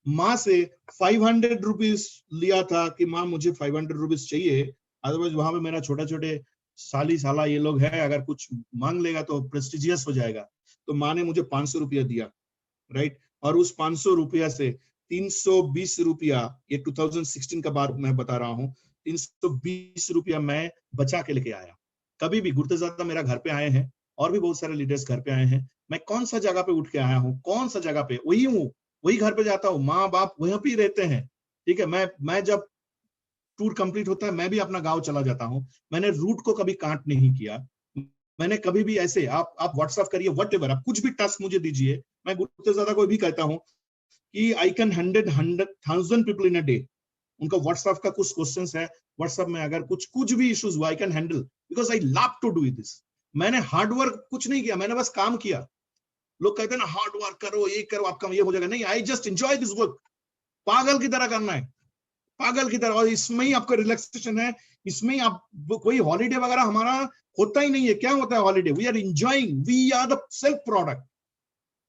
माँ से 500 रुपीज लिया था कि माँ मुझे 500 रुपीज चाहिए, अदरवाइज वहां पे मेरा छोटे साली साला ये लोग है, अगर कुछ मांग लेगा तो प्रेस्टिजियस हो जाएगा। तो माँ ने मुझे 500 रुपया दिया, राइट। और उस 500 रुपया से 320 रुपया, ये 2016 का बात मैं बता रहा हूँ, 320 रुपया मैं बचा के लेके आया। कभी भी गुर्तेज़ादा मेरा घर पे आए हैं, और भी बहुत सारे लीडर्स घर पे आए हैं, मैं कौन सा जगह पे उठ के आया हूँ, कौन सा जगह पे, वही हूँ, वही घर पे जाता हूँ, माँ बाप वहीं पे रहते हैं, ठीक है। मैं जब टूर कंप्लीट होता है मैं भी अपना गांव चला जाता हूँ। मैंने रूट को कभी काट नहीं किया, मैंने कभी भी ऐसे आप व्हाट्सएप करिए, व्हाटएवर, आप कुछ भी टास्क मुझे दीजिए, मैं गुरुतेज को भी कहता हूँ कि I can 100,000 people in a day. उनका व्हाट्सएप का कुछ क्वेश्चंस है, व्हाट्सएप में अगर कुछ भी इश्यूज हुआ, I can handle, because I love to do this. मैंने हार्ड वर्क कुछ नहीं किया, मैंने बस काम किया। लोग कहते हैं ना हार्ड वर्क करो, ये करो, आपका ये हो जाएगा, नहीं, I just enjoy this work. पागल की तरह करना है, पागल की तरह, और इसमें ही आपका रिलैक्सेशन है, इसमें ही आप, कोई हॉलीडे वगैरह हमारा होता ही नहीं है। क्या होता है holiday? We are enjoying, we are the self product.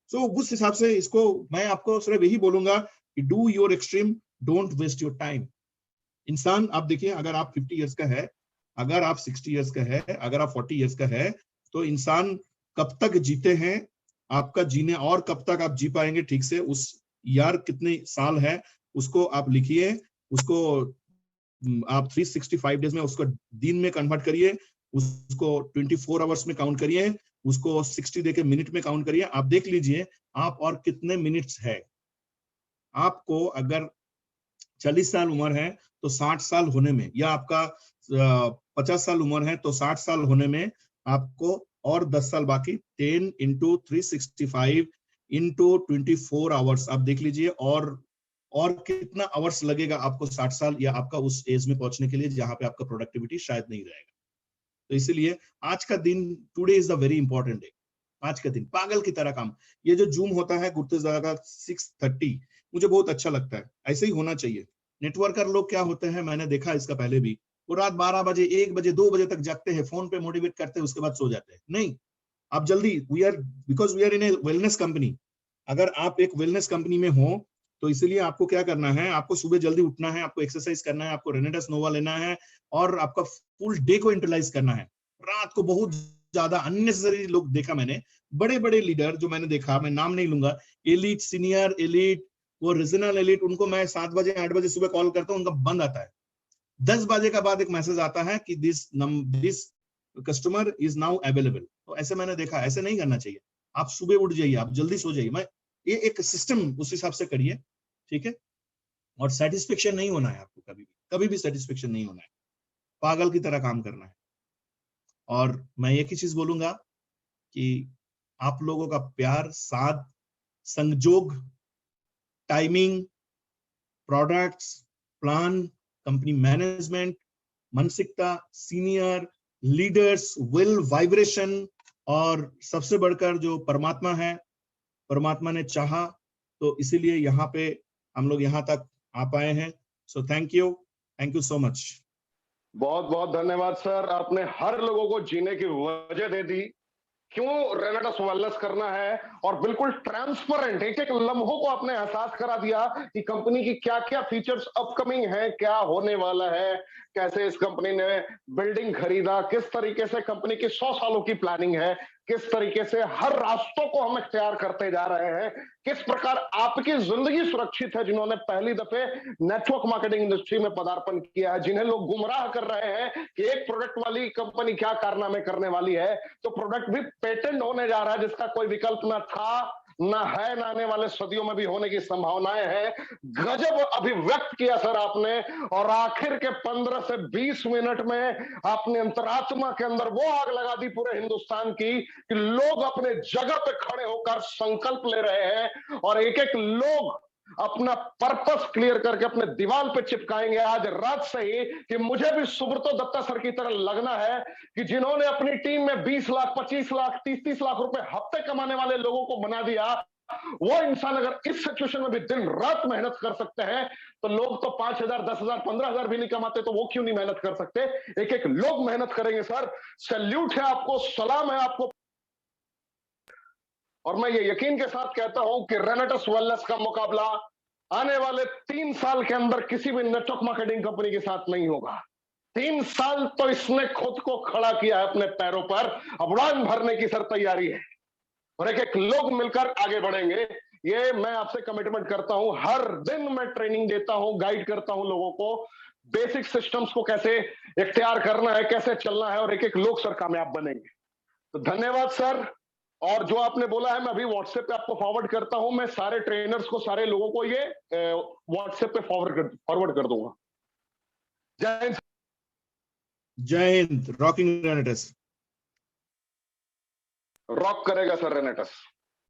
So उस हिसाब से इसको मैं आपको सिर्फ यही बोलूंगा कि do your extreme, don't waste your time. इंसान, आप देखिए, अगर आप 50 इयर्स का है, अगर आप 60 इयर्स का है, अगर आप 40 इयर्स का है, तो इंसान कब तक जीते हैं, आपका जीने और कब तक आप जी पाएंगे ठीक से, उस यार कितने साल है उसको आप लिखिए, उसको आप 365 डेज में उसको दिन में कन्वर्ट करिए, उसको 24 आवर्स में काउंट करिए, उसको 60 डे के मिनट में काउंट करिए। आप देख लीजिए आप और कितने मिनट्स है। आपको अगर 40 साल उम्र है तो 60 साल होने में, या आपका 50 साल उम्र है तो 60 साल होने में आपको और 10 साल बाकी। 10 इंटू 365 इंटू 24 आवर्स, आप देख लीजिए और कितना आवर्स लगेगा आपको 60 साल या आपका उस एज में पहुंचने के लिए जहां पे आपका प्रोडक्टिविटी शायद नहीं रहेगा। तो इसीलिए आज का दिन, today is a very important day. आज का दिन पागल की तरह काम। ये जो जूम होता है गुरुतेज का 6:30, मुझे बहुत अच्छा लगता है, ऐसे ही होना चाहिए। नेटवर्कर लोग क्या होते हैं, मैंने देखा इसका पहले भी, वो रात 12 बजे 1 बजे 2 बजे तक जागते हैं, फोन पे मोटिवेट करते हैं, उसके बाद सो जाते हैं। नहीं, आप जल्दी, because we are in a wellness company. अगर आप एक वेलनेस कंपनी में हो तो इसलिए आपको क्या करना है, आपको सुबह जल्दी उठना है, आपको एक्सरसाइज करना है, आपको रेनेटस नोवा लेना है, और आपका फुल डे को यूटिलाइज करना है। रात को बहुत ज्यादा अननेसेसरी लोग देखा मैंने, बड़े बड़े लीडर जो मैंने देखा, मैं नाम नहीं लूंगा, एलीट, सीनियर एलीट, वो रीजनल एलीट, उनको मैं 7 बजे 8 बजे सुबह कॉल करता हूँ, उनका बंद आता है। 10 बजे का बाद एक मैसेज आता है कि this customer is now available. तो ऐसे मैंने देखा, ऐसे नहीं करना चाहिए। आप सुबह उठ जाइए, आप जल्दी सो जाइए। मैं ये एक सिस्टम उस हिसाब से करिए, ठीक है। और सेटिस्फेक्शन नहीं होना है आपको, कभी भी सेटिस्फेक्शन नहीं होना है, पागल की तरह काम करना है। और मैं एक ही चीज बोलूंगा कि आप लोगों का प्यार, साथ, संजोग, timing, products, plan, company management, मानसिकता, सीनियर लीडर्स, विल, वाइब्रेशन, और सबसे बढ़कर जो परमात्मा है, परमात्मा ने चाहा तो इसीलिए यहाँ पे हम लोग यहाँ तक आ पाए हैं। So thank you so much. बहुत बहुत धन्यवाद सर, आपने हर लोगों को जीने की वजह दे दी, क्यों रेनेटस वेलनेस करना है, और बिल्कुल ट्रांसपेरेंट एक एक लम्हों को आपने एहसास करा दिया कि कंपनी की क्या क्या फीचर्स अपकमिंग है, क्या होने वाला है, कैसे इस कंपनी ने बिल्डिंग खरीदा, किस तरीके से कंपनी की 100 सालों की प्लानिंग है, किस तरीके से हर रास्तों को हम इख्तियार करते जा रहे हैं, किस प्रकार आपकी जिंदगी सुरक्षित है जिन्होंने पहली दफे नेटवर्क मार्केटिंग इंडस्ट्री में पदार्पण किया है, जिन्हें लोग गुमराह कर रहे हैं कि एक प्रोडक्ट वाली कंपनी क्या कारनामे करने वाली है, तो प्रोडक्ट भी पेटेंट होने जा रहा है जिसका कोई विकल्प ना था, ना है, ना आने वाले सदियों में भी होने की संभावनाएं हैं। गजब अभिव्यक्त किया सर आपने, और आखिर के 15 से 20 मिनट में आपने अंतरात्मा के अंदर वो आग लगा दी पूरे हिंदुस्तान की कि लोग अपने जगह पे खड़े होकर संकल्प ले रहे हैं, और एक एक लोग अपना पर्पस क्लियर करके अपने दीवार पे चिपकाएंगे आज रात से ही कि मुझे भी सुब्रतो दत्ता सर की तरह लगना है कि जिन्होंने अपनी टीम में 20 लाख 25 लाख 30-30 लाख रुपए हफ्ते कमाने वाले लोगों को बना दिया, वो इंसान अगर इस सिचुएशन में भी दिन रात मेहनत कर सकते हैं तो लोग तो 5,000 10,000 15,000 भी नहीं कमाते, तो वो क्यों नहीं मेहनत कर सकते। एक एक लोग मेहनत करेंगे सर, सैल्यूट है आपको, सलाम है आपको। और मैं ये यकीन के साथ कहता हूं कि रेनेटस वेलनेस का मुकाबला आने वाले 3 साल के अंदर किसी भी नेटवर्क मार्केटिंग कंपनी के साथ नहीं होगा। 3 साल तो इसने खुद को खड़ा किया है अपने पैरों पर, अब उड़ान भरने की सर तैयारी है, और एक एक लोग मिलकर आगे बढ़ेंगे, ये मैं आपसे कमिटमेंट करता हूं। हर दिन मैं ट्रेनिंग देता हूं, गाइड करता हूं लोगों को, बेसिक सिस्टम्स को कैसे इख्तियार करना है, कैसे चलना है, और एक एक लोग सर कामयाब बनेंगे। तो धन्यवाद सर, और जो आपने बोला है मैं अभी व्हाट्सएप पे आपको फॉरवर्ड करता हूं, मैं सारे ट्रेनर्स को, सारे लोगों को ये व्हाट्सएप पे फॉरवर्ड कर दूंगा। जय हिंद, जय हिंद, रॉकिंग रेनेटस। रॉक करेगा सर रेनेटस।